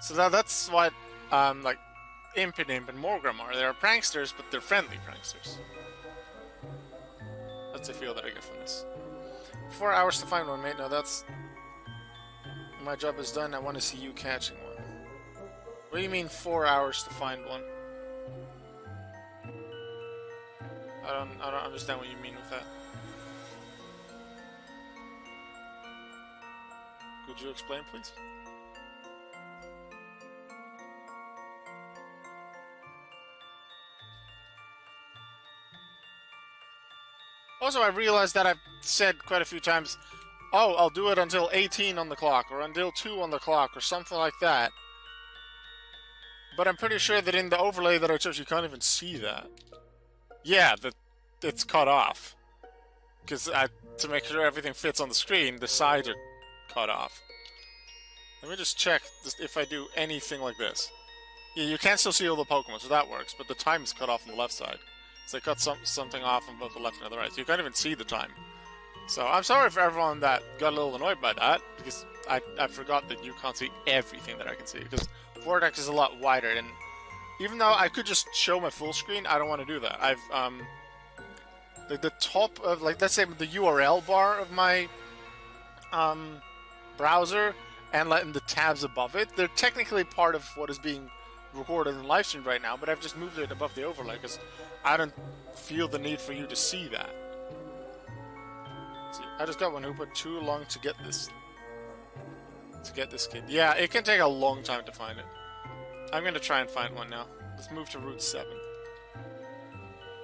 So that's what like Impidimp and Morgram are. They're pranksters, but they're friendly pranksters. That's the feel that I get from this. 4 hours to find one, mate. No, that's... My job is done. I want to see you catching one. What do you mean 4 hours to find one? I don't understand what you mean with that. Could you explain, please? Also, I realized that I've said quite a few times, oh, I'll do it until 18 on the clock, or until 2 on the clock, or something like that. But I'm pretty sure that in the overlay that I chose, you can't even see that. Yeah, it's cut off. Because to make sure everything fits on the screen, the sides are cut off. Let me just check if I do anything like this. Yeah, you can still see all the Pokemon, so that works, but the time is cut off on the left side. So they cut something off on both the left and the right, so you can't even see the time. So I'm sorry for everyone that got a little annoyed by that, because I forgot that you can't see everything that I can see, because Vortex is a lot wider, and even though I could just show my full screen, I don't want to do that. I've, like the top of, like, let's say the URL bar of my, browser, and letting the tabs above it, they're technically part of what is being recorded in Livestream right now, but I've just moved it above the overlay, because I don't feel the need for you to see that. See, I just got one Hoopa too long to get this. Kid. Yeah, it can take a long time to find it. I'm gonna try and find one now. Let's move to Route 7.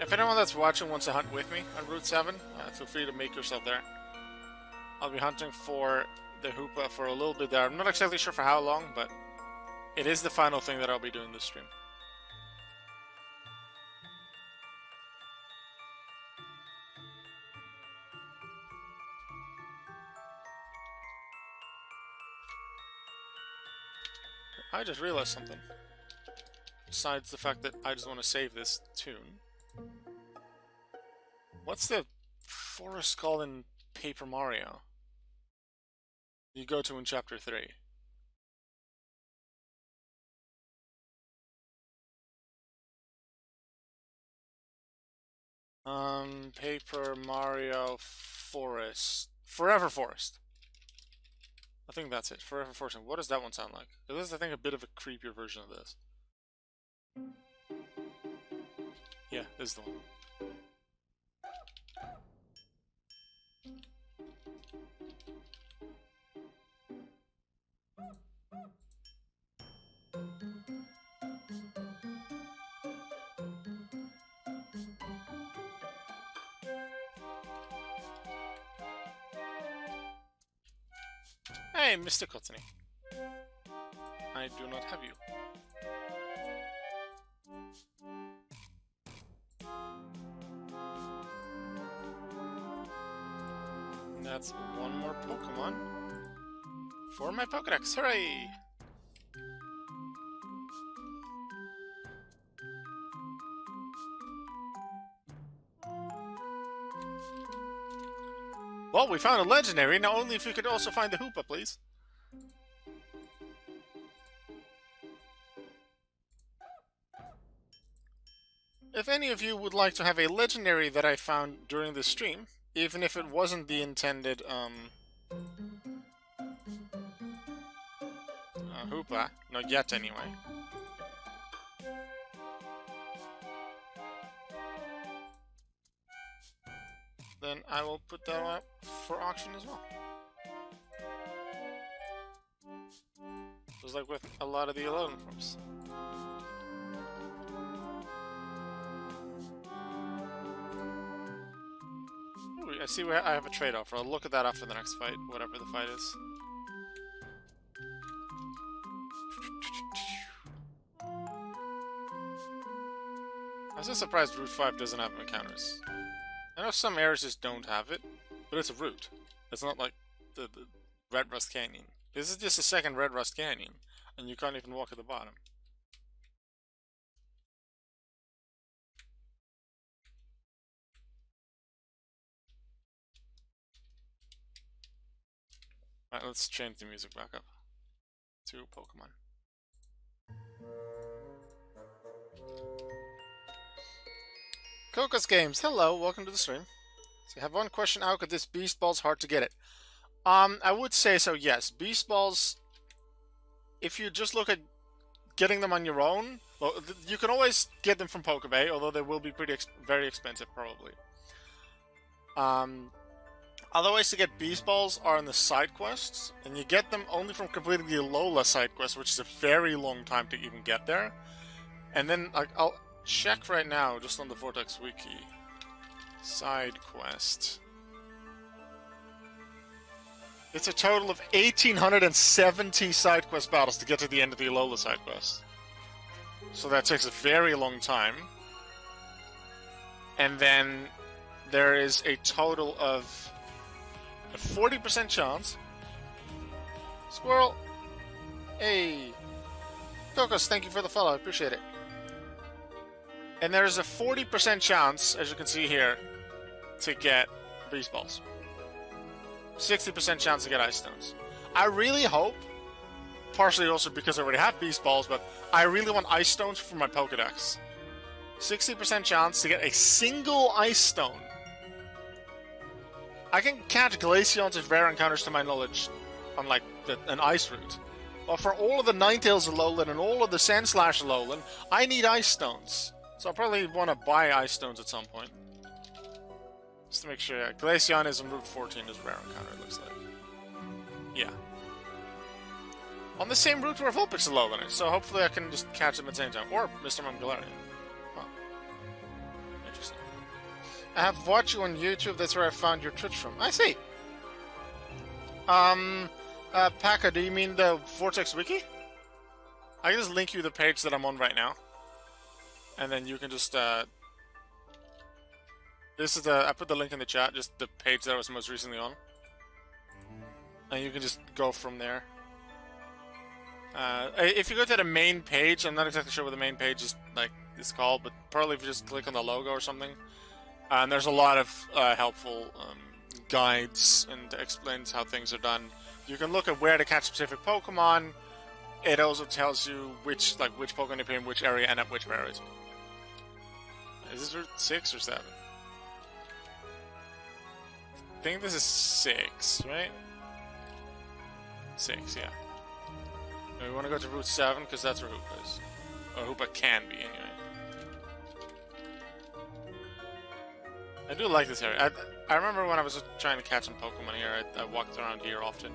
If anyone that's watching wants to hunt with me on Route 7, feel free to make yourself there. I'll be hunting for the Hoopa for a little bit there. I'm not exactly sure for how long, but it is the final thing that I'll be doing this stream. I just realized something. Besides the fact that I just want to save this tune. What's the forest called in Paper Mario? You go to in Chapter 3. Paper Mario Forest. Forever Forest. I think that's it. Forever Forest. What does that one sound like? This is, I think, a bit of a creepier version of this. Yeah, this is the one. Hey, Mr. Cottony. I do not have you. And that's one more Pokemon for my Pokédex. Hooray! Well, we found a legendary. Now, only if we could also find the Hoopa, please. If any of you would like to have a legendary that I found during the stream, even if it wasn't the intended, Hoopa, not yet anyway. Then I will put that up for auction as well. Just like with a lot of the Alolan forms. Ooh, I see where I have a trade-off. I'll look at that after the next fight, whatever the fight is. I was just surprised Route 5 doesn't have encounters. I know some areas just don't have it, but it's a route. It's not like the Red Rust Canyon. This is just a second Red Rust Canyon, and you can't even walk at the bottom. Alright, let's change the music back up to Pokemon. Cocos Games, hello, welcome to the stream. So I have one question, how could this Beast Ball's hard to get it? I would say so, yes. Beast Balls, if you just look at getting them on your own, well, you can always get them from Pokebay, although they will be very expensive, probably. Other ways to get Beast Balls are in the side quests, and you get them only from completing the Alola side quest, which is a very long time to even get there. And then, I'll check right now, just on the Vortex Wiki. Side quest. It's a total of 1,870 side quest battles to get to the end of the Alola side quest. So that takes a very long time. And then there is a total of a 40% chance. Squirrel! Hey! Cocos, thank you for the follow, I appreciate it. And there's a 40% chance, as you can see here, to get Beast Balls. 60% chance to get Ice Stones. I really hope, partially also because I already have Beast Balls, but I really want Ice Stones for my Pokédex. 60% chance to get a single Ice Stone. I can catch Glaceons as rare encounters to my knowledge on like an Ice route. But for all of the Ninetales Alolan and all of the Sandslash Alolan, I need Ice Stones. So I'll probably want to buy Ice Stones at some point. Just to make sure, yeah. Glaceon is on Route 14 as rare encounter, it looks like. Yeah. On the same route where Vulpix Alolan is, so hopefully I can just catch them at the same time. Or Mr. Mongolarian. Huh. Interesting. I have watched you on YouTube. That's where I found your Twitch from. I see. Paka, do you mean the Vortex Wiki? I can just link you the page that I'm on right now. And then you can just, this is I put the link in the chat, just the page that I was most recently on. And you can just go from there. If you go to the main page, I'm not exactly sure what the main page is called, but probably if you just click on the logo or something. And there's a lot of helpful guides and explains how things are done. You can look at where to catch specific Pokemon. It also tells you which Pokemon appear in which area and at which rarity. Is this Route 6 or 7? I think this is 6, right? 6, yeah. And we want to go to Route 7 because that's where Hoopa is. Or Hoopa can be, anyway. I do like this area. I remember when I was trying to catch some Pokemon here, I walked around here often.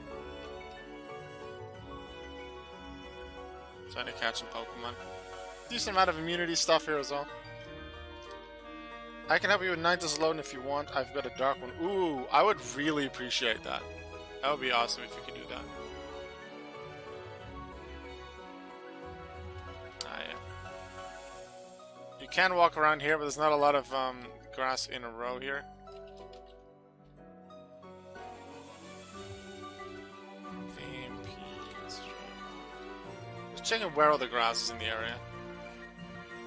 Trying to catch some Pokemon. Decent amount of immunity stuff here as well. I can help you with Ninetales Alolan if you want. I've got a dark one. Ooh, I would really appreciate that. That would be awesome if you could do that. Ah, yeah. You can walk around here, but there's not a lot of grass in a row here. Just checking where all the grass is in the area.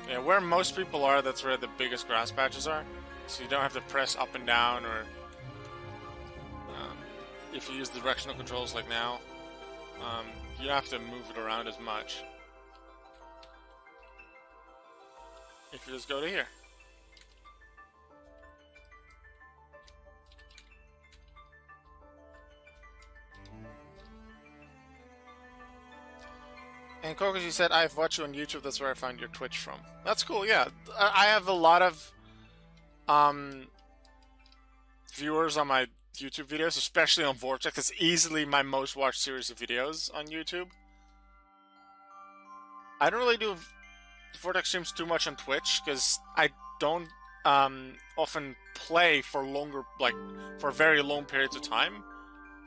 Yeah, where most people are, that's where the biggest grass patches are. So you don't have to press up and down, or if you use directional controls like now, you have to move it around as much. If you just go to here. And Kokos, you said, I've watched you on YouTube, that's where I found your Twitch from. That's cool, yeah. I have a lot of viewers on my YouTube videos, especially on Vortex. It's easily my most watched series of videos on YouTube. I don't really do Vortex streams too much on Twitch, because I don't often play for longer, for very long periods of time.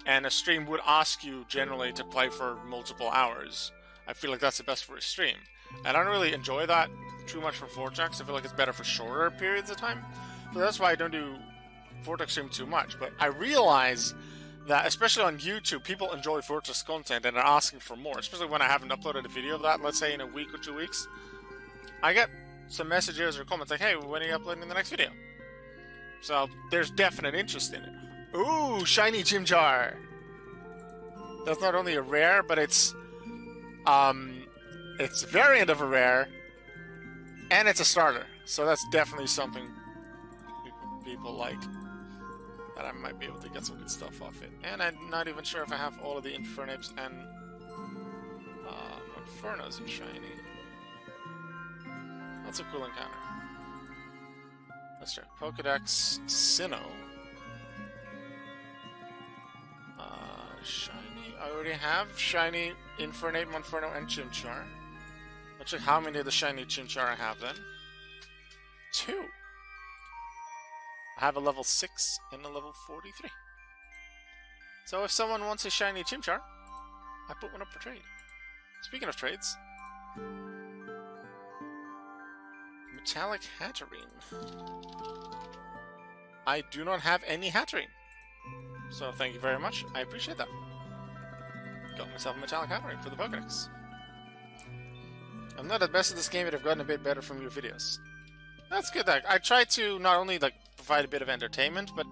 And a stream would ask you, generally, to play for multiple hours. I feel like that's the best for a stream. And I don't really enjoy that too much for Vortex. I feel like it's better for shorter periods of time. So that's why I don't do Vortex stream too much. But I realize that, especially on YouTube, people enjoy Vortex content and are asking for more. Especially when I haven't uploaded a video of that, let's say in a week or 2 weeks. I get some messages or comments like, hey, when are you uploading the next video? So there's definite interest in it. Ooh, shiny Chimchar! That's not only a rare, but it's a variant of a rare, and it's a starter, so that's definitely something people like, that I might be able to get some good stuff off it. And I'm not even sure if I have all of the Infernapes and Infernos in shiny. That's a cool encounter. Let's check. Pokédex Sinnoh. Shiny. I already have shiny Infernape, Monferno, and Chimchar. Let's check how many of the shiny Chimchar I have then. 2. I have a level 6 and a level 43. So if someone wants a shiny Chimchar, I put one up for trade. Speaking of trades, Metallic Hatterene. I do not have any Hatterene. So thank you very much. I appreciate that. Got myself a Metallic Hatterene for the Pokédex. I'm not the best at this game, but I've gotten a bit better from your videos. That's good. I try to not only provide a bit of entertainment, but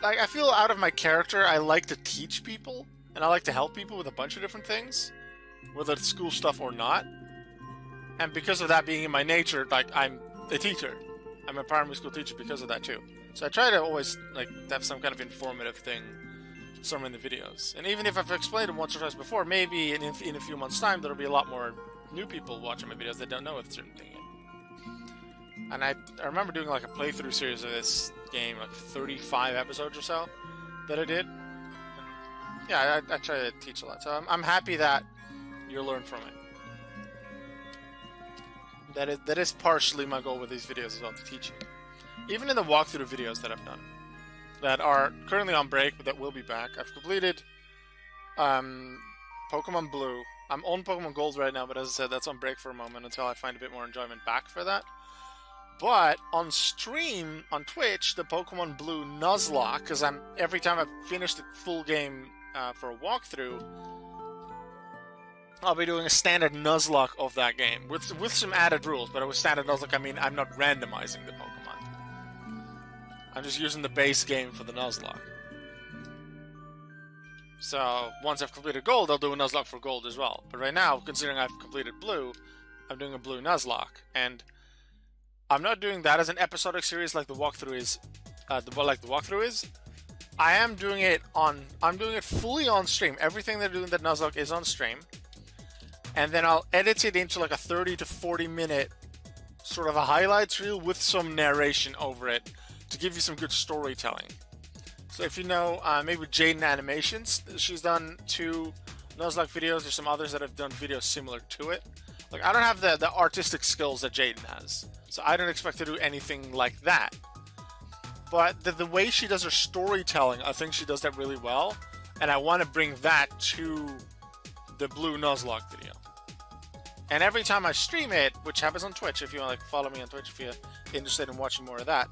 I feel out of my character, I like to teach people, and I like to help people with a bunch of different things, whether it's school stuff or not. And because of that being in my nature, I'm a teacher. I'm a primary school teacher because of that too. So I try to always have some kind of informative thing somewhere in the videos. And even if I've explained it once or twice before, maybe in a few months' time there'll be a lot more new people watching my videos that don't know a certain thing yet. And I remember doing a playthrough series of this game, 35 episodes or so that I did. And yeah, I try to teach a lot. So I'm happy that you'll learn from it. That is partially my goal with these videos as well, to teach you. even in the walkthrough videos that I've done, that are currently on break, but that will be back. I've completed Pokemon Blue. I'm on Pokemon Gold right now, but as I said, that's on break for a moment until I find a bit more enjoyment back for that. But on stream, on Twitch, the Pokemon Blue Nuzlocke, because every time I've finished the full game for a walkthrough, I'll be doing a standard Nuzlocke of that game, with some added rules. But with standard Nuzlocke, I mean I'm not randomizing the Pokemon. I'm just using the base game for the Nuzlocke. So once I've completed Gold, I'll do a Nuzlocke for Gold as well. But right now, considering I've completed Blue, I'm doing a Blue Nuzlocke, and I'm not doing that as an episodic series like the walkthrough is. I am doing it on. I'm doing it fully on stream. Everything they're doing that Nuzlocke is on stream, and then I'll edit it into like a 30 to 40 minute sort of a highlights reel with some narration over it to give you some good storytelling. So if you know, maybe Jaden Animations, she's done 2 Nuzlocke videos. There's some others that have done videos similar to it. Like, I don't have the artistic skills that Jaden has, so I don't expect to do anything like that. But the way she does her storytelling, I think she does that really well, and I want to bring that to the Blue Nuzlocke video. And every time I stream it, which happens on Twitch, if you want to follow me on Twitch if you're interested in watching more of that.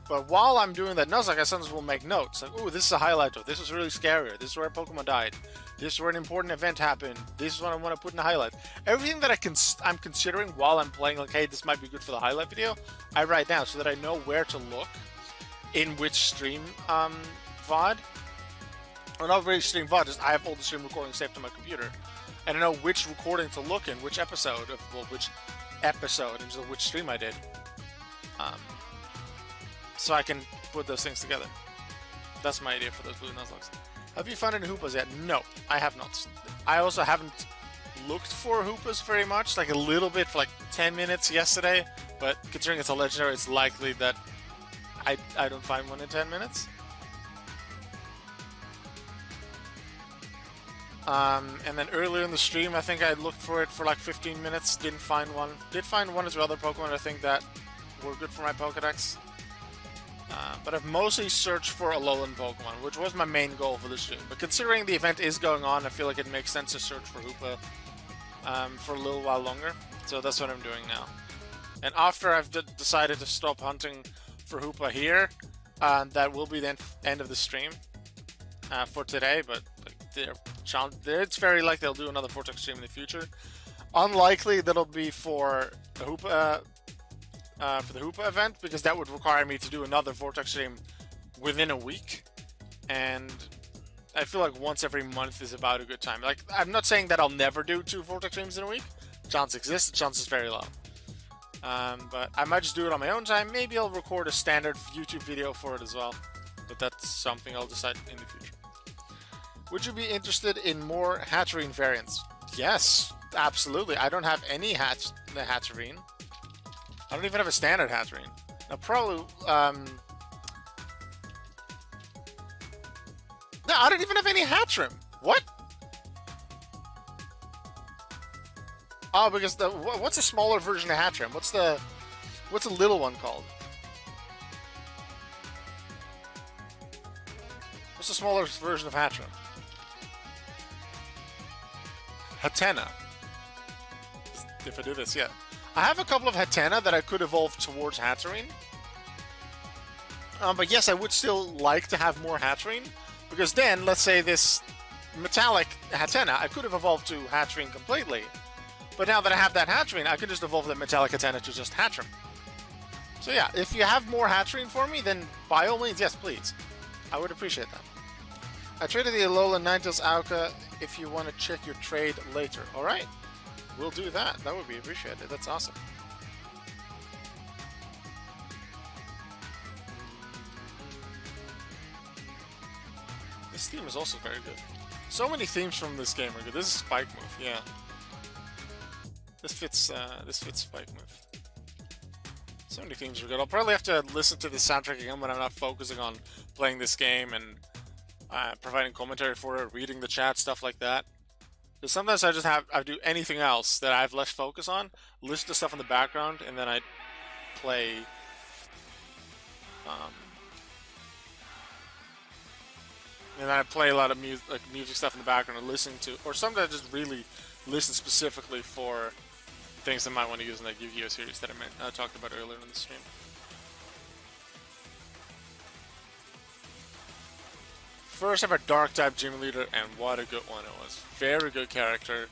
But while I'm doing that Nuzlocke, I sometimes will make notes. Like, ooh, this is a highlight, or this was really scary, or this is where a Pokemon died. This is where an important event happened. This is what I want to put in the highlight. Everything that I'm considering while I'm playing, like, hey, this might be good for the highlight video, I write down so that I know where to look in which stream VOD. Or not really stream VOD, just I have all the stream recordings saved to my computer. And I know which recording to look in, which episode, and so which stream I did. So I can put those things together. That's my idea for those Blue Nuzlocks. Have you found any Hoopas yet? No, I have not. I also haven't looked for Hoopas very much, like a little bit for like 10 minutes yesterday, but considering it's a legendary, it's likely that I don't find one in 10 minutes. And then earlier in the stream, I think I looked for it for like 15 minutes, didn't find one. Did find one or two other Pokemon I think that were good for my Pokédex. But I've mostly searched for Alolan Pokemon, which was my main goal for the stream. But considering the event is going on, I feel like it makes sense to search for Hoopa for a little while longer. So that's what I'm doing now. And after I've decided to stop hunting for Hoopa here, that will be the end of the stream for today. But it's very likely they'll do another Vortex stream in the future. Unlikely that'll be for a Hoopa. For the Hoopa event, because that would require me to do another Vortex stream within a week, and I feel like once every month is about a good time. Like, I'm not saying that I'll never do 2 Vortex streams in a week. The chance exists, the chance is very low. But I might just do it on my own time. Maybe I'll record a standard YouTube video for it as well, but that's something I'll decide in the future. Would you be interested in more Hatterene variants? Yes, absolutely. I don't have any Hatterene. I don't even have a standard Hatterene. Now, probably, no, I don't even have any Hatterene. What? Oh, because what's a smaller version of Hatterene? What's a little one called? What's the smaller version of Hatterene? Hatena. If I do this, yeah. I have a couple of Hatena that I could evolve towards Hatterene. But yes, I would still like to have more Hatterene, because then, let's say this metallic Hatena, I could have evolved to Hatterene completely. But now that I have that Hatterene, I can just evolve the metallic Hatena to just Hatterene. So yeah, if you have more Hatterene for me, then by all means, yes, please. I would appreciate that. I traded the Alolan Ninetales Auka if you want to check your trade later. Alright. We'll do that. That would be appreciated. That's awesome. This theme is also very good. So many themes from this game are good. This is Spike Move, yeah. This fits Spike Move. So many themes are good. I'll probably have to listen to the soundtrack again when I'm not focusing on playing this game and providing commentary for it, reading the chat, stuff like that. Because sometimes I do anything else that I have less focus on, listen to stuff in the background, and then I play And I play a lot of music stuff in the background or listen to, or sometimes I just really listen specifically for things I might want to use in that Yu-Gi-Oh series that I talked about earlier in the stream. First ever Dark type gym leader, and what a good one it was. Very good character.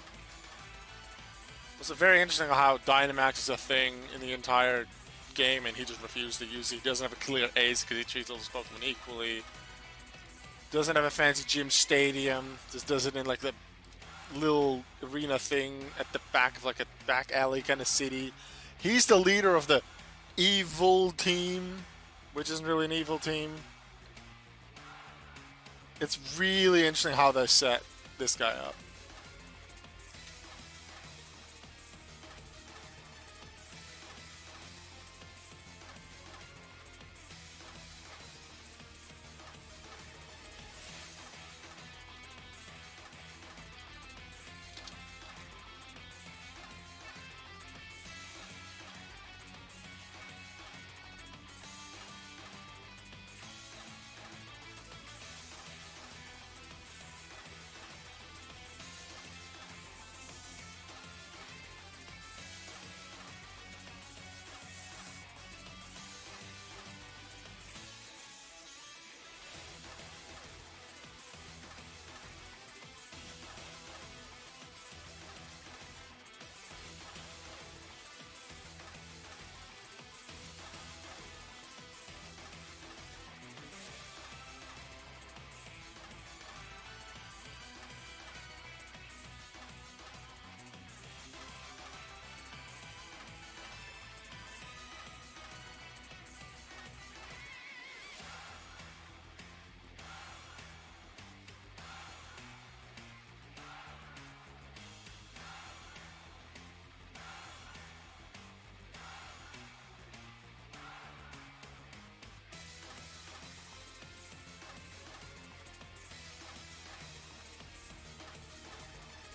It's very interesting how Dynamax is a thing in the entire game, and he just refused to use it. He doesn't have a clear ace because he treats all his Pokemon equally. Doesn't have a fancy gym stadium. Just does it in like the little arena thing at the back of like a back alley kind of city. He's the leader of the evil team, which isn't really an evil team. It's really interesting how they set this guy up.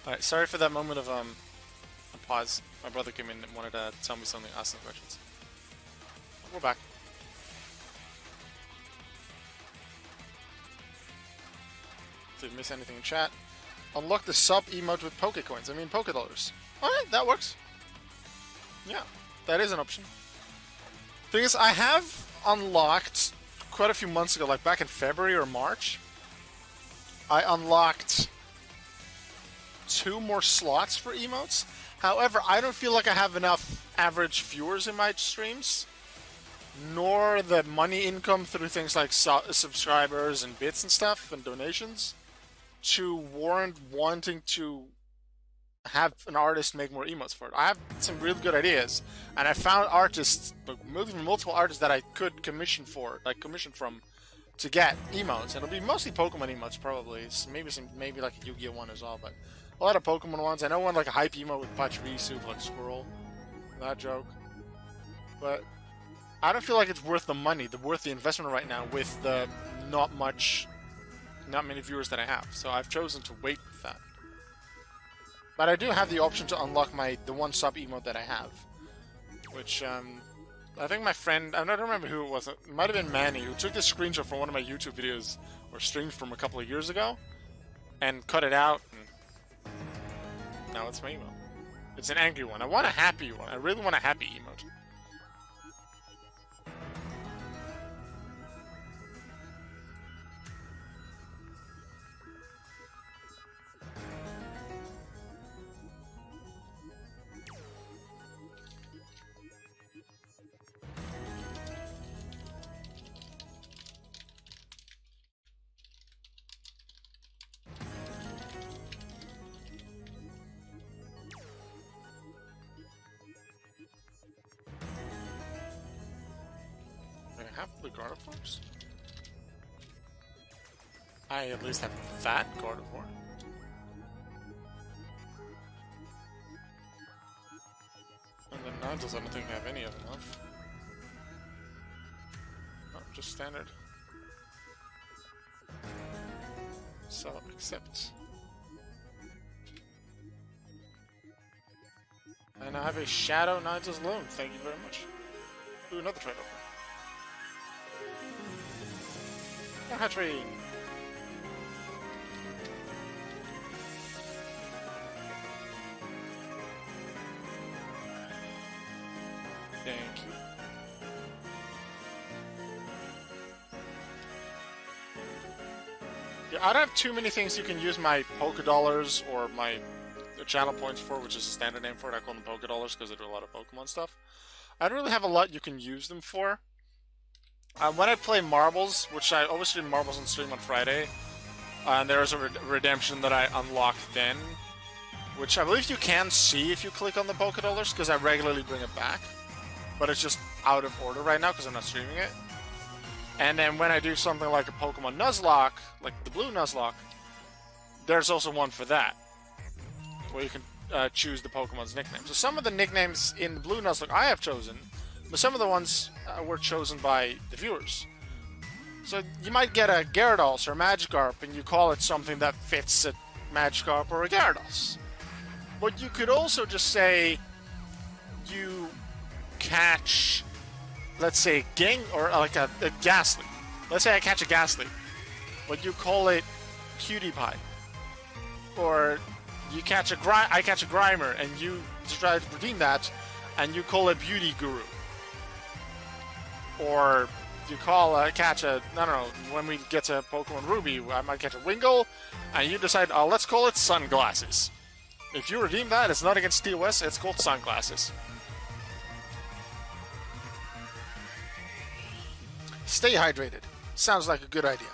Alright, sorry for that moment of a pause. My brother came in and wanted to tell me something, ask some questions. We're back. Did you miss anything in chat? Unlock the sub emote with Pokecoins. I mean Pokedollars. Alright, that works. Yeah, that is an option. Thing is, I have unlocked quite a few months ago, like back in February or March, I unlocked 2 more slots for emotes. However, I don't feel like I have enough average viewers in my streams, nor the money income through things like subscribers and bits and stuff and donations to warrant wanting to have an artist make more emotes for it. I have some really good ideas, and I found artists, multiple artists that I could commission from to get emotes. And it'll be mostly Pokemon emotes, probably. Maybe like a Yu-Gi-Oh one as well, but a lot of Pokemon ones. I know one like a hype emote with Pachirisu, like Squirrel. That joke. But I don't feel like it's worth the money, worth the investment right now with the not many viewers that I have. So I've chosen to wait with that. But I do have the option to unlock the one sub emote that I have, which I think my friend, I don't remember who it was. It might have been Manny, who took this screenshot from one of my YouTube videos or streams from a couple of years ago and cut it out. And now it's my emote. It's an angry one. I want a happy one. I really want a happy emote. Have the Gardevoirs? I at least have that Gardevoir. And the Nigels, I don't think I have any of them left. Oh, just standard. So, accept. And I have a Shadow Nigels Loan, thank you very much. Do another trade offer. Yeah, hatchery. Thank you. Yeah, I don't have too many things you can use my Pokédollars or my channel points for, which is a standard name for it. I call them Pokédollars because they do a lot of Pokemon stuff. I don't really have a lot you can use them for. When I play Marbles, which I always stream Marbles on stream on Friday, and there is a redemption that I unlock then, which I believe you can see if you click on the Pokédollars, because I regularly bring it back. But it's just out of order right now because I'm not streaming it. And then when I do something like a Pokemon Nuzlocke, like the blue Nuzlocke, there's also one for that, where you can choose the Pokemon's nickname. So some of the nicknames in the blue Nuzlocke I have chosen, but some of the ones were chosen by the viewers. So you might get a Gyarados or a Magikarp, and you call it something that fits a Magikarp or a Gyarados. But you could also just say you catch, let's say, like a Ghastly. Let's say I catch a Ghastly, but you call it Cutie Pie. Or you catch I catch a Grimer, and you try to redeem that, and you call it Beauty Guru. Or you catch a, I don't know, when we get to Pokemon Ruby, I might catch a Wingull, and you decide, oh, let's call it Sunglasses. If you redeem that, it's not against TOS, it's called Sunglasses. Stay hydrated. Sounds like a good idea.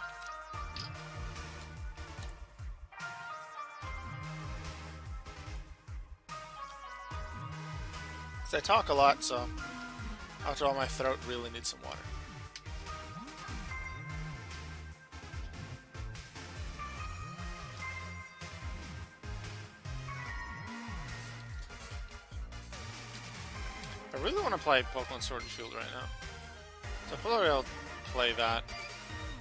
I talk a lot, so after all, my throat really needs some water. I really want to play Pokemon Sword and Shield right now. So probably I'll play that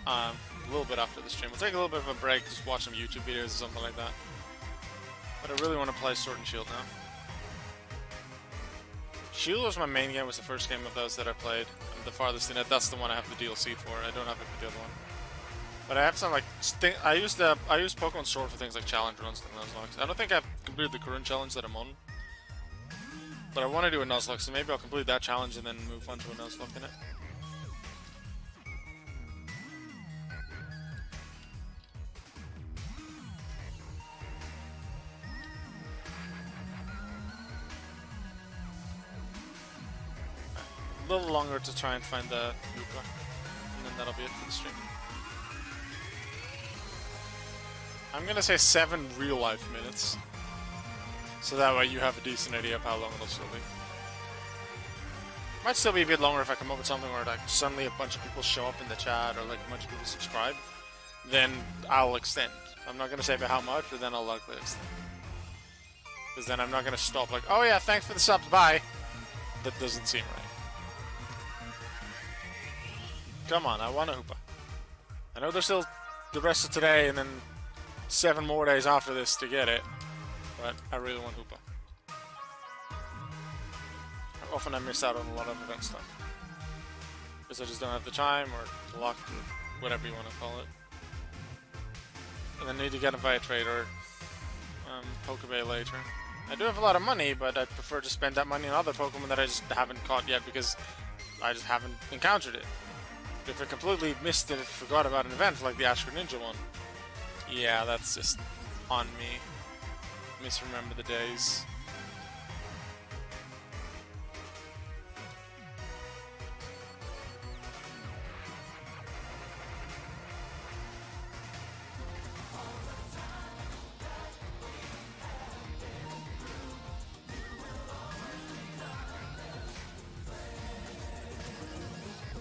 a little bit after the stream. We'll take a little bit of a break, just watch some YouTube videos or something like that. But I really want to play Sword and Shield now. Shield was my main game, was the first game of those that I played. I'm the farthest in it. That's the one I have the DLC for. I don't have it for the other one. But I have some like I use Pokemon Sword for things like challenge runs and Nuzlocke. I don't think I've completed the current challenge that I'm on. But I want to do a Nuzlocke, so maybe I'll complete that challenge and then move on to a Nuzlocke in it. A little longer to try and find the Hoopa, and then that'll be it for the stream. I'm gonna say 7 real-life minutes, so that way you have a decent idea of how long it'll still be. Might still be a bit longer if I come up with something where like suddenly a bunch of people show up in the chat or like a bunch of people subscribe. Then I'll extend. I'm not gonna say by how much, but then I'll likely extend. Because then I'm not gonna stop like, oh yeah, thanks for the subs, bye. That doesn't seem right. Come on, I want a Hoopa. I know there's still the rest of today and then 7 more days after this to get it, but I really want Hoopa. Often I miss out on a lot of event stuff. Because I just don't have the time or luck or whatever you want to call it. And then need to get it via trade or Pokebay later. I do have a lot of money, but I prefer to spend that money on other Pokemon that I just haven't caught yet because I just haven't encountered it. If I completely missed it and forgot about an event like the Ashker Ninja one, yeah, that's just on me. Misremember the days.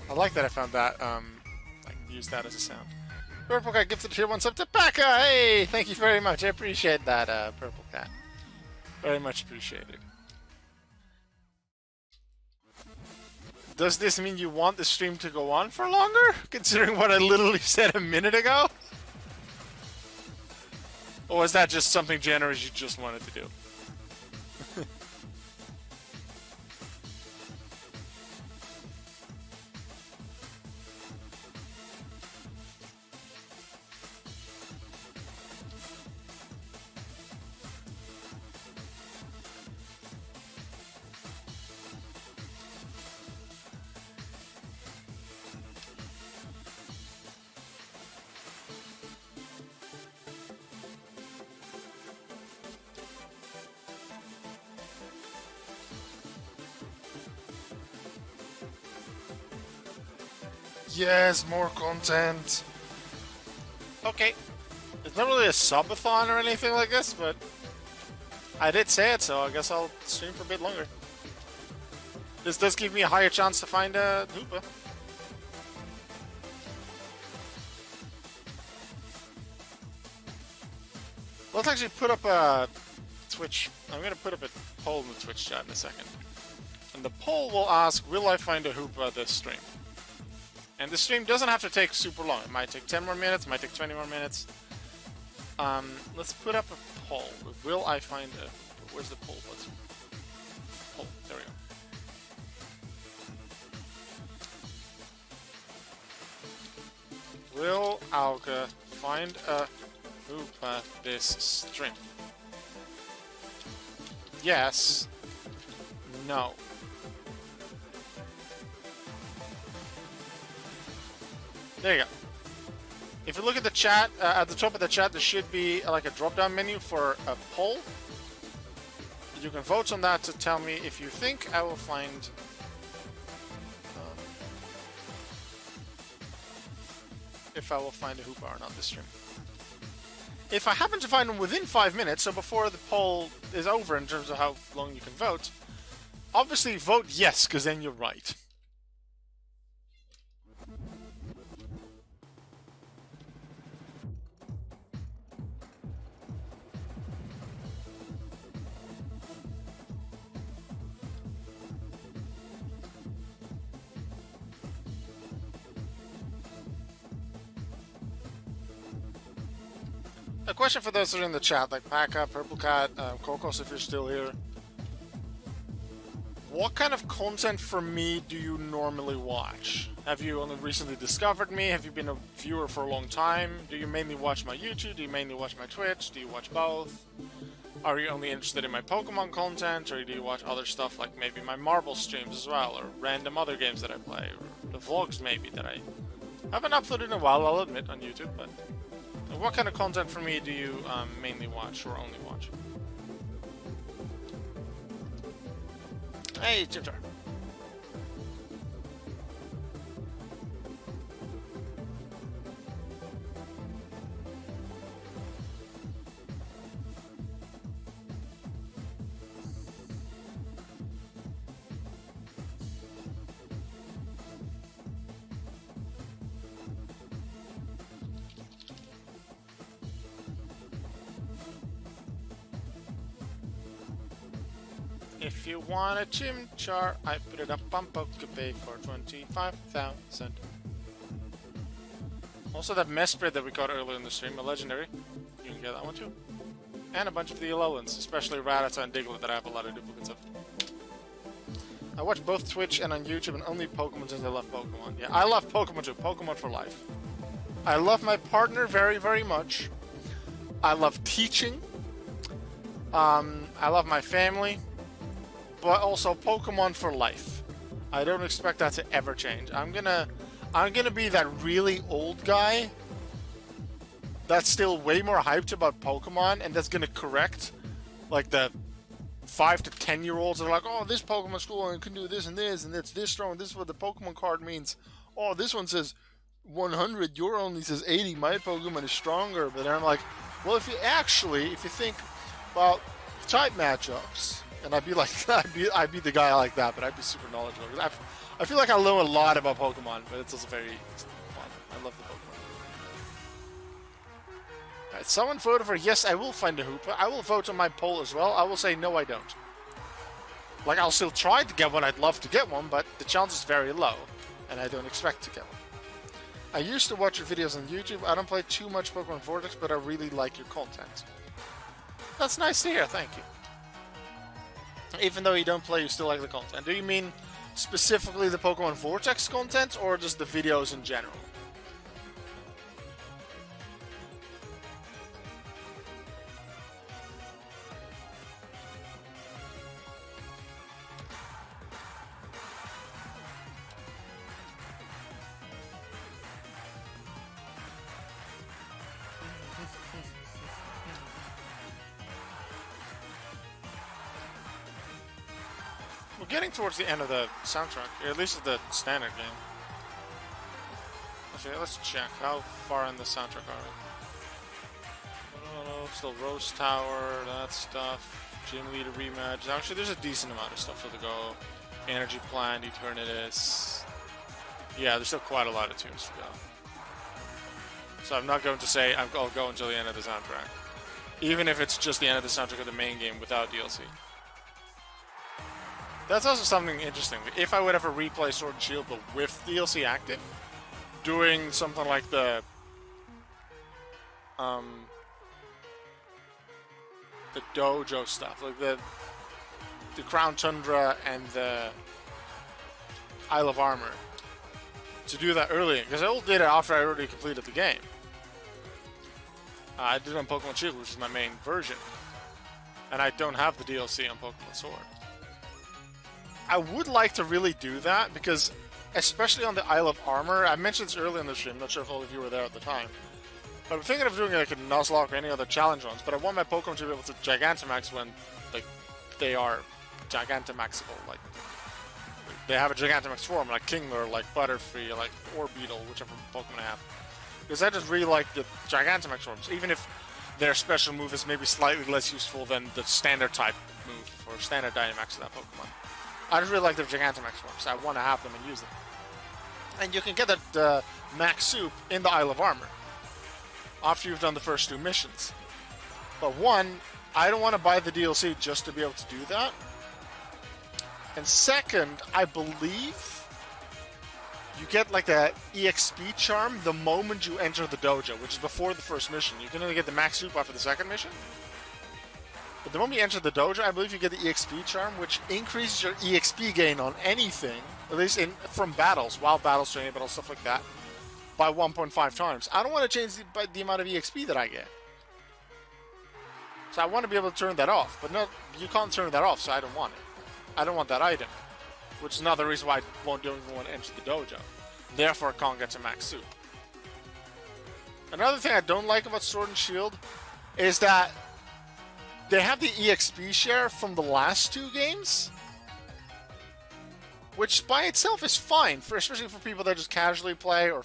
I like that I found that, I can use that as a sound. Purple Cat gifted tier 1 sub to Becca! Hey! Thank you very much, I appreciate that, Purple Cat. Very much appreciated. Does this mean you want the stream to go on for longer? Considering what I literally said a minute ago? Or was that just something generous you just wanted to do? Yes, more content. Okay. It's not really a subathon or anything like this, but I did say it, so I guess I'll stream for a bit longer. This does give me a higher chance to find a Hoopa. Let's actually put up a Twitch. I'm going to put up a poll in the Twitch chat in a second. And the poll will ask, will I find a Hoopa this stream? And the stream doesn't have to take super long. It might take 10 more minutes, it might take 20 more minutes. Let's put up a poll. Will I find a... Where's the poll button? Poll. There we go. Will Alka find a Hoopa this stream? Yes. No. There you go. If you look at the chat, at the top of the chat, there should be like a drop-down menu for a poll. You can vote on that to tell me if you think I will find... if I will find a Hoopa or not this stream. If I happen to find them within 5 minutes, so before the poll is over in terms of how long you can vote, obviously vote yes, because then you're right. A question for those that are in the chat, like Paka, Purple Cat, Kokos, if you're still here. What kind of content from me do you normally watch? Have you only recently discovered me? Have you been a viewer for a long time? Do you mainly watch my YouTube? Do you mainly watch my Twitch? Do you watch both? Are you only interested in my Pokemon content? Or do you watch other stuff like maybe my Marble streams as well? Or random other games that I play? Or the vlogs maybe that I haven't uploaded in a while, I'll admit, on YouTube, but... What kind of content from me do you mainly watch or only watch? Hey, Chipchar. If you want a Chimchar, I put it up on Pokepay for 25,000. Also that Mesprit that we got earlier in the stream, a legendary. You can get that one too. And a bunch of the Alolans, especially Rattata and Diglett that I have a lot of duplicates of. I watch both Twitch and on YouTube and only Pokemon since I love Pokemon. Yeah, I love Pokemon too. Pokemon for life. I love my partner very, very much. I love teaching. I love my family. But also Pokemon for life. I don't expect that to ever change. I'm gonna be that really old guy that's still way more hyped about Pokemon and that's gonna correct like the 5 to 10 year olds that are like, oh, this Pokemon's cool and it can do this and it's this strong, this is what the Pokemon card means. Oh, this one says 100, your only says 80, my Pokemon is stronger. But then I'm like, well, if you think about type matchups, and I'd be like, I'd be the guy like that, but I'd be super knowledgeable. I feel like I know a lot about Pokemon, but it's also very fun. I love the Pokemon. Alright, someone voted for yes, I will find a Hoopa. I will vote on my poll as well. I will say no, I don't. Like, I'll still try to get one. I'd love to get one, but the chance is very low, and I don't expect to get one. I used to watch your videos on YouTube. I don't play too much Pokémon Vortex, but I really like your content. That's nice to hear. Thank you. Even though you don't play, you still like the content. Do you mean specifically the Pokemon Vortex content, or just the videos in general? We're getting towards the end of the soundtrack, or at least of the standard game. Okay, let's check. How far in the soundtrack are we? Still Rose Tower, that stuff. Gym Leader rematch. Actually, there's a decent amount of stuff to go. Energy Plant, Eternatus. Yeah, there's still quite a lot of tunes to go. So I'm not going to say I'll go until the end of the soundtrack. Even if it's just the end of the soundtrack of the main game without DLC. That's also something interesting. If I would ever replay Sword and Shield but with DLC active, doing something like the dojo stuff, like the Crown Tundra and the Isle of Armor, to do that early, because I only did it after I already completed the game. I did it on Pokemon Shield, which is my main version, and I don't have the DLC on Pokemon Sword. I would like to really do that, because especially on the Isle of Armor, I mentioned this earlier in the stream, not sure if all of you were there at the time, but I'm thinking of doing like a Nuzlocke or any other challenge ones, but I want my Pokemon to be able to Gigantamax when like they are Gigantamaxable, like they have a Gigantamax form, like Kingler, like Butterfree, like Orbeetle, whichever Pokemon I have. Because I just really like the Gigantamax forms, even if their special move is maybe slightly less useful than the standard type move or standard Dynamax of that Pokemon. I just really like their Gigantamax forms, so I want to have them and use them. And you can get that Max Soup in the Isle of Armor after you've done the first 2 missions. But one, I don't want to buy the DLC just to be able to do that. And second, I believe you get like a EXP charm the moment you enter the dojo, which is before the first mission. You can only get the Max Soup after the second mission. But the moment you enter the dojo, I believe you get the EXP charm, which increases your EXP gain on anything, at least from battles, wild battles, training battles, stuff like that, by 1.5 times. I don't want to change the amount of EXP that I get. So I want to be able to turn that off. But no, you can't turn that off, so I don't want it. I don't want that item. Which is another reason why I don't even want to enter the dojo. Therefore, I can't get to Max Soup. Another thing I don't like about Sword and Shield is that they have the EXP share from the last 2 games, which by itself is fine, especially for people that just casually play or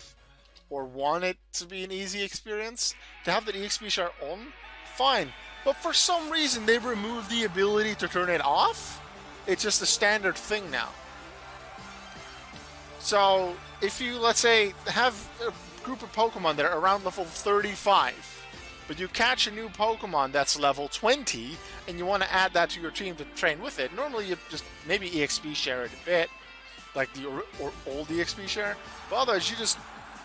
want it to be an easy experience. To have the EXP share on, fine. But for some reason, they removed the ability to turn it off. It's just a standard thing now. So if you, let's say, have a group of Pokemon that are around level 35, but you catch a new Pokemon that's level 20, and you want to add that to your team to train with it, normally you just maybe EXP share it a bit, like the old EXP share, but otherwise you just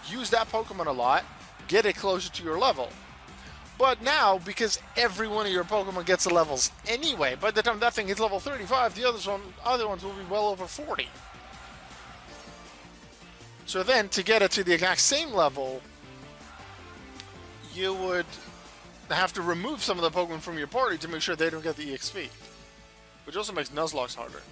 use that Pokemon a lot, get it closer to your level. But now, because every one of your Pokemon gets the levels anyway, by the time that thing hits level 35, the other ones will be well over 40. So then, to get it to the exact same level, you would have to remove some of the Pokemon from your party to make sure they don't get the EXP. Which also makes Nuzlocke harder.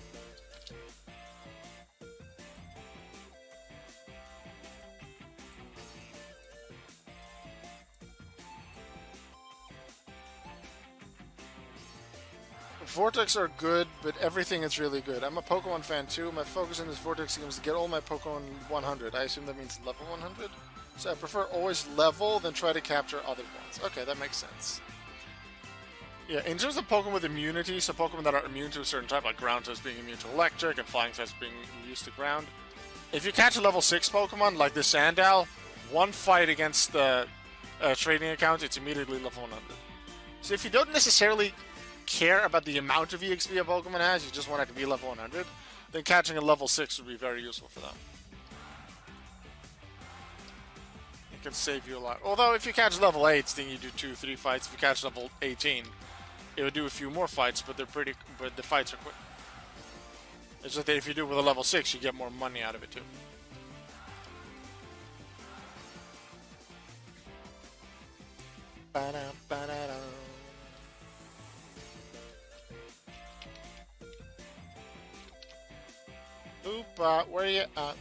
Vortex are good, but everything is really good. I'm a Pokemon fan too. My focus in this Vortex game is to get all my Pokemon 100. I assume that means level 100? So I prefer always level than try to capture other ones. Okay, that makes sense. Yeah, in terms of Pokemon with immunity, so Pokemon that are immune to a certain type, like ground types being immune to electric and flying types being used to ground. If you catch a level 6 Pokemon, like the Sandal, one fight against the trading account, it's immediately level 100. So if you don't necessarily care about the amount of EXP a Pokemon has, you just want it to be level 100, then catching a level 6 would be very useful for them. It can save you a lot. Although if you catch level 8s, then you do 2-3 fights. If you catch level 18, it would do a few more fights, but the fights are quick. It's just that if you do it with a level 6, you get more money out of it too. Ba-da-ba-da-da. Hoopa, where are you at?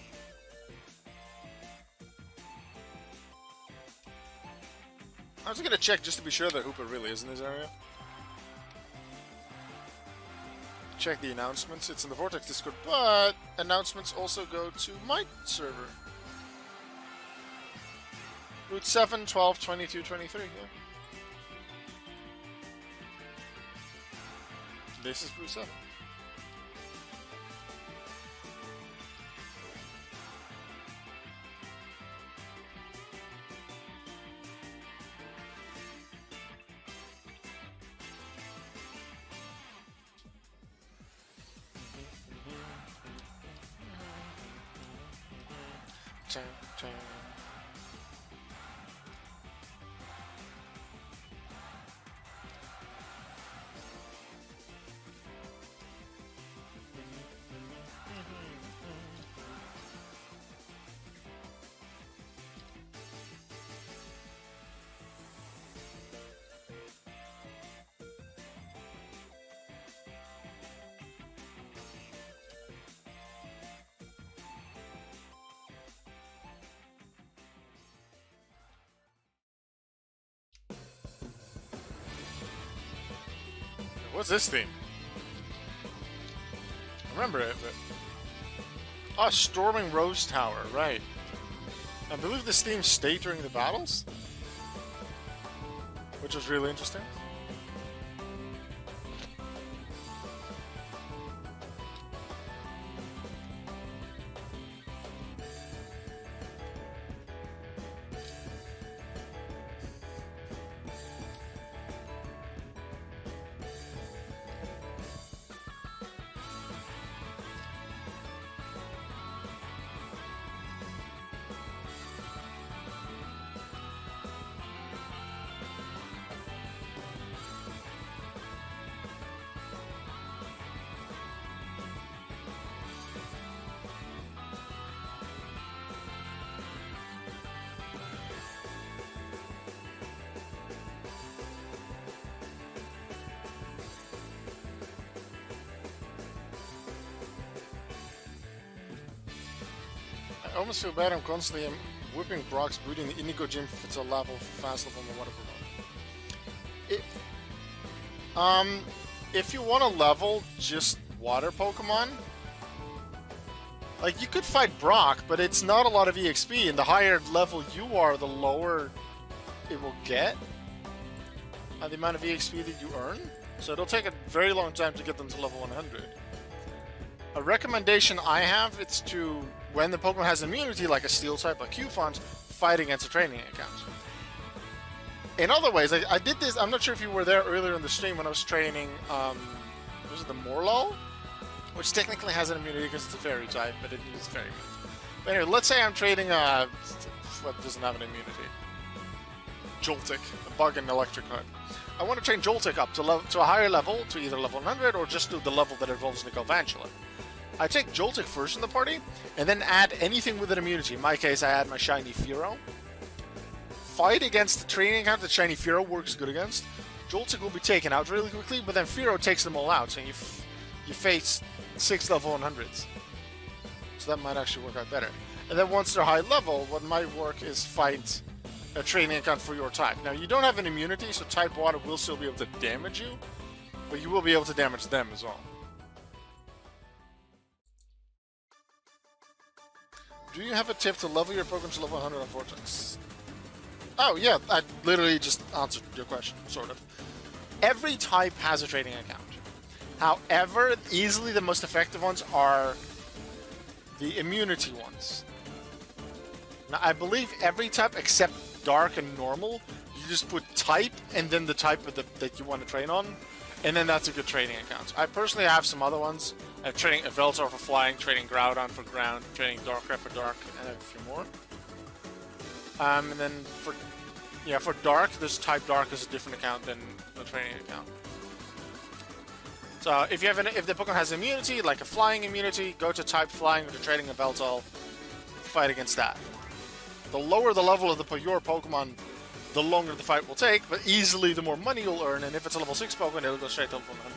I was gonna check just to be sure that Hoopa really is in this area. Check the announcements. It's in the Vortex Discord, but announcements also go to my server. Route 7, 12, 22, 23, yeah. This is Route 7. What's this theme? I remember it, but... Oh, Storming Rose Tower, right. I believe this theme stayed during the battles? Which was really interesting. I almost feel bad I'm constantly whipping Brock's booty in the Indigo Gym if it's a level fast level on the water Pokemon. If you want to level just water Pokemon, like you could fight Brock, but it's not a lot of EXP, and the higher level you are, the lower it will get the amount of EXP that you earn. So it'll take a very long time to get them to level 100. A recommendation I have is to, when the Pokemon has immunity, like a Steel type, like Q-Font, fight against a training account. In other ways, I did this, I'm not sure if you were there earlier in the stream when I was training, was it the Morlul? Which technically has an immunity because it's a fairy type, but it is very good. But anyway, let's say I'm trading what doesn't have an immunity? Joltik, a bug and electric card. I want to train Joltik up to a higher level, to either level 100 or just to the level that involves Galvantula. I take Joltik first in the party, and then add anything with an immunity. In my case, I add my shiny Fearow. Fight against the training account that shiny Fearow works good against. Joltik will be taken out really quickly, but then Fearow takes them all out, so you face 6 level 100s. So that might actually work out better. And then once they're high level, what might work is fight a training account for your type. Now, you don't have an immunity, so type water will still be able to damage you, but you will be able to damage them as well. Do you have a tip to level your Pokemon to level 100 on Vortex? Oh, yeah, I literally just answered your question, sort of. Every type has a trading account. However, easily the most effective ones are the immunity ones. Now, I believe every type except Dark and Normal, you just put type and then the type that you want to train on, and then that's a good training account. I personally have some other ones. I'm training Veltor for flying, training Groudon for ground, training Darkrai for dark, and I have a few more. And then for dark, this type dark is a different account than the training account. So if the Pokemon has immunity, like a flying immunity, go to type flying or to training a Veltor, fight against that. The lower the level of your Pokemon, the longer the fight will take, but easily the more money you'll earn, and if it's a level 6 Pokemon, it'll go straight to level 100.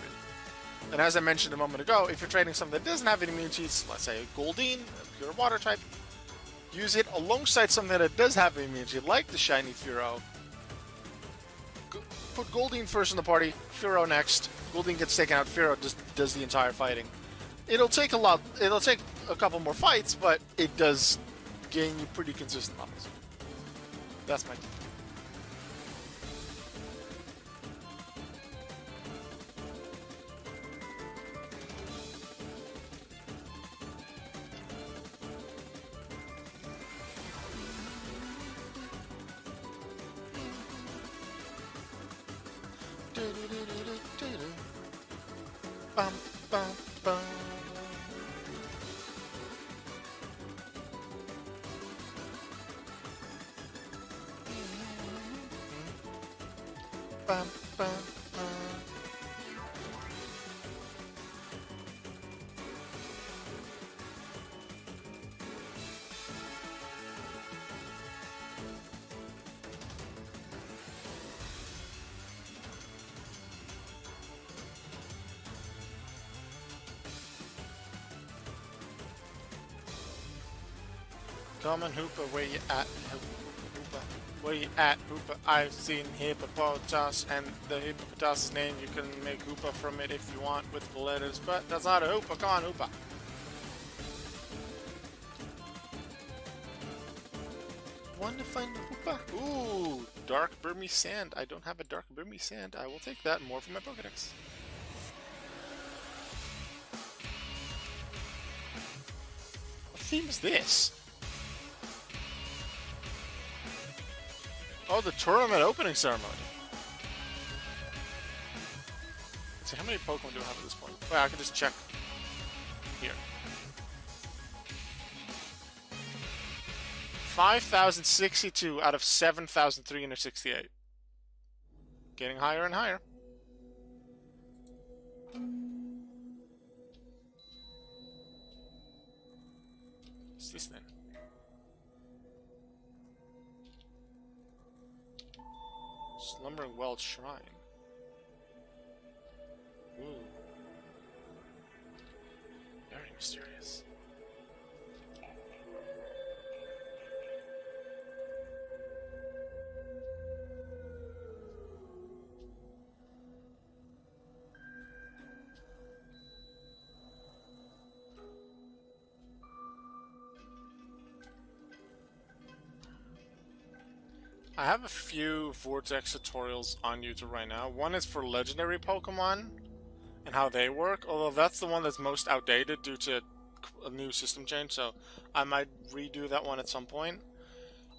And as I mentioned a moment ago, if you're trading something that doesn't have any immunities, let's say Goldeen, a pure water type, use it alongside something that does have immunity, like the shiny Fearow. Put Goldeen first in the party, Fearow next. Goldeen gets taken out, Fearow just does the entire fighting. It'll take a couple more fights, but it does gain you pretty consistent levels. That's my... Bum, bum, bum. Bum, bum, bum. Come on, Hoopa, where you at? Hoopa, where you at, Hoopa? I've seen hippopotamus, and the hippopotamus name, you can make Hoopa from it if you want with the letters, but that's not a Hoopa. Come on, Hoopa. Want to find Hoopa? Ooh, dark Burmese sand. I don't have a dark Burmese sand. I will take that. More for my Pokédex. What theme is this? Oh, the tournament opening ceremony. Let's see, how many Pokemon do I have at this point? Well, I can just check here. 5,062 out of 7,368. Getting higher and higher. What's this then? Slumbering Wild Shrine. Ooh. Very mysterious. I have a few Vortex tutorials on YouTube right now. One is for legendary Pokemon and how they work, although that's the one that's most outdated due to a new system change, so I might redo that one at some point.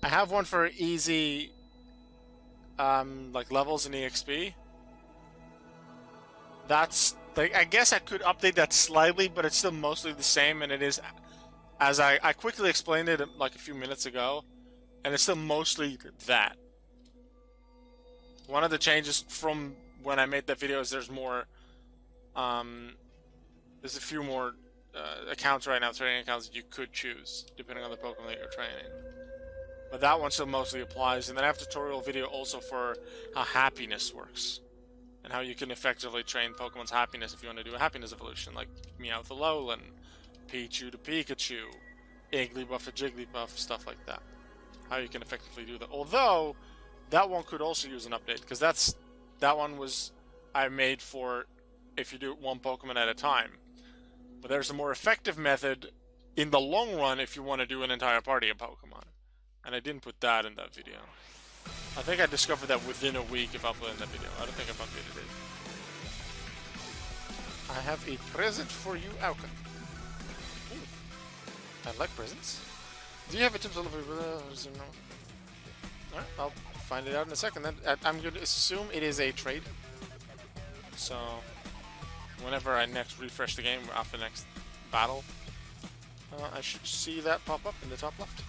I have one for easy like levels in EXP. That's like, I guess I could update that slightly, but it's still mostly the same, and it is, as I quickly explained it like a few minutes ago, and it's still mostly that. One of the changes from when I made that video is there's more, there's a few more accounts right now, training accounts that you could choose, depending on the Pokemon that you're training. But that one still mostly applies, and then I have a tutorial video also for how happiness works, and how you can effectively train Pokemon's happiness if you want to do a happiness evolution, like Meowth to Alolan, Pichu to Pikachu, Igglybuff to Jigglypuff, stuff like that. How you can effectively do that. Although, that one could also use an update, because that one was I made for if you do one Pokemon at a time. But there's a more effective method in the long run if you want to do an entire party of Pokemon. And I didn't put that in that video. I think I discovered that within a week of uploading that video. I don't think I've updated it. I have a present for you, Alka. I like presents. Do you have a tip to delivery? Alright, I'll find it out in a second. Then I'm going to assume it is a trade. So, whenever I next refresh the game after the next battle, I should see that pop up in the top left.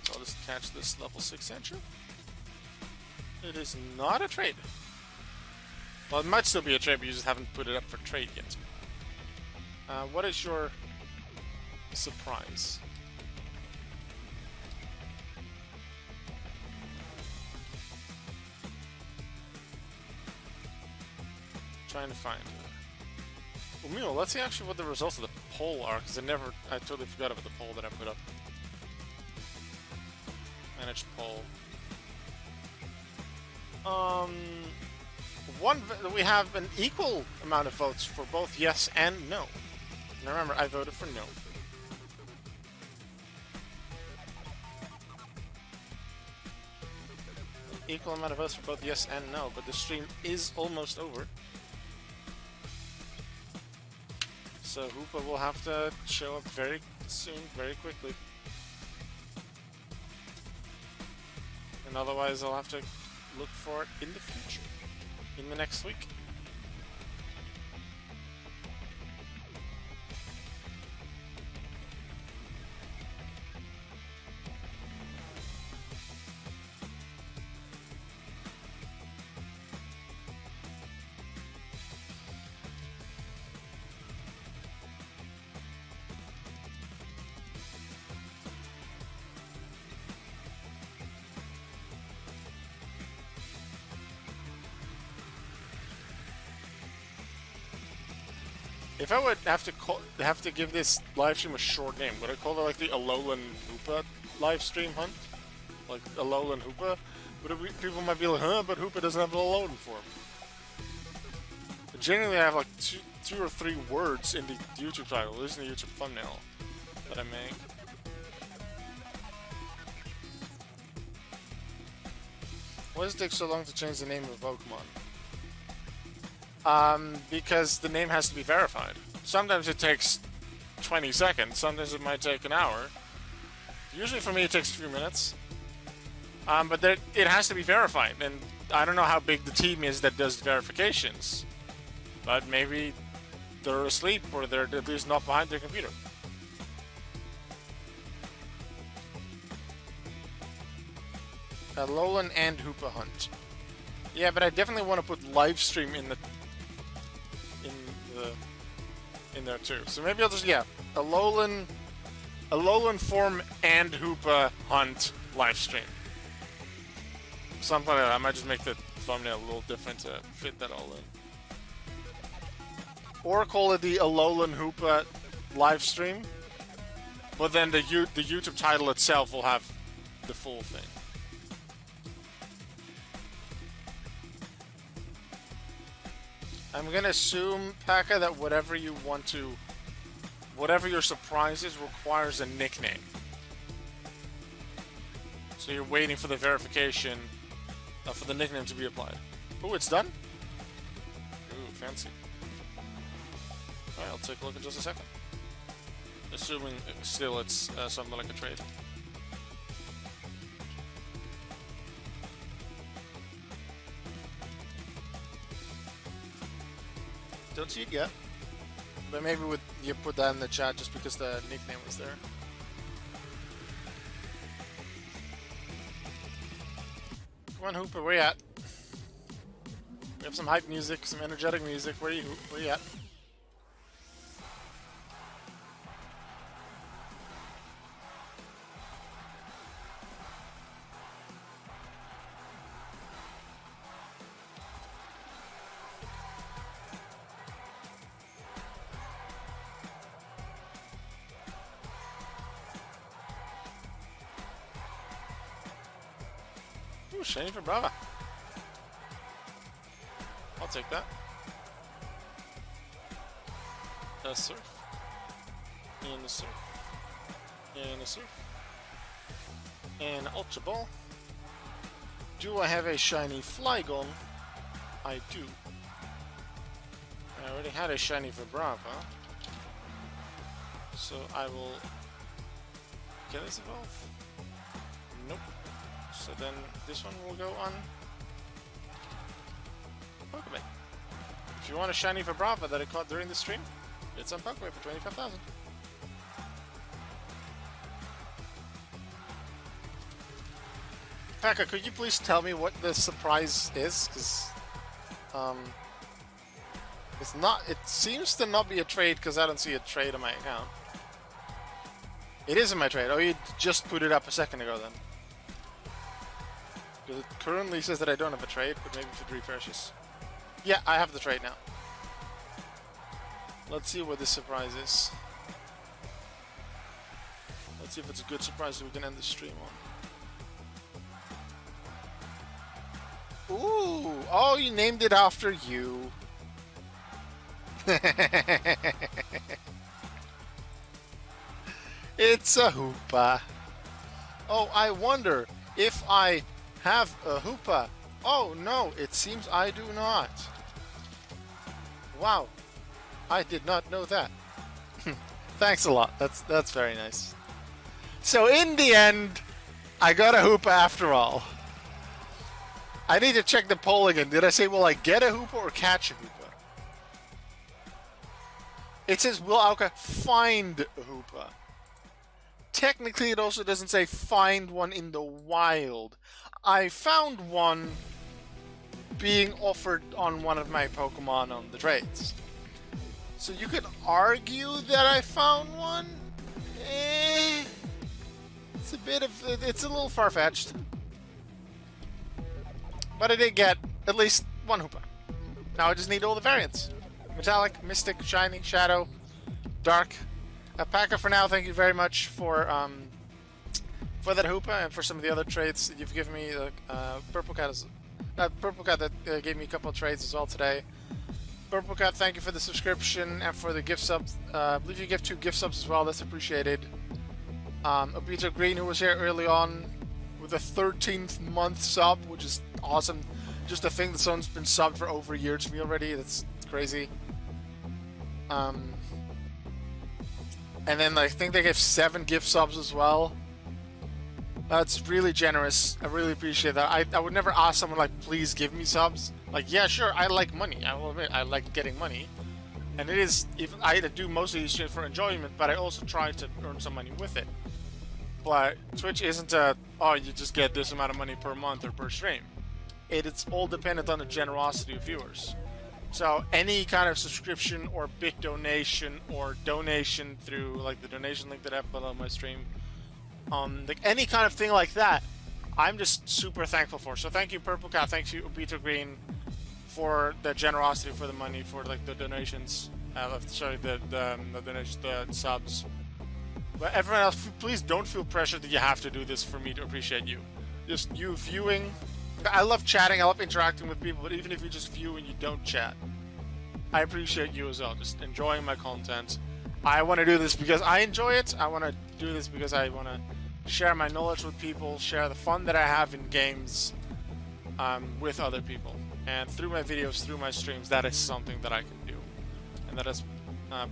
So I'll just catch this level 6 Sandshrew. It is not a trade. Well, it might still be a trade, but you just haven't put it up for trade yet. What is your surprise? Trying to find it. Well, let's see actually what the results of the poll are, because I totally forgot about the poll that I put up. Manage poll. We have an equal amount of votes for both yes and no. And remember, I voted for no. equal amount of votes for both yes and no, but the stream is almost over. So Hoopa will have to show up very soon, very quickly. And otherwise I'll have to look for it in the future, in the next week. If I would have to give this live stream a short name, would I call it like the Alolan Hoopa live stream hunt? Like Alolan Hoopa? People might be like, huh, but Hoopa doesn't have an Alolan form. But generally I have like two or three words in the YouTube title, this is the YouTube thumbnail that I make. Why does it take so long to change the name of a Pokemon? Because the name has to be verified. Sometimes it takes 20 seconds, sometimes it might take an hour. Usually for me it takes a few minutes. But it has to be verified, and I don't know how big the team is that does verifications. But maybe they're asleep, or they're at least not behind their computer. Alolan and Hoopa hunt. Yeah, but I definitely want to put live stream in there too. So maybe I'll just, yeah, Alolan form and Hoopa hunt live stream. Something like that. I might just make the thumbnail a little different to fit that all in. Or call it the Alolan Hoopa live stream, but then the YouTube title itself will have the full thing. I'm gonna assume, Pekka, that whatever your surprise is requires a nickname. So you're waiting for the verification for the nickname to be applied. Oh, it's done? Ooh, fancy. Alright, I'll take a look in just a second. Assuming still it's something like a trade. Don't see it yet, but maybe you put that in the chat just because the nickname was there. Come on, Hoopa, where you at? We have some hype music, some energetic music. Where you at? Ooh, shiny for Brava. I'll take that. Surf. And a surf. And a surf. And Ultra Ball. Do I have a shiny Flygon? I do. I already had a shiny for Brava. So I will... Can this evolve? Nope. So then this one will go on Pokemon. If you want a shiny for Brava that I caught during the stream, it's on Pokemon for 25,000. Pekka, could you please tell me what the surprise is? Because it's not. It seems to not be a trade because I don't see a trade on my account. It is in my trade. Oh, you just put it up a second ago then. Because it currently says that I don't have a trade, but maybe if it refreshes. Yeah, I have the trade now. Let's see what this surprise is. Let's see if it's a good surprise that we can end the stream on. Ooh! Oh, you named it after you. It's a Hoopa. Oh, I wonder if I have a Hoopa. Oh no, it seems I do not. Wow, I did not know that. Thanks a lot. That's very nice. So in the end, I got a Hoopa after all. I need to check the poll again. Did I say, will I get a Hoopa or catch a Hoopa? It says, will Alka find a Hoopa? Technically, it also doesn't say find one in the wild. I found one being offered on one of my Pokemon on the trades. So you could argue that I found one. It's a little far-fetched. But I did get at least one Hoopa. Now I just need all the variants. Metallic, Mystic, Shiny, Shadow, Dark. Packer, for now, thank you very much for that Hoopa and for some of the other trades that you've given me. Purple Cat that gave me a couple of trades as well today. Purple Cat, thank you for the subscription and for the gift subs. I believe you give 2 gift subs as well. That's appreciated. Obito Green, who was here early on with a 13th month sub, which is awesome. Just to think that someone's been subbed for over a year to me already. That's crazy. And then I think they gave 7 gift subs as well. That's really generous. I really appreciate that. I would never ask someone like, please give me subs. Like, yeah, sure, I like money. I will admit, I like getting money. And it is, if I do most of these shit for enjoyment, but I also try to earn some money with it. But Twitch isn't a, oh, you just get this amount of money per month or per stream. It's all dependent on the generosity of viewers. So any kind of subscription or big donation or donation through like the donation link that I have below my stream, like any kind of thing like that, I'm just super thankful for. So thank you, Purple Cat. Thank you, Obito Green, for the generosity, for the money, for like the donations. The subs. But everyone else, please don't feel pressured that you have to do this for me to appreciate you. Just you viewing. I love chatting, I love interacting with people, but even if you just view and you don't chat, I appreciate you as well, just enjoying my content. I want to do this because I enjoy it. I want to do this because I want to share my knowledge with people, share the fun that I have in games with other people. And through my videos, through my streams, that is something that I can do. And that is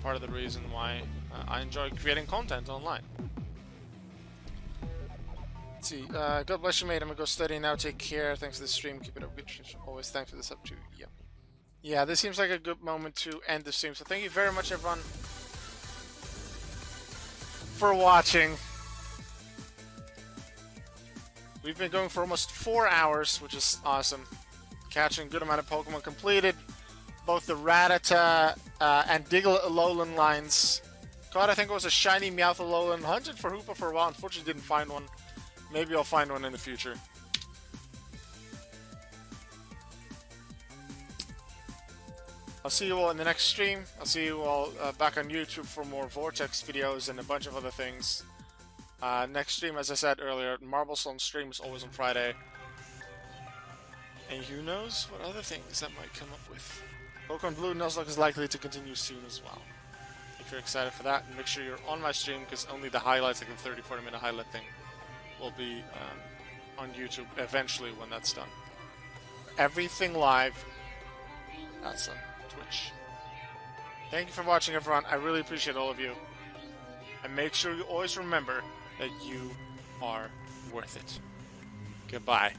part of the reason why I enjoy creating content online. Let's see. God bless you, mate. I'm gonna go study now. Take care. Thanks for the stream. Keep it up. Good streams. Always thanks for this up too. Yep. Yeah, this seems like a good moment to end the stream. So thank you very much, everyone, for watching. We've been going for almost 4 hours, which is awesome. Catching a good amount of Pokemon completed. Both the Rattata and Diglett Alolan lines. God, I think it was a shiny Meowth Alolan. Hunted for Hoopa for a while. Unfortunately, didn't find one. Maybe I'll find one in the future. I'll see you all in the next stream. I'll see you all back on YouTube for more Vortex videos and a bunch of other things. Next stream, as I said earlier, Marble Sun stream is always on Friday. And who knows what other things that might come up with. Pokemon Blue Nuzlocke is likely to continue soon as well. If you're excited for that, make sure you're on my stream, because only the highlights, like a 30-40 minute highlight thing, will be on YouTube eventually when that's done. Everything live, that's on Twitch. Thank you for watching, everyone. I really appreciate all of you. And make sure you always remember that you are worth it. Goodbye.